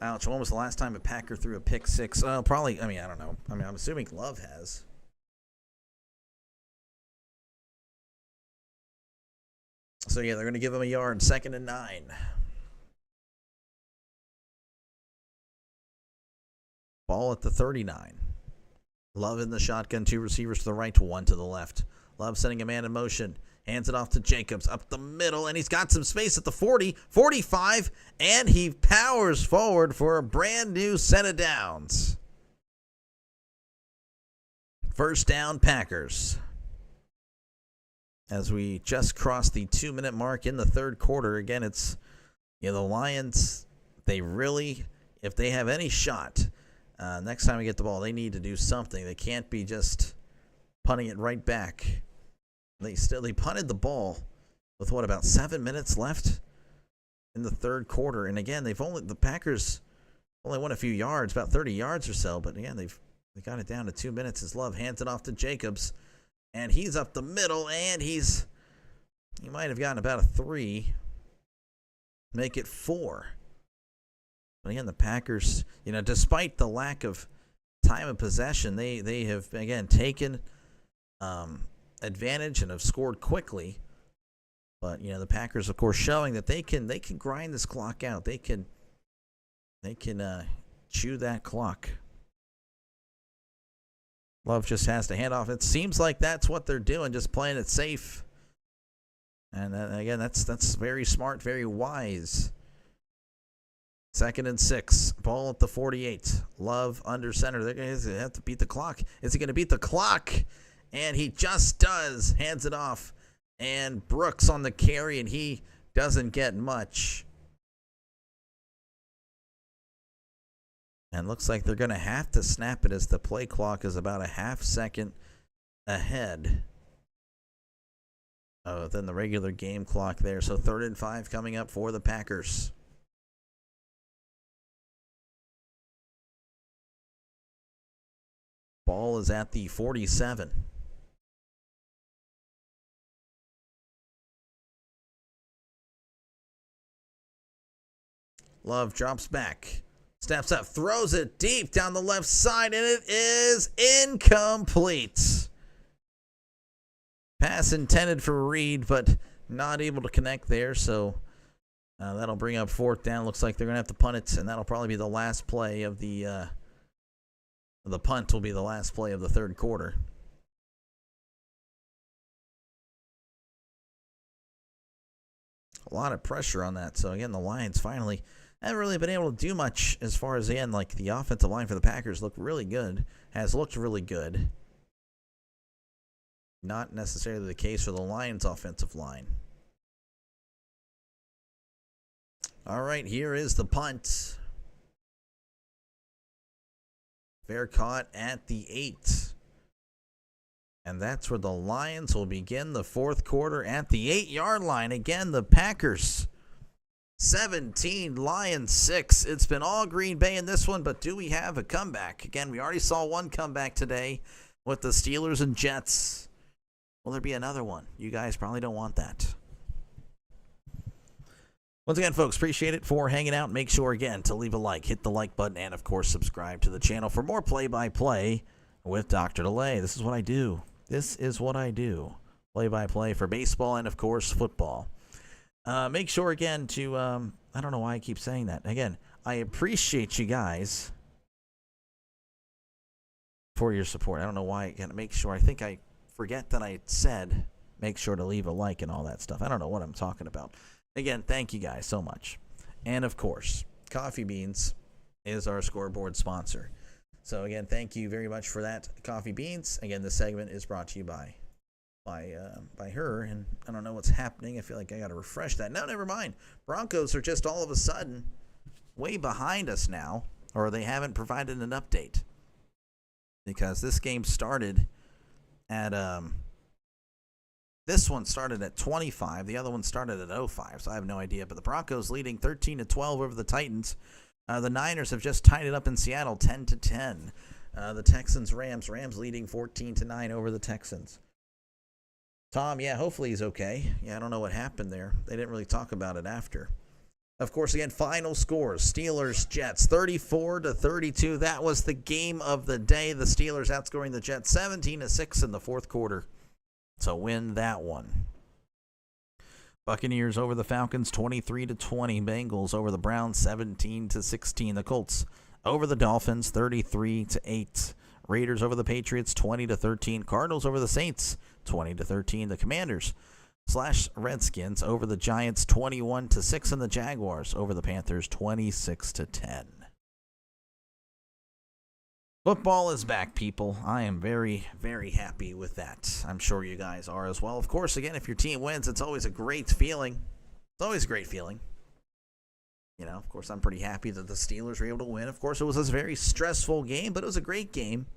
Ouch. When was the last time a Packer threw a pick 6? Probably, I don't know. I'm assuming Love has. So, yeah, they're going to give him a yard. 2nd and 9. Ball at the 39. Love in the shotgun. 2 receivers to the right, 1 to the left. Love sending a man in motion. Hands it off to Jacobs up the middle, and he's got some space at the 40, 45, and he powers forward for a brand new set of downs. 1st down, Packers. As we just crossed the 2-minute mark in the 3rd quarter. Again, it's, the Lions, they really, if they have any shot, next time we get the ball, they need to do something. They can't be just punting it right back. They punted the ball with about 7 minutes left in the 3rd quarter. And again, the Packers only won a few yards, about 30 yards or so. But again, they got it down to 2 minutes as Love hands it off to Jacobs. And he's up the middle, and he might have gotten about a 3. Make it 4. But again, the Packers, despite the lack of time of possession, they have, again, taken advantage and have scored quickly. But the Packers, of course, showing that they can grind this clock out. They can chew that clock. Love just has to hand off. It seems like that's what they're doing, just playing it safe. And again, that's very smart, very wise. 2nd and 6. Ball at the 48. Love under center. They're going to have to beat the clock. Is he going to beat the clock? And he just does. Hands it off. And Brooks on the carry, and he doesn't get much. And looks like they're going to have to snap it as the play clock is about a half second ahead than the regular game clock there. So 3rd and 5 coming up for the Packers. Ball is at the 47. Love drops back. Steps up, throws it deep down the left side, and it is incomplete. Pass intended for Reed, but not able to connect there, so that'll bring up 4th down. Looks like they're going to have to punt it, and that'll probably be the last play of the punt will be the last play of the 3rd quarter. A lot of pressure on that. So, again, the Lions finally haven't really been able to do much as far as the end. Like, the offensive line for the Packers looked really good. Has looked really good. Not necessarily the case for the Lions' offensive line. All right, here is the punt. Fair caught at the 8. And that's where the Lions will begin the fourth quarter at the 8-yard line. Again, the Packers 17, Lions 6. It's been all Green Bay in this one, but do we have a comeback? Again, we already saw one comeback today with the Steelers and Jets. Will there be another one? You guys probably don't want that. Once again, folks, appreciate it for hanging out. Make sure, again, to leave a like, hit the like button, and, of course, subscribe to the channel for more play-by-play with Dr. DeLay. This is what I do. This is what I do. Play-by-play for baseball and, of course, football. Make sure, again, to, I don't know why I keep saying that. Again, I appreciate you guys for your support. I don't know why. Again, make sure. I think I forget that I said make sure to leave a like and all that stuff. I don't know what I'm talking about. Again, thank you guys so much. And, of course, Coffee Beans is our scoreboard sponsor. So, again, thank you very much for that, Coffee Beans. Again, this segment is brought to you by her, and I don't know what's happening. I feel like I got to refresh that. No, never mind. Broncos are just all of a sudden way behind us now, or they haven't provided an update. Because this game started at this one started at 25. The other one started at 05, so I have no idea. But the Broncos leading 13-12 over the Titans. The Niners have just tied it up in Seattle 10-10. The Texans, Rams leading 14-9 over the Texans. Tom, yeah, hopefully he's okay. Yeah, I don't know what happened there. They didn't really talk about it after. Of course, again, final scores. Steelers, Jets, 34-32. That was the game of the day. The Steelers outscoring the Jets 17-6 in the fourth quarter to win that one. Buccaneers over the Falcons 23-20. Bengals over the Browns 17-16. The Colts over the Dolphins 33-8. Raiders over the Patriots 20-13. Cardinals over the Saints 20-13. The Commanders / Redskins over the Giants 21-6, and the Jaguars over the Panthers 26-10. Football is back, people. I am very, very happy with that. I'm sure you guys are as well. Of course, again, if your team wins, it's always a great feeling. It's always a great feeling. You know, of course, I'm pretty happy that the Steelers were able to win. Of course, it was a very stressful game, but it was a great game.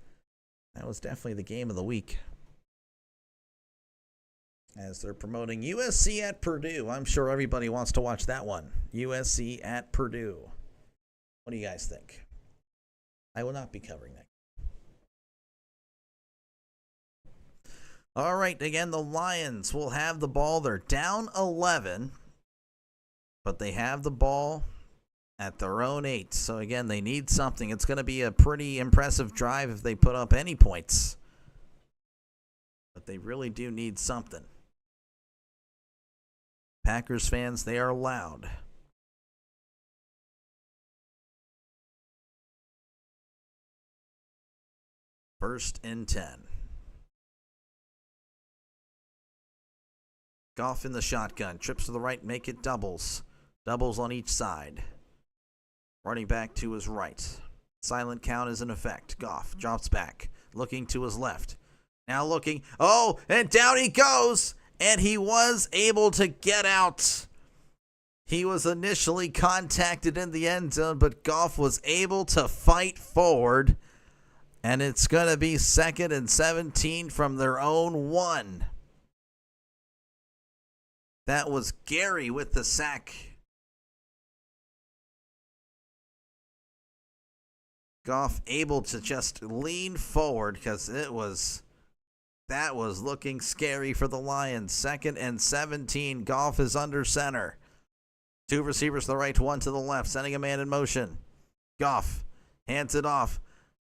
That was definitely the game of the week. As they're promoting USC at Purdue. I'm sure everybody wants to watch that one. USC at Purdue. What do you guys think? I will not be covering that. All right, again, the Lions will have the ball. They're down 11, but they have the ball at their own 8. So, again, they need something. It's going to be a pretty impressive drive if they put up any points. But they really do need something. Packers fans, they are loud. First and 10. Goff in the shotgun. Trips to the right, make it doubles. Doubles on each side. Running back to his right. Silent count is in effect. Goff drops back. Looking to his left. Now looking. Oh, and down he goes. And he was able to get out. He was initially contacted in the end zone, but Goff was able to fight forward. And it's going to be 2nd and 17 from their own 1. That was Gary with the sack. Goff able to just lean forward because that was looking scary for the Lions. 2nd and 17. Goff is under center. 2 receivers to the right, 1 to the left, sending a man in motion. Goff hands it off.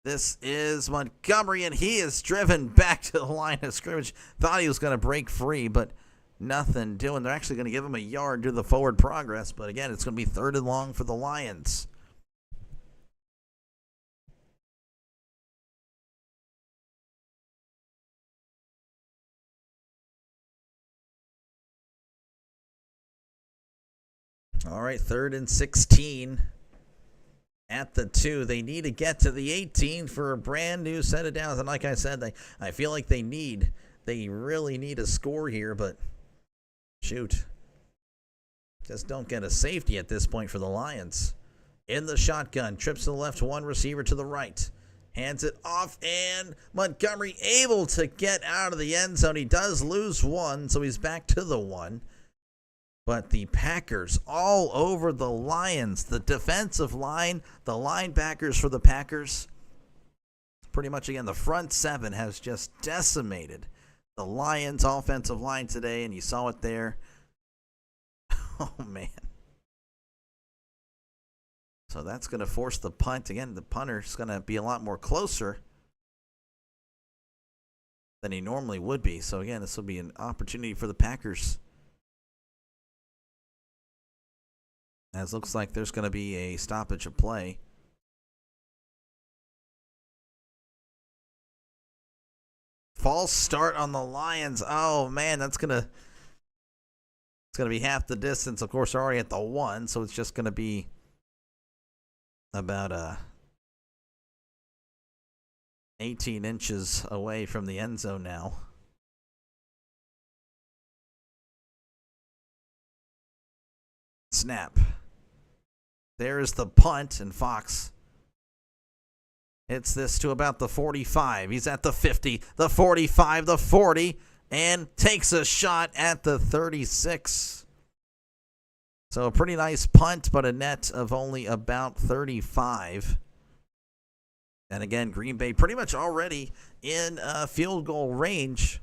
This is Montgomery, and he is driven back to the line of scrimmage. Thought he was going to break free, but nothing doing. They're actually going to give him a yard due to the forward progress, but again, it's going to be 3rd and long for the Lions. All right, 3rd and 16 at the 2. They need to get to the 18 for a brand new set of downs. And like I said, I feel like they really need a score here, but shoot. Just don't get a safety at this point for the Lions. In the shotgun, trips to the left, 1 receiver to the right. Hands it off, and Montgomery able to get out of the end zone. He does lose one, so he's back to the one. But the Packers all over the Lions. The defensive line, the linebackers for the Packers. Pretty much, again, the front seven has just decimated the Lions' offensive line today, and you saw it there. Oh, man. So that's going to force the punt. Again, the punter's going to be a lot more closer than he normally would be. So, again, this will be an opportunity for the Packers. As looks like there's going to be a stoppage of play. False start on the Lions. Oh, man, that's going to... It's going to be half the distance. Of course, they're already at the 1, so it's just going to be about 18 inches away from the end zone now. Snap. There is the punt, and Fox hits this to about the 45. He's at the 50, the 45, the 40, and takes a shot at the 36. So a pretty nice punt, but a net of only about 35. And again, Green Bay pretty much already in field goal range.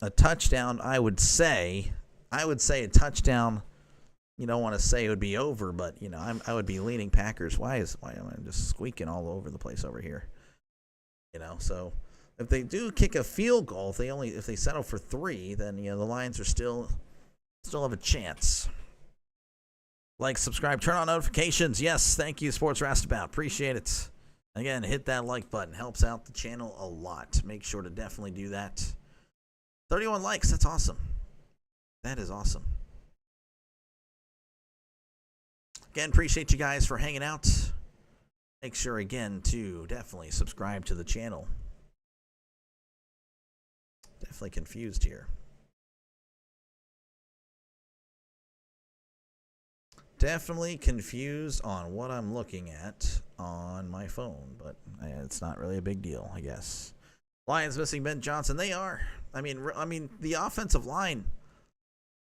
A touchdown, I would say a touchdown. You don't want to say it would be over, but I would be leaning Packers. Why am I just squeaking all over the place over here? So if they do kick a field goal, if they settle for 3, then the Lions are still have a chance. Like, subscribe, turn on notifications. Yes, thank you, Sports Rastabout. Appreciate it. Again, hit that like button. Helps out the channel a lot. Make sure to definitely do that. 31 likes. That's awesome. That is awesome. Again, appreciate you guys for hanging out. Make sure, again, to definitely subscribe to the channel. Definitely confused here. Definitely confused on what I'm looking at on my phone, but it's not really a big deal, I guess. Lions missing Ben Johnson. They are. I mean, the offensive line,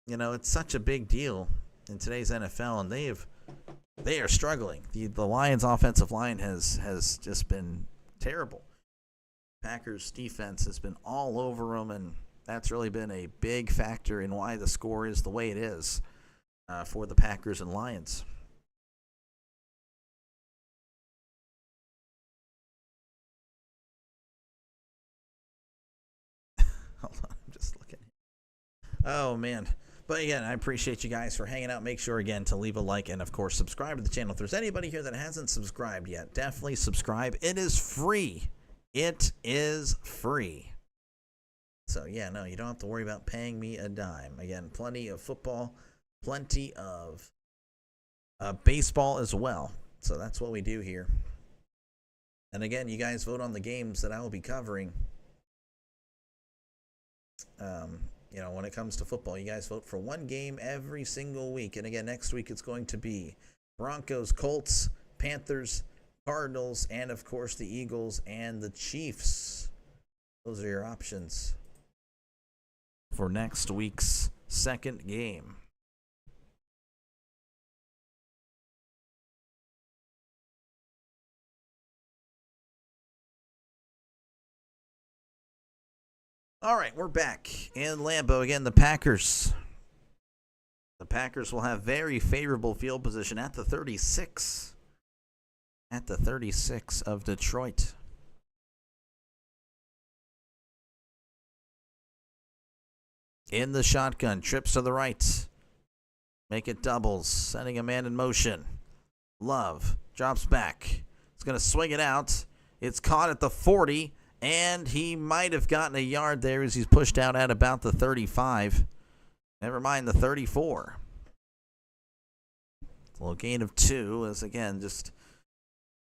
it's such a big deal in today's NFL, and they are struggling. The Lions' offensive line has just been terrible. Packers' defense has been all over them, and that's really been a big factor in why the score is the way it is for the Packers and Lions. Hold on, I'm just looking. Oh, man. But again, I appreciate you guys for hanging out. Make sure, again, to leave a like and, of course, subscribe to the channel. If there's anybody here that hasn't subscribed yet, definitely subscribe. It is free. It is free. So, yeah, no, you don't have to worry about paying me a dime. Again, plenty of football, plenty of baseball as well. So that's what we do here. And again, you guys vote on the games that I will be covering. When it comes to football, you guys vote for one game every single week. And again, next week it's going to be Broncos, Colts, Panthers, Cardinals, and of course the Eagles and the Chiefs. Those are your options for next week's second game. All right, we're back in Lambeau. Again, the Packers. The Packers will have very favorable field position at the 36. At the 36 of Detroit. In the shotgun, trips to the right. Make it doubles, sending a man in motion. Love drops back. It's going to swing it out. It's caught at the 40. And he might have gotten a yard there as he's pushed out at about the 35. Never mind the 34. A little gain of 2 is, again, just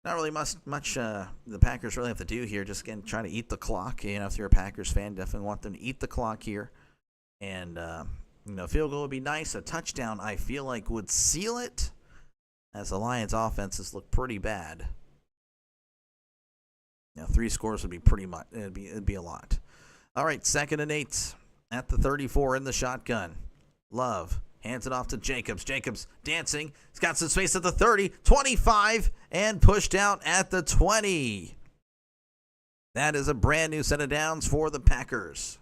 not really much the Packers really have to do here. Just, again, try to eat the clock. If you're a Packers fan, definitely want them to eat the clock here. And, field goal would be nice. A touchdown, I feel like, would seal it, as the Lions' offenses look pretty bad. Now, 3 scores would be pretty much, it'd be a lot. All right, 2nd and 8 at the 34 in the shotgun. Love hands it off to Jacobs. Jacobs dancing. He's got some space at the 30, 25, and pushed out at the 20. That is a brand new set of downs for the Packers.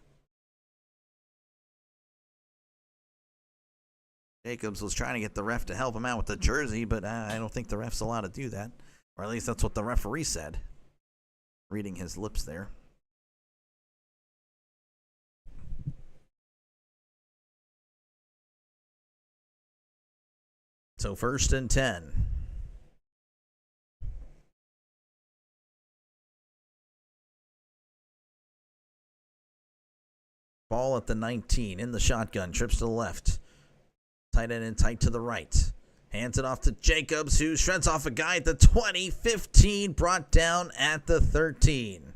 Jacobs was trying to get the ref to help him out with the jersey, but I don't think the ref's allowed to do that. Or at least that's what the referee said. Reading his lips there. So 1st and 10. Ball at the 19 in the shotgun. Trips to the left. Tight end and tight to the right. Hands it off to Jacobs, who shreds off a guy at the 20. 15 brought down at the 13.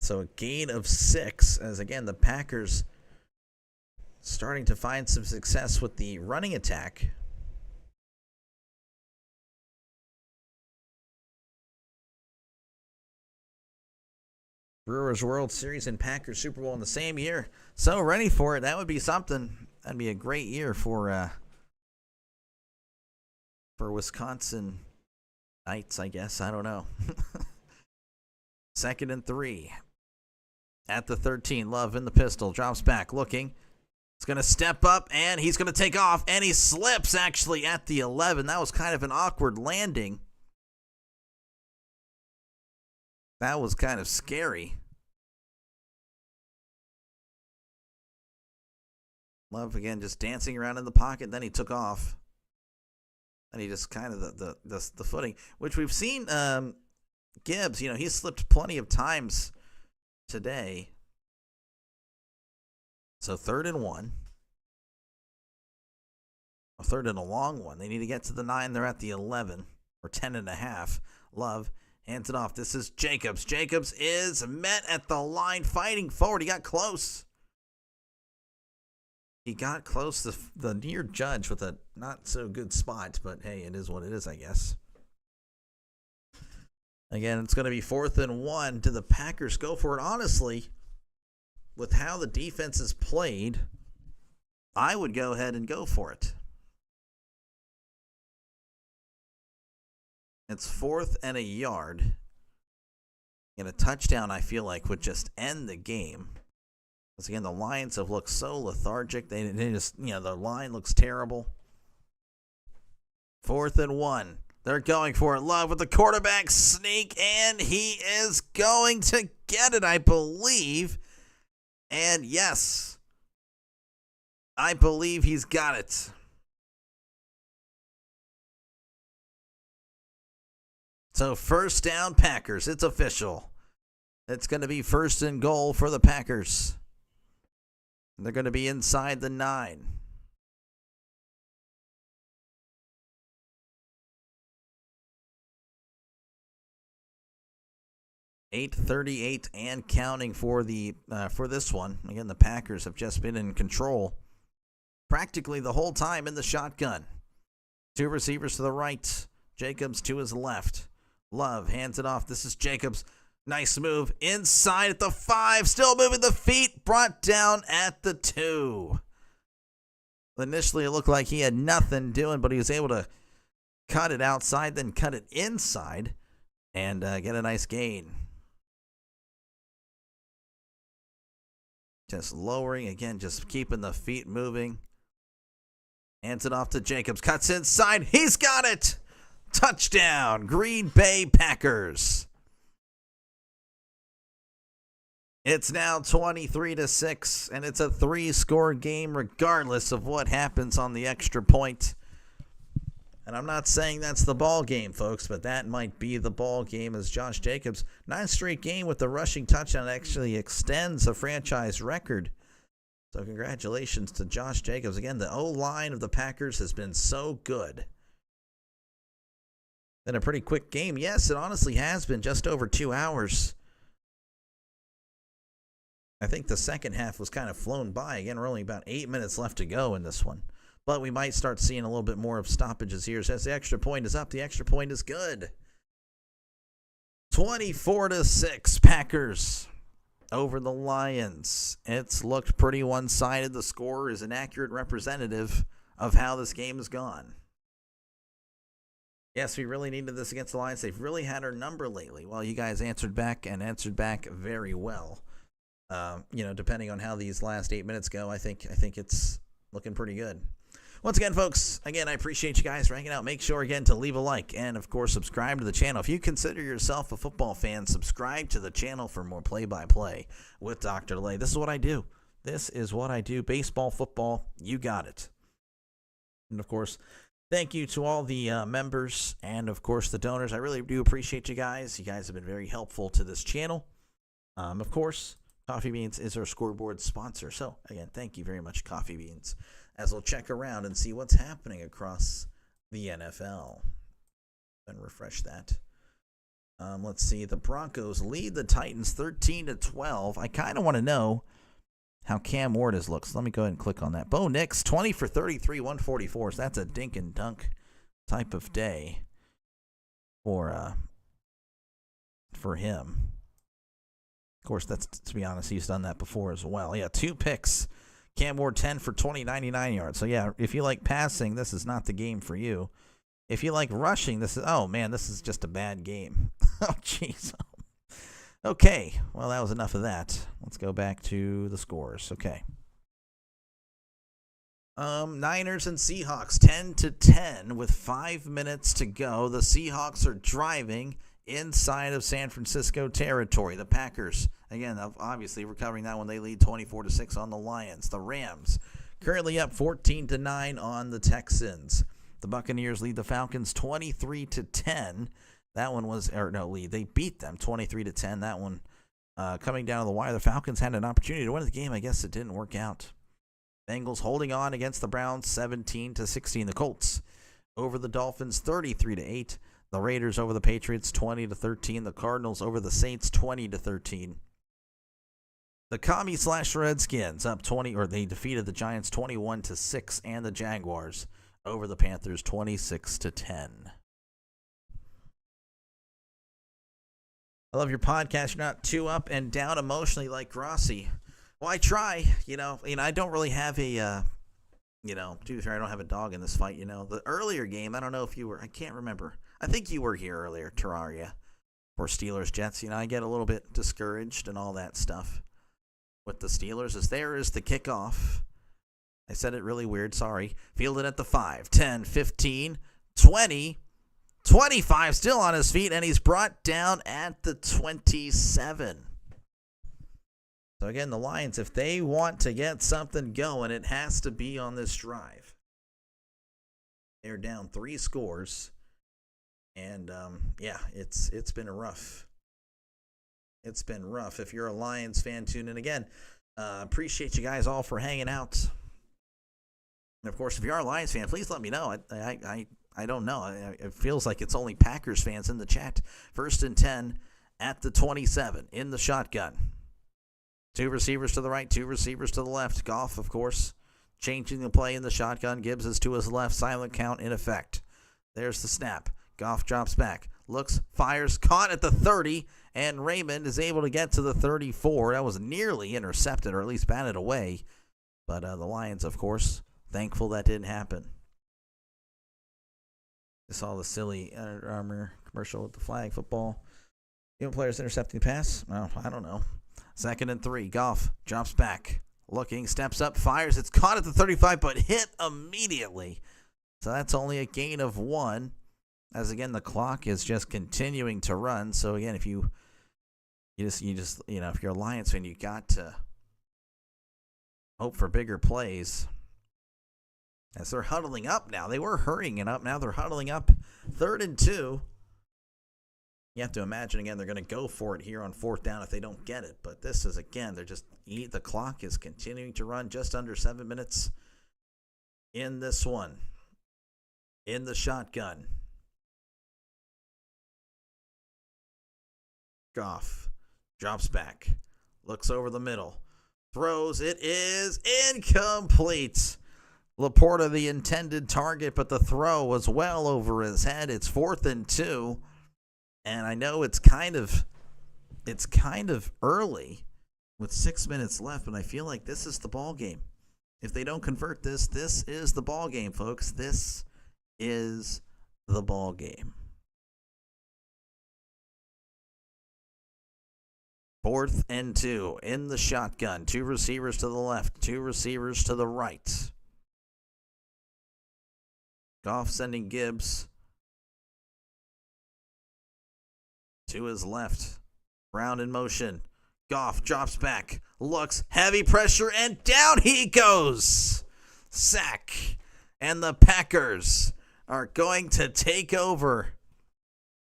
So a gain of 6, as again the Packers starting to find some success with the running attack. Brewers World Series and Packers Super Bowl in the same year. So ready for it. That would be something. That'd be a great year for Wisconsin Knights, I guess. I don't know. 2nd and 3. At the 13, Love in the pistol. Drops back, looking. He's going to step up, and he's going to take off. And he slips, actually, at the 11. That was kind of an awkward landing. That was kind of scary. Love, again, just dancing around in the pocket. Then he took off. And he just kind of the footing, which we've seen Gibbs, he's slipped plenty of times today. So 3rd and 1. A 3rd and a long one. They need to get to the 9. They're at the 11 or 10.5. Love hands it off. This is Jacobs. Jacobs is met at the line, fighting forward. He got close. He got close to the near judge with a not so good spot, but hey, it is what it is, I guess. Again, it's going to be 4th and 1. Do the Packers go for it? Honestly, with how the defense is played, I would go ahead and go for it. It's 4th and a yard. And a touchdown, I feel like, would just end the game. Because, again, the Lions have looked so lethargic. They just, the line looks terrible. 4th and 1. They're going for it. Love with the quarterback sneak, and he is going to get it, I believe. And yes, I believe he's got it. So 1st down, Packers. It's official. It's going to be 1st and goal for the Packers. They're going to be inside the 9. .38 and counting for this one. Again, the Packers have just been in control practically the whole time in the shotgun. 2 receivers to the right. Jacobs to his left. Love hands it off. This is Jacobs. Nice move inside at the 5. Still moving the feet. Brought down at the 2. Initially, it looked like he had nothing doing, but he was able to cut it outside, then cut it inside, and get a nice gain. Just lowering, again, just keeping the feet moving. Hands it off to Jacobs. Cuts inside. He's got it. Touchdown, Green Bay Packers. It's now 23-6, and it's a 3-score game regardless of what happens on the extra point. And I'm not saying that's the ball game, folks, but that might be the ball game as Josh Jacobs, 9th straight game with the rushing touchdown, actually extends the franchise record. So congratulations to Josh Jacobs. Again, the O-line of the Packers has been so good. Been a pretty quick game. Yes, it honestly has been just over 2 hours. I think the second half was kind of flown by. Again, we're only about 8 minutes left to go in this one. But we might start seeing a little bit more of stoppages here. As the extra point is up, the extra point is good. 24-6, Packers over the Lions. It's looked pretty one-sided. The score is an accurate representative of how this game has gone. Yes, we really needed this against the Lions. They've really had our number lately. Well, you guys answered back very well. Depending on how these last 8 minutes go, I think it's looking pretty good. Once again, folks, I appreciate you guys for hanging out. Make sure, again, to leave a like and, of course, subscribe to the channel. If you consider yourself a football fan, subscribe to the channel for more play-by-play with Dr. Lay. This is what I do. Baseball, football, you got it. And, of course, thank you to all the members and, of course, the donors. I really do appreciate you guys. You guys have been very helpful to this channel. Of course, Coffee Beans is our scoreboard sponsor. So, again, thank you very much, Coffee Beans, as we'll check around and see what's happening across the NFL. And refresh that. Let's see. The Broncos lead the Titans 13-12. I kind of want to know how Cam Ward looks. Let me go ahead and click on that. Bo Nix, 20 for 33, 144. So that's a dink and dunk type of day for him. Of course, that's, to be honest, he's done that before as well. Yeah, 2 picks. Cam Ward, 10 for 20, 99 yards. So, yeah, if you like passing, this is not the game for you. If you like rushing, this is just a bad game. Oh, jeez. Okay, well, that was enough of that. Let's go back to the scores. Okay. Niners and Seahawks, 10-10 with 5 minutes to go. The Seahawks are driving inside of San Francisco territory. The Packers, again, obviously recovering that one. They lead 24-6 on the Lions. The Rams currently up 14-9 on the Texans. The Buccaneers lead the Falcons 23-10. That one was, lead. They beat them 23-10. That one coming down to the wire. The Falcons had an opportunity to win the game. I guess it didn't work out. Bengals holding on against the Browns 17-16. The Colts over the Dolphins 33-8. The Raiders over the Patriots 20-13. The Cardinals over the Saints 20-13. The Commie/Redskins up 20, or they defeated the Giants 21-6, and the Jaguars over the Panthers 26-10. I love your podcast. You're not too up and down emotionally like Grossi. Well, I try. I don't really have a. To be fair, I don't have a dog in this fight. The earlier game, I don't know if you were. I can't remember. I think you were here earlier, Terraria, for Steelers Jets. I get a little bit discouraged and all that stuff with the Steelers. As there is the kickoff. I said it really weird. Sorry. Fielded at the 5, 10, 15, 20, 25. Still on his feet, and he's brought down at the 27. So again, the Lions, if they want to get something going, it has to be on this drive. They're down 3 scores. And, it's been rough. It's been rough. If you're a Lions fan, tune in again. Appreciate you guys all for hanging out. And, of course, if you are a Lions fan, please let me know. I don't know. It feels like it's only Packers fans in the chat. 1st and 10 at the 27 in the shotgun. 2 receivers to the right, 2 receivers to the left. Goff, of course, changing the play in the shotgun. Gibbs is to his left. Silent count in effect. There's the snap. Goff drops back, looks, fires, caught at the 30, and Raymond is able to get to the 34. That was nearly intercepted, or at least batted away. But the Lions, of course, thankful that didn't happen. I saw the silly Under Armour commercial with the flag football. Even players intercepting the pass? Well, I don't know. 2nd and 3. Goff drops back, looking, steps up, fires. It's caught at the 35, but hit immediately. So that's only a gain of 1. As again, the clock is just continuing to run. So again, if you just if you're a Lions fan, you got to hope for bigger plays. As they're huddling up now, they were hurrying it up. Now they're huddling up. 3rd and 2. You have to imagine again they're going to go for it here on 4th down if they don't get it. But this is again the clock is continuing to run. Just under 7 minutes in this one. In the shotgun. Goff drops back, looks over the middle, throws. It is incomplete. Laporta the intended target, but the throw was well over his head. It's 4th and 2, and I know it's kind of early with 6 minutes left, but I feel like this is the ball game. If they don't convert this, this is the ball game, folks. This is the ball game. 4th and 2 in the shotgun. 2 receivers to the left, 2 receivers to the right. Goff sending Gibbs to his left. Brown in motion. Goff drops back, looks, heavy pressure, and down he goes. Sack. And the Packers are going to take over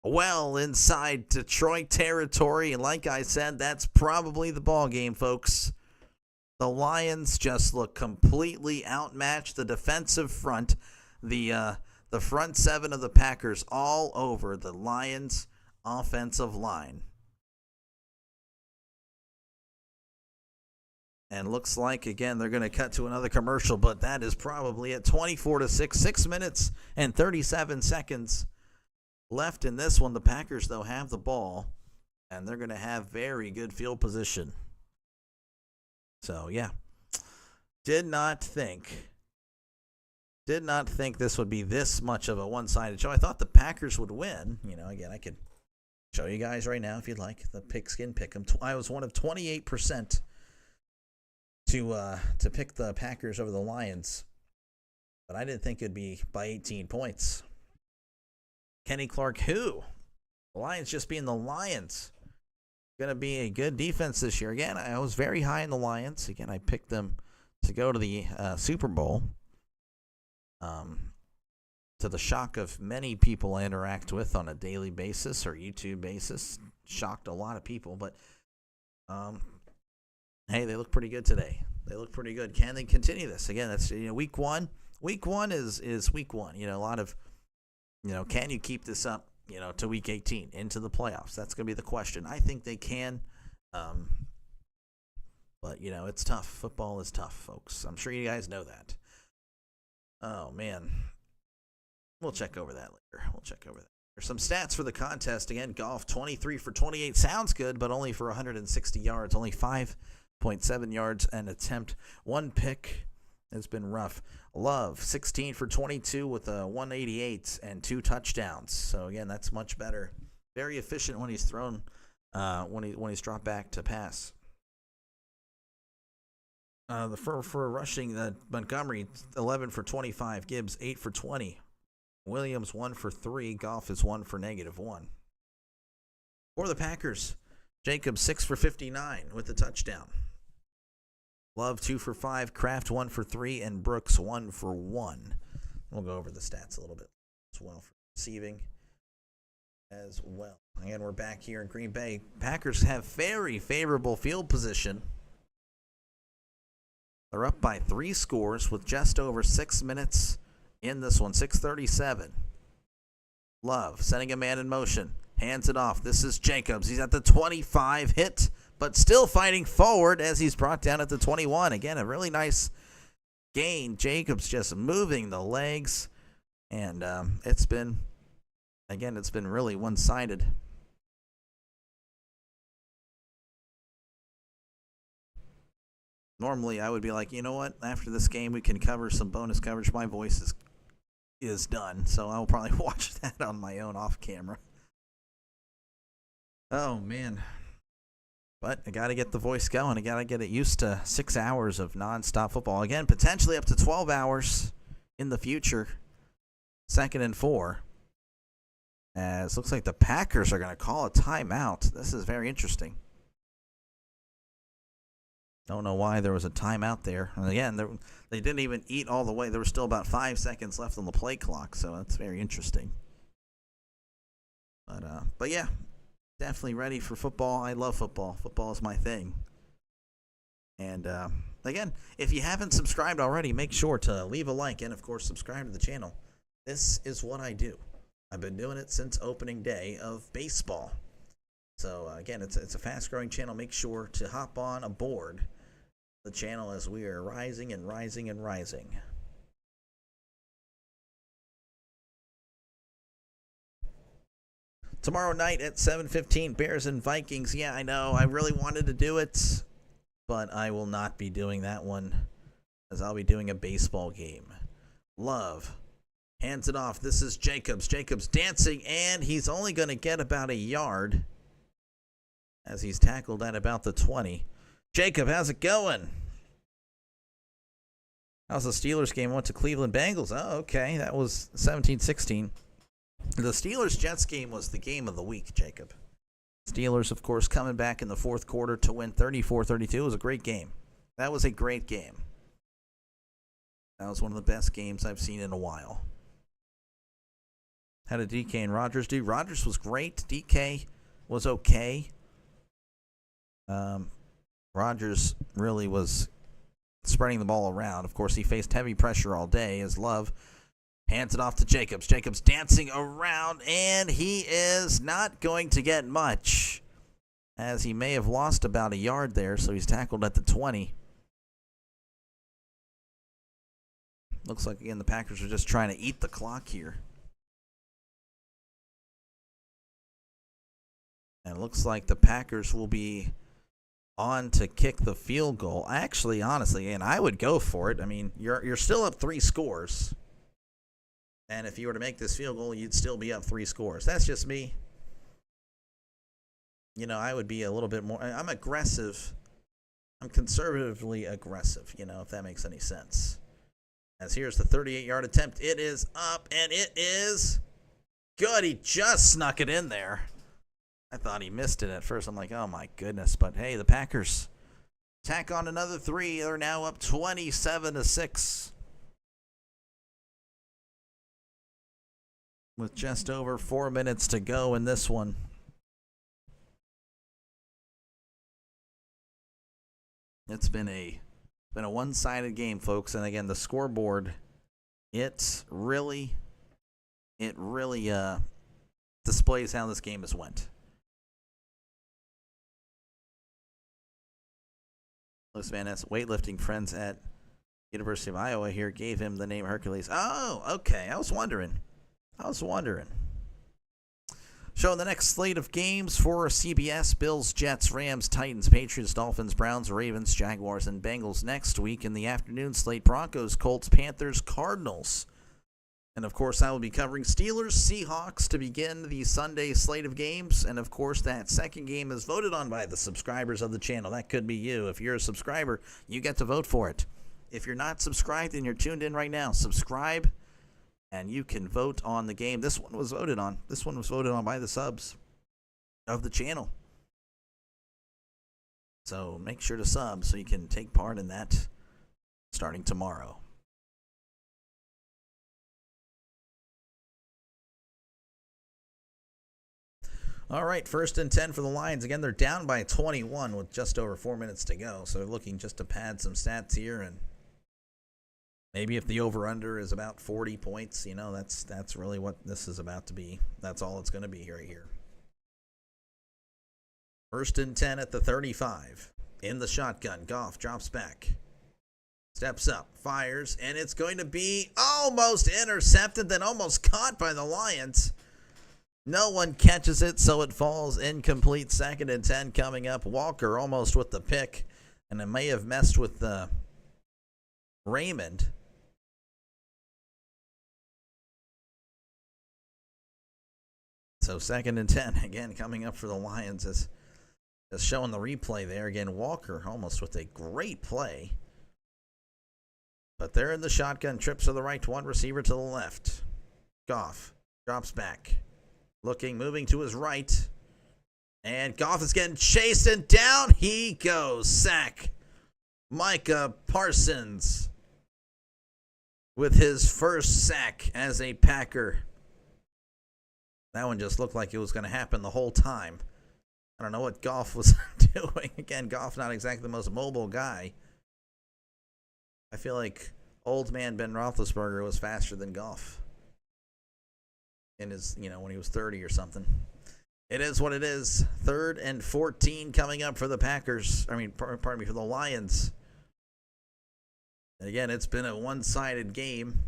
well inside Detroit territory. And like I said, that's probably the ball game, folks. The Lions just look completely outmatched. The defensive front, the front 7 of the Packers all over the Lions offensive line. And looks like, again, they're going to cut to another commercial, but that is probably at 24-6, 6 minutes and 37 seconds left in this one. The Packers, though, have the ball, and they're going to have very good field position. So, yeah, did not think this would be this much of a one-sided show. I thought the Packers would win. You know, again, I could show you guys right now if you'd like the pigskin pick 'em. I was one of 28% to pick the Packers over the Lions, but I didn't think it'd be by 18 points. Kenny Clark, who? The Lions just being the Lions. Going to be a good defense this year. Again, I was very high in the Lions. Again, I picked them to go to the Super Bowl. To the shock of many people I interact with on a daily basis or YouTube basis. Shocked a lot of people, but hey, they look pretty good today. They look pretty good. Can they continue this? Again, that's week one. Week one is week one. A lot of can you keep this up? To week 18 into the playoffs. That's going to be the question. I think they can, but it's tough. Football is tough, folks. I'm sure you guys know that. Oh man, we'll check over that later. There's some stats for the contest. Again, Goff 23 for 28 sounds good, but only for 160 yards, only 5.7 yards an attempt. 1 pick. It's been rough. Love 16 for 22 with a 188 and 2 touchdowns. So again, that's much better. Very efficient when he's thrown, when he's dropped back to pass. For rushing, Montgomery 11 for 25, Gibbs 8 for 20, Williams 1 for 3, Goff is 1 for -1. For the Packers, Jacobs 6 for 59 with a touchdown. Love 2 for 5, Kraft 1 for 3, and Brooks 1 for 1. We'll go over the stats a little bit as well for receiving as well. Again, we're back here in Green Bay. Packers have very favorable field position. They're up by 3 scores with just over 6 minutes in this one. 6:37. Love sending a man in motion. Hands it off. This is Jacobs. He's at the 25 hit, but still fighting forward as he's brought down at the 21. Again, a really nice gain. Jacobs just moving the legs, and it's been really one-sided. Normally, I would be like, you know what? After this game, we can cover some bonus coverage. My voice is done, so I'll probably watch that on my own off camera. Oh, man. But I got to get the voice going. I got to get it used to 6 hours of nonstop football. Again, potentially up to 12 hours in the future. 2nd and 4. As looks like the Packers are going to call a timeout. This is very interesting. Don't know why there was a timeout there. And again, they didn't even eat all the way. There was still about 5 seconds left on the play clock, so that's very interesting. But yeah. Definitely ready for football. I love football. Football is my thing. And again, if you haven't subscribed already, make sure to leave a like and, of course, subscribe to the channel. This is what I do. I've been doing it since opening day of baseball. So, again, it's a fast-growing channel. Make sure to hop on aboard the channel as we are rising and rising and rising. Tomorrow night at 7:15, Bears and Vikings. Yeah, I know. I really wanted to do it, but I will not be doing that one, as I'll be doing a baseball game. Love hands it off. This is Jacobs. Jacobs dancing, and he's only going to get about a yard as he's tackled at about the 20. Jacob, how's it going? How's the Steelers game? Went to Cleveland Bengals. Oh, okay. That was 17-16. The Steelers-Jets game was the game of the week, Jacob. Steelers, of course, coming back in the fourth quarter to win 34-32. It was a great game. That was a great game. That was one of the best games I've seen in a while. How did DK and Rodgers do? Rodgers was great. DK was okay. Rodgers really was spreading the ball around. Of course, he faced heavy pressure all day as Love hands it off to Jacobs. Jacobs dancing around, and he is not going to get much, as he may have lost about a yard there, so he's tackled at the 20. Looks like, again, the Packers are just trying to eat the clock here. And it looks like the Packers will be on to kick the field goal. Actually, honestly, and I would go for it. I mean, you're still up 3 scores. And if you were to make this field goal, you'd still be up 3 scores. That's just me. You know, I would be a little bit more. I'm aggressive. I'm conservatively aggressive, you know, if that makes any sense. As here's the 38-yard attempt. It is up, and it is good. He just snuck it in there. I thought he missed it at first. I'm like, oh, my goodness. But, hey, the Packers tack on another 3. They're now up 27-6. With just over 4 minutes to go in this one. It's been a one-sided game, folks. And, again, the scoreboard, it really displays how this game has went. Louis Van Ness, weightlifting friends at University of Iowa here gave him the name Hercules. Oh, okay. I was wondering. Showing the next slate of games for CBS: Bills, Jets, Rams, Titans, Patriots, Dolphins, Browns, Ravens, Jaguars, and Bengals. Next week in the afternoon slate: Broncos, Colts, Panthers, Cardinals. And, of course, I will be covering Steelers, Seahawks to begin the Sunday slate of games. And, of course, that second game is voted on by the subscribers of the channel. That could be you. If you're a subscriber, you get to vote for it. If you're not subscribed and you're tuned in right now, subscribe, and you can vote on the game. This one was voted on. This one was voted on by the subs of the channel. So make sure to sub so you can take part in that starting tomorrow. All right, 1st and 10 for the Lions. Again, they're down by 21 with just over 4 minutes to go. So they're looking just to pad some stats here, and maybe if the over-under is about 40 points, you know, that's really what this is about to be. That's all it's going to be right here. 1st and 10 at the 35. In the shotgun, Goff drops back. Steps up, fires, and it's going to be almost intercepted, then almost caught by the Lions. No one catches it, so it falls incomplete. 2nd and 10 coming up. Walker almost with the pick, and it may have messed with Raymond. So 2nd and 10, again, coming up for the Lions is showing the replay there. Again, Walker almost with a great play. But they're in the shotgun. Trips to the right, one receiver to the left. Goff drops back. Looking, moving to his right. And Goff is getting chased, and down he goes. Sack. Micah Parsons with his first sack as a Packer. That one just looked like it was going to happen the whole time. I don't know what Goff was doing. Again, Goff not exactly the most mobile guy. I feel like old man Ben Roethlisberger was faster than Goff in his, when he was 30 or something. It is what it is. 3rd and 14 coming up for the Packers. Pardon me, for the Lions. And again, it's been a one-sided game.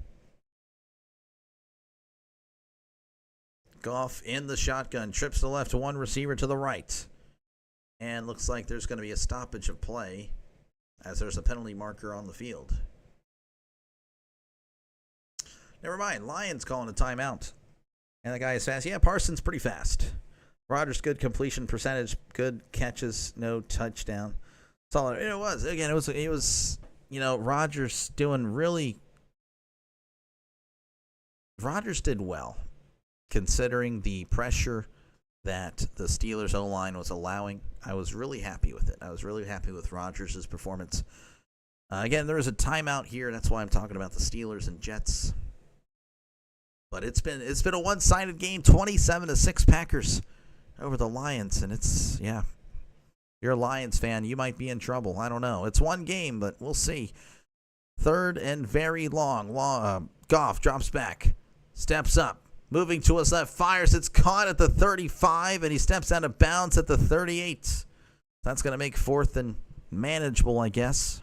Goff in the shotgun. Trips to the left, one receiver to the right. And looks like there's going to be a stoppage of play as there's a penalty marker on the field. Never mind. Lions calling a timeout. And the guy is fast. Yeah, Parsons pretty fast. Rodgers, good completion percentage, good catches, no touchdown. Solid. It was. Again, it was, Rodgers doing really. Rodgers did well, considering the pressure that the Steelers O-line was allowing. I was really happy with it. I was really happy with Rodgers' performance. Again, there was a timeout here. That's why I'm talking about the Steelers and Jets. But it's been a one-sided game, 27-6 Packers over the Lions, and it's, yeah. If you're a Lions fan, you might be in trouble. I don't know. It's one game, but we'll see. Third and very long. Goff drops back, steps up, moving to his left, fires. It's caught at the 35, and he steps out of bounds at the 38. That's going to make fourth and manageable, I guess.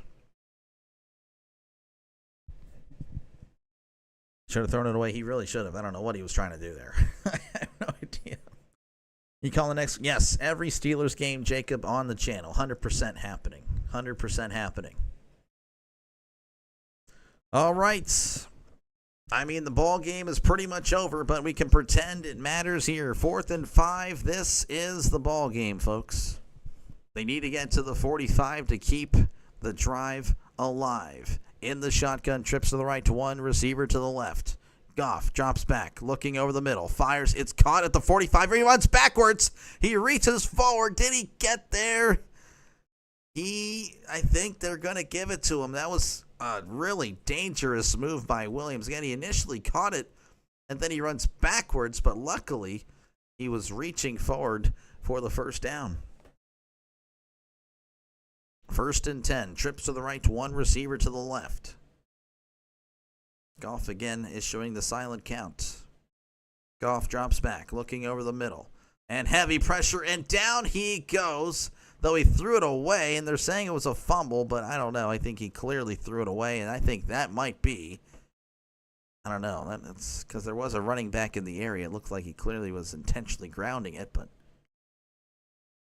Should have thrown it away. He really should have. I don't know what he was trying to do there. I have no idea. You call the next? Yes, every Steelers game, Jacob, on the channel. 100% happening. 100% happening. All right. I mean, the ball game is pretty much over, but we can pretend it matters here. 4th and 5. This is the ball game, folks. They need to get to the 45 to keep the drive alive. In the shotgun, trips to the right to one, receiver to the left. Goff drops back, looking over the middle, fires. It's caught at the 45. He runs backwards. He reaches forward. Did he get there? I think they're going to give it to him. That was a really dangerous move by Williams. Again, he initially caught it, and then he runs backwards, but luckily he was reaching forward for the first down. 1st and 10. Trips to the right, one receiver to the left. Goff again issuing the silent count. Goff drops back, looking over the middle. And heavy pressure, and down he goes. Though he threw it away, and they're saying it was a fumble, but I don't know. I think he clearly threw it away, and I think that might be. I don't know. That's because there was a running back in the area. It looked like he clearly was intentionally grounding it, but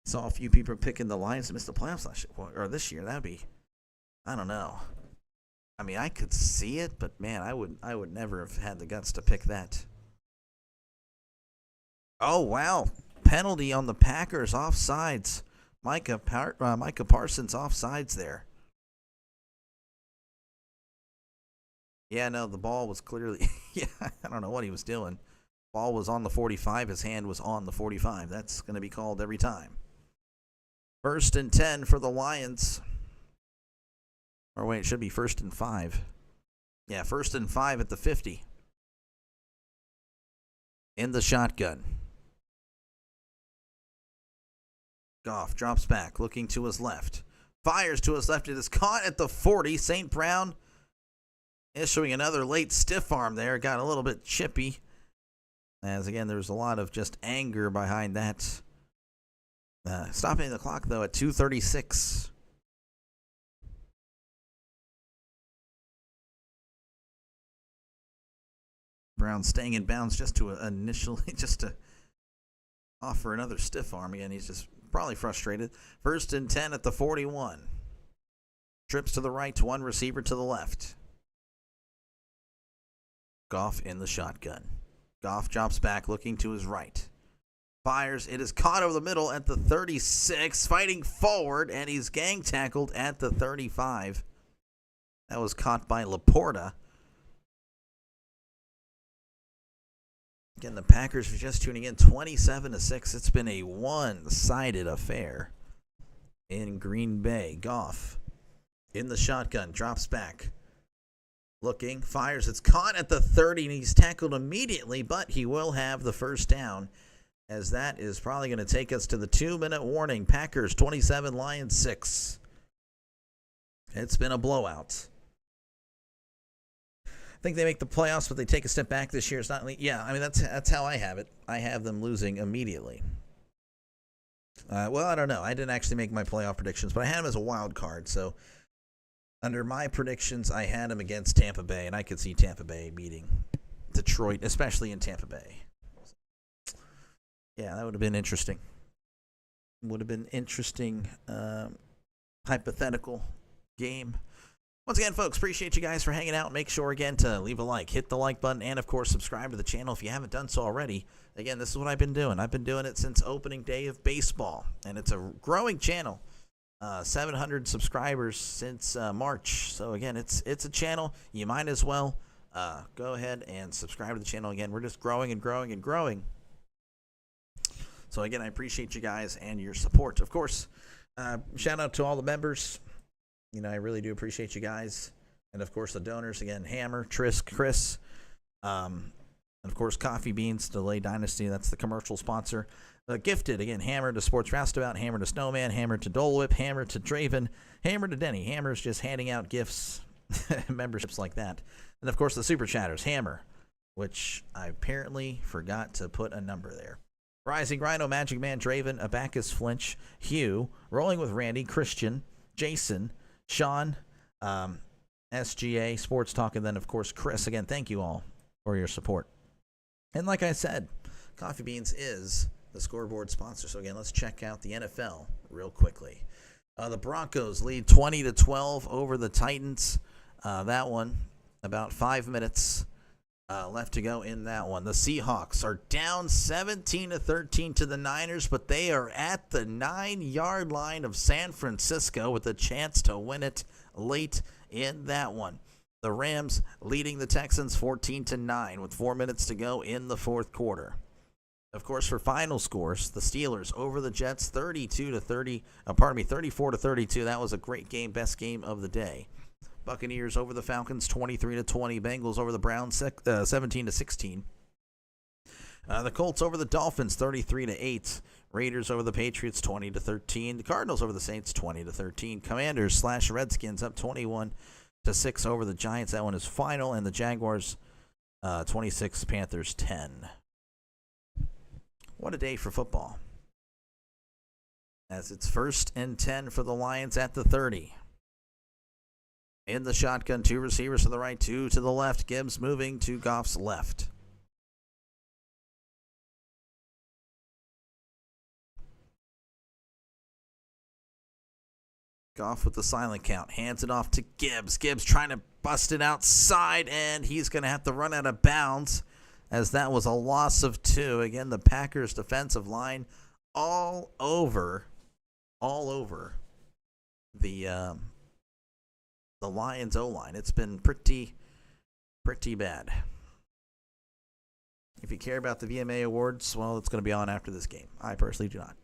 saw a few people picking the Lions to miss the playoffs this year. That'd be, I don't know. I mean, I could see it, but man, I would never have had the guts to pick that. Oh wow, penalty on the Packers, offsides. Micah Parsons offsides there. Yeah, no, the ball was clearly. Yeah, I don't know what he was doing. Ball was on the 45. His hand was on the 45. That's going to be called every time. 1st and 10 for the Lions. Or wait, it should be 1st and 5. Yeah, 1st and 5 at the 50. In the shotgun. Goff drops back, looking to his left. Fires to his left. It is caught at the 40. St. Brown issuing another late stiff arm there. Got a little bit chippy. As again, there's a lot of just anger behind that. Stopping the clock, though, at 2:36. Brown staying in bounds just to offer another stiff arm. Again, he's just probably frustrated. 1st and 10 at the 41. Trips to the right, one receiver to the left. Goff in the shotgun. Goff drops back, looking to his right. Fires. It is caught over the middle at the 36. Fighting forward, and he's gang tackled at the 35. That was caught by Laporta. Again, the Packers are just tuning in, 27-6. It's been a one-sided affair in Green Bay. Goff in the shotgun, drops back. Looking, fires. It's caught at the 30, and he's tackled immediately, but he will have the first down, as that is probably going to take us to the 2-minute warning. Packers 27, Lions 6. It's been a blowout. I think they make the playoffs, but they take a step back this year. It's not. Yeah, I mean that's how I have it. I have them losing immediately. Well, I don't know. I didn't actually make my playoff predictions, but I had them as a wild card. So under my predictions, I had them against Tampa Bay, and I could see Tampa Bay beating Detroit, especially in Tampa Bay. Yeah, that would have been interesting. Would have been interesting hypothetical game. Once again, folks, appreciate you guys for hanging out. Make sure, again, to leave a like, hit the like button, and, of course, subscribe to the channel if you haven't done so already. Again, this is what I've been doing. I've been doing it since opening day of baseball, and it's a growing channel. 700 subscribers since March. So, again, it's a channel. You might as well go ahead and subscribe to the channel. Again, we're just growing and growing and growing. So, again, I appreciate you guys and your support. Of course, shout out to all the members. You know, I really do appreciate you guys. And, of course, the donors. Again, Hammer, Trisk, Chris. And, of course, Coffee Beans, Delay Dynasty. That's the commercial sponsor. Gifted, again, Hammer to Sports Roustabout, Hammer to Snowman, Hammer to Dole Whip, Hammer to Draven, Hammer to Denny. Hammer's just handing out gifts, memberships like that. And, of course, the Super Chatters, Hammer, which I apparently forgot to put a number there. Rising Rhino, Magic Man, Draven, Abacus Flinch, Hugh, Rolling with Randy, Christian, Jason, Sean, SGA, Sports Talk, and then, of course, Chris. Again, thank you all for your support. And like I said, Coffee Beans is the scoreboard sponsor. So, again, let's check out the NFL real quickly. The Broncos lead 20-12 over the Titans. That one, about 5 minutes left to go in that one. The Seahawks are down 17-13 to the Niners, but they are at the 9-yard line of San Francisco with a chance to win it late in that one. The Rams leading the Texans 14-9 with 4 minutes to go in the fourth quarter. Of course, for final scores, the Steelers over the Jets 34-32. That was a great game, best game of the day. Buccaneers over the Falcons 23-20. Bengals over the Browns 17-16. The Colts over the Dolphins 33-8. Raiders over the Patriots 20-13. The Cardinals over the Saints 20-13. Commanders / Redskins up 21-6 over the Giants. That one is final. And the Jaguars 26, Panthers 10. What a day for football. As it's 1st and 10 for the Lions at the 30. In the shotgun, 2 receivers to the right, 2 to the left. Gibbs moving to Goff's left. Goff with the silent count. Hands it off to Gibbs. Gibbs trying to bust it outside, and he's going to have to run out of bounds, as that was a loss of 2. Again, the Packers defensive line all over the Lions O-line. It's been pretty bad. If you care about the VMA awards, well, it's going to be on after this game. I personally do not.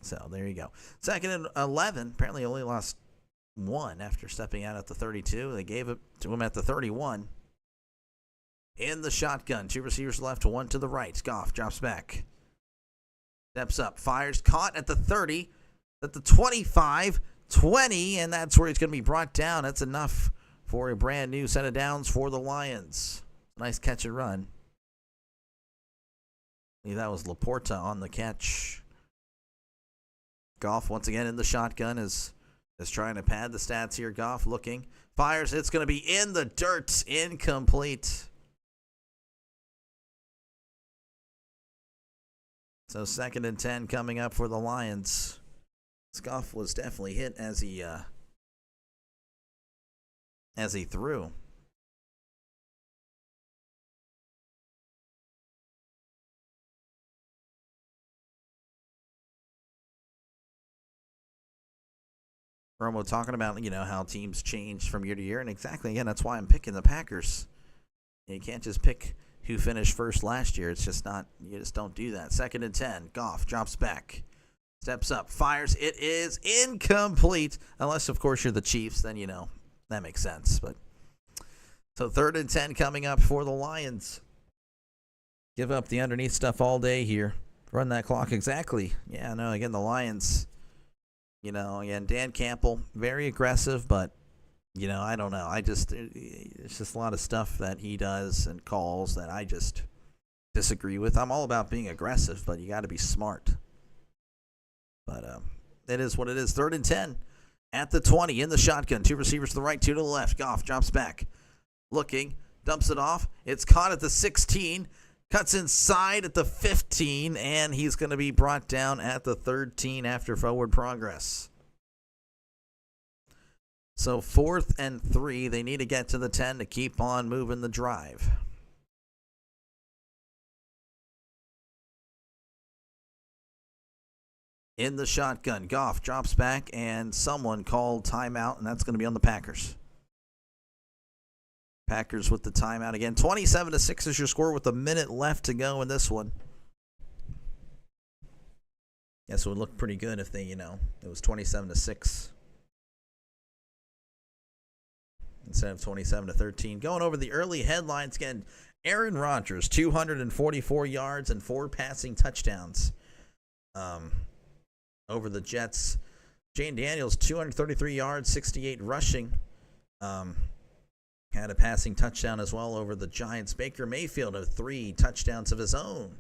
So there you go. 2nd and 11. Apparently only lost 1 after stepping out at the 32. They gave it to him at the 31. In the shotgun, 2 receivers left, 1 to the right. Goff drops back. Steps up, fires, caught at the 30, at the 25, 20, and that's where he's going to be brought down. That's enough for a brand new set of downs for the Lions. Nice catch and run. I believe that was Laporta on the catch. Goff once again in the shotgun is trying to pad the stats here. Goff looking, fires, it's going to be in the dirt, incomplete. So 2nd and 10 coming up for the Lions. Goff was definitely hit as he threw. Romo talking about, how teams change from year to year, and exactly, again, that's why I'm picking the Packers. You can't just pick who finished first last year. It's just not, you just don't do that. 2nd and 10, Goff drops back, steps up, fires, it is incomplete. Unless, of course, you're the Chiefs, then, that makes sense. But so 3rd and 10 coming up for the Lions. Give up the underneath stuff all day here. Run that clock exactly. Yeah, no, again, the Lions, again, Dan Campbell, very aggressive, but I don't know. It's just a lot of stuff that he does and calls that I just disagree with. I'm all about being aggressive, but you got to be smart. But it is what it is. 3rd and 10 at the 20 in the shotgun. 2 receivers to the right, 2 to the left. Goff drops back. Looking, dumps it off. It's caught at the 16. Cuts inside at the 15, and he's going to be brought down at the 13 after forward progress. So 4th and 3. They need to get to the 10 to keep on moving the drive. In the shotgun, Goff drops back, and someone called timeout, and that's going to be on the Packers. Packers with the timeout again. 27-6 is your score with a minute left to go in this one. Yes, it would look pretty good if they, it was 27-6 instead of 27-13. Going over the early headlines again. Aaron Rodgers, 244 yards and 4 passing touchdowns. Over the Jets. Jane Daniels, 233 yards, 68 rushing. Had a passing touchdown as well over the Giants. Baker Mayfield of 3 touchdowns of his own.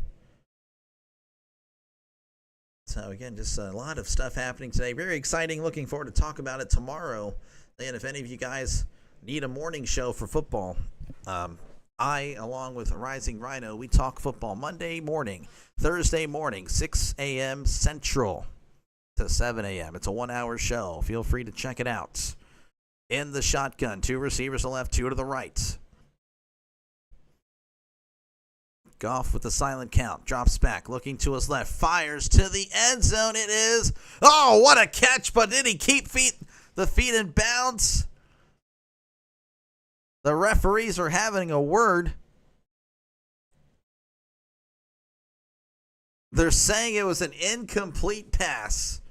So, again, just a lot of stuff happening today. Very exciting. Looking forward to talk about it tomorrow. And if any of you guys need a morning show for football, I, along with Rising Rhino, we talk football Monday morning, Thursday morning, 6 a.m. Central to 7 a.m. It's a 1-hour show. Feel free to check it out. In the shotgun, 2 receivers to the left, 2 to the right. Goff with the silent count, drops back, looking to his left, fires to the end zone. It is, oh, what a catch, but did he keep the feet in bounds? The referees are having a word. They're saying it was an incomplete pass.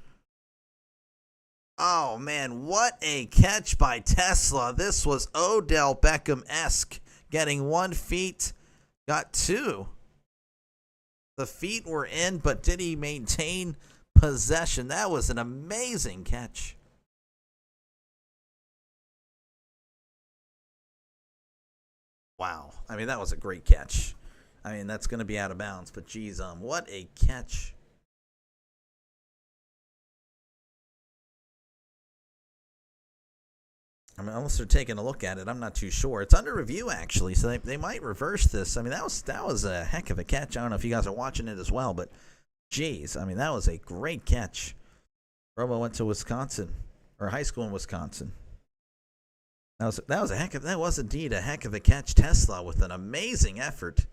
Oh, man, what a catch by Tesla. This was Odell Beckham-esque. Getting 1 feet, got 2. The feet were in, but did he maintain possession? That was an amazing catch. Wow. I mean, that was a great catch. I mean, that's going to be out of bounds, but geez, what a catch. I mean, unless they're taking a look at it, I'm not too sure. It's under review, actually, so they might reverse this. I mean, that was a heck of a catch. I don't know if you guys are watching it as well, but geez, I mean, that was a great catch. Robo went to Wisconsin, or high school in Wisconsin. That was indeed a heck of a catch. Tesla with an amazing effort.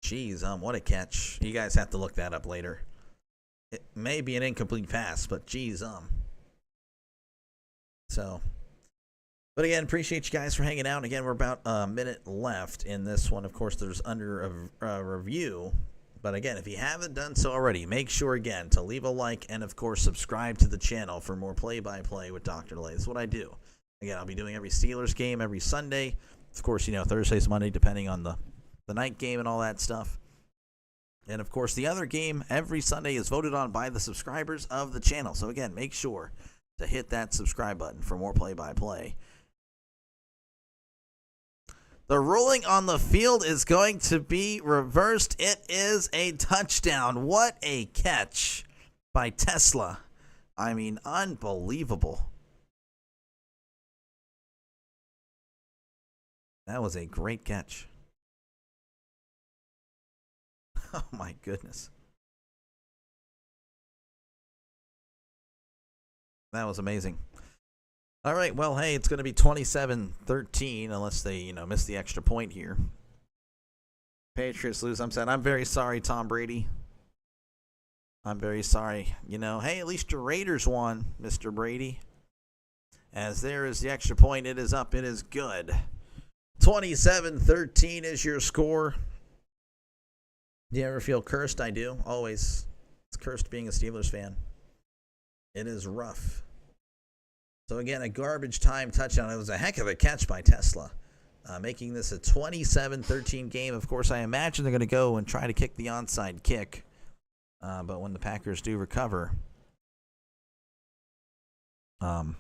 Jeez, what a catch. You guys have to look that up later. It may be an incomplete pass, but geez, So, but again, appreciate you guys for hanging out. Again, we're about a minute left in this one. Of course, there's under a review. But again, if you haven't done so already, make sure, again, to leave a like and, of course, subscribe to the channel for more play-by-play with Dr. Lay. That's what I do. Again, I'll be doing every Steelers game every Sunday. Of course, Thursdays, Monday, depending on the night game and all that stuff. And, of course, the other game every Sunday is voted on by the subscribers of the channel. So, again, make sure to hit that subscribe button for more play-by-play. The ruling on the field is going to be reversed. It is a touchdown. What a catch by Tesla. I mean, unbelievable. That was a great catch. Oh, my goodness. That was amazing. All right, well, hey, it's going to be 27-13 unless they, miss the extra point here. Patriots lose. I'm very sorry, Tom Brady. I'm very sorry. Hey, at least your Raiders won, Mr. Brady. As there is the extra point. It is up. It is good. 27-13 is your score. Do you ever feel cursed? I do. Always. It's cursed being a Steelers fan. It is rough. So, again, a garbage time touchdown. It was a heck of a catch by Tesla, making this a 27-13 game. Of course, I imagine they're going to go and try to kick the onside kick. But when the Packers do recover, it'll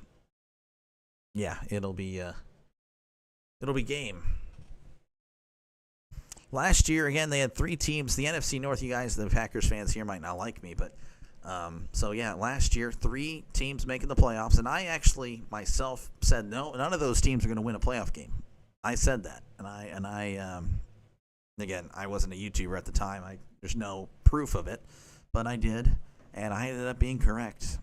be game. Last year, again, they had 3 teams. The NFC North, you guys, the Packers fans here might not like me, but So yeah, last year 3 teams making the playoffs, and I actually myself said no, none of those teams are going to win a playoff game. I said that, and I again, I wasn't a YouTuber at the time. There's no proof of it, but I did, and I ended up being correct.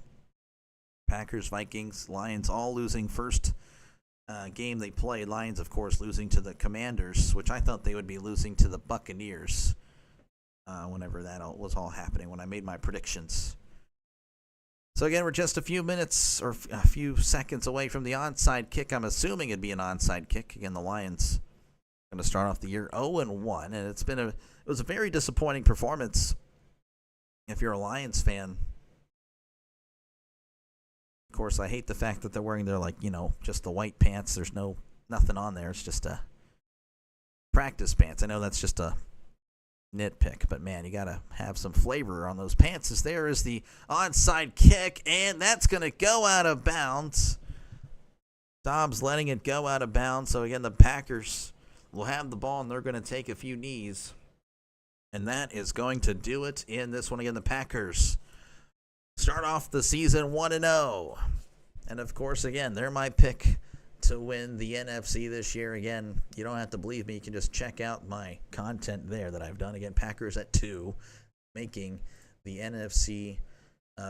Packers, Vikings, Lions all losing first game they played. Lions, of course, losing to the Commanders, which I thought they would be losing to the Buccaneers. Whenever that was all happening, when I made my predictions. So again, we're just a few minutes or a few seconds away from the onside kick. I'm assuming it'd be an onside kick. Again, the Lions going to start off the year 0-1, and it was a very disappointing performance. If you're a Lions fan, of course, I hate the fact that they're wearing their just the white pants. There's nothing on there. It's just a practice pants. I know that's just a nitpick, but man, you gotta have some flavor on those pants. As there is the onside kick, and that's gonna go out of bounds. Dobbs letting it go out of bounds. So again, the Packers will have the ball, and they're gonna take a few knees, and that is going to do it in this one. Again, the Packers start off the season 1-0, and of course, again, they're my pick to win the NFC this year. Again, you don't have to believe me. You can just check out my content there that I've done. Again, Packers at 2, making the NFC.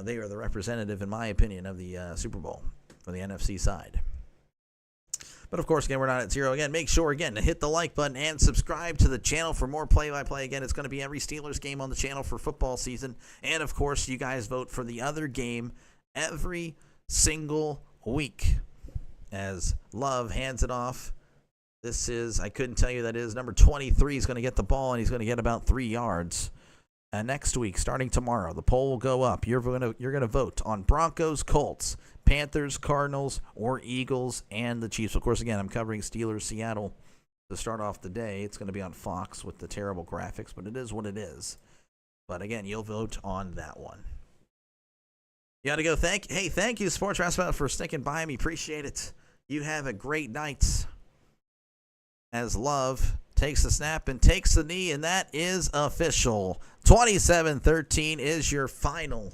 They are the representative, in my opinion, of the Super Bowl for the NFC side. But of course, again, we're not at 0. Again, make sure, again, to hit the like button and subscribe to the channel for more play-by-play. Again, it's going to be every Steelers game on the channel for football season. And of course, you guys vote for the other game every single week. As Love hands it off. This is, I couldn't tell you that is, number 23 is going to get the ball, and he's going to get about 3 yards. And next week, starting tomorrow, the poll will go up. You're going to vote on Broncos, Colts, Panthers, Cardinals, or Eagles, and the Chiefs. Of course, again, I'm covering Steelers, Seattle to start off the day. It's going to be on Fox with the terrible graphics, but it is what it is. But again, you'll vote on that one. You got to go. Thank you, Sports Roundabout, for sticking by me. Appreciate it. You have a great night. As Love takes the snap and takes the knee, and that is official. 27-13 is your final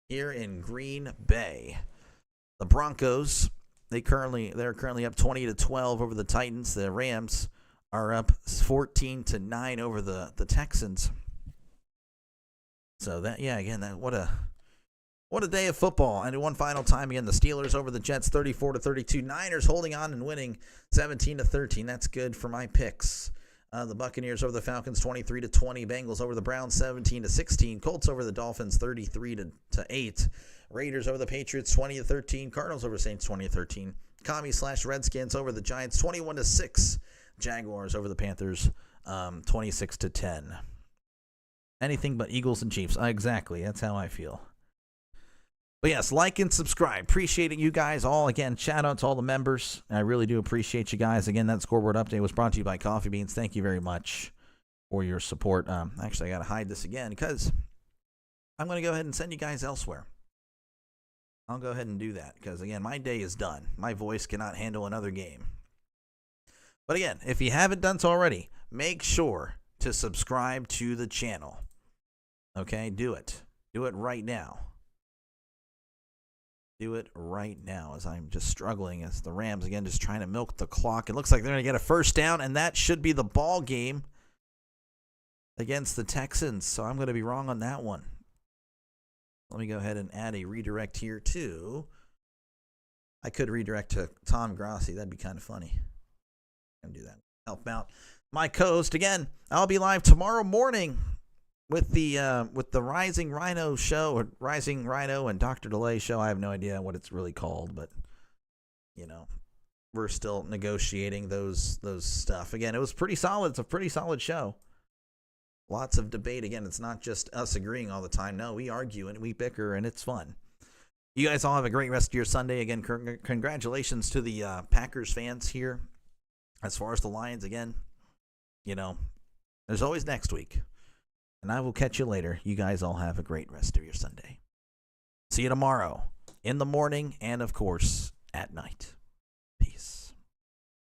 here in Green Bay. The Broncos, they're currently up 20-12 over the Titans. The Rams are up 14-9 over the Texans. So that, yeah, again, what a day of football. And one final time, again, the Steelers over the Jets 34-32. Niners holding on and winning 17-13. That's good for my picks. The Buccaneers over the Falcons 23-20. Bengals over the Browns 17-16. Colts over the Dolphins 33-8. Raiders over the Patriots 20-13. Cardinals over Saints 20-13. Commies/Redskins over the Giants 21-6. Jaguars over the Panthers 26-10. Anything but Eagles and Chiefs. Exactly. That's how I feel. But yes, like and subscribe. Appreciating you guys all. Again, shout out to all the members. I really do appreciate you guys. Again, that scoreboard update was brought to you by Coffee Beans. Thank you very much for your support. Actually, I got to hide this again because I'm going to go ahead and send you guys elsewhere. I'll go ahead and do that because, again, my day is done. My voice cannot handle another game. But again, if you haven't done so already, make sure to subscribe to the channel. Okay, do it. Do it right now. Do it right now as I'm just struggling as the Rams, again, just trying to milk the clock. It looks like they're going to get a first down, and that should be the ball game against the Texans. So I'm going to be wrong on that one. Let me go ahead and add a redirect here, too. I could redirect to Tom Grossi. That'd be kind of funny. I'm going to do that. Help out my co-host. Again, I'll be live tomorrow morning with the Rising Rhino show, or Rising Rhino and Dr. Delay show. I have no idea what it's really called, but you know, we're still negotiating those stuff. Again, it was pretty solid. It's a pretty solid show. Lots of debate. Again, it's not just us agreeing all the time. No, we argue and we bicker, and it's fun. You guys all have a great rest of your Sunday. Again, congratulations to the Packers fans here. As far as the Lions, again, you know, there's always next week. And I will catch you later. You guys all have a great rest of your Sunday. See you tomorrow, in the morning, and of course, at night.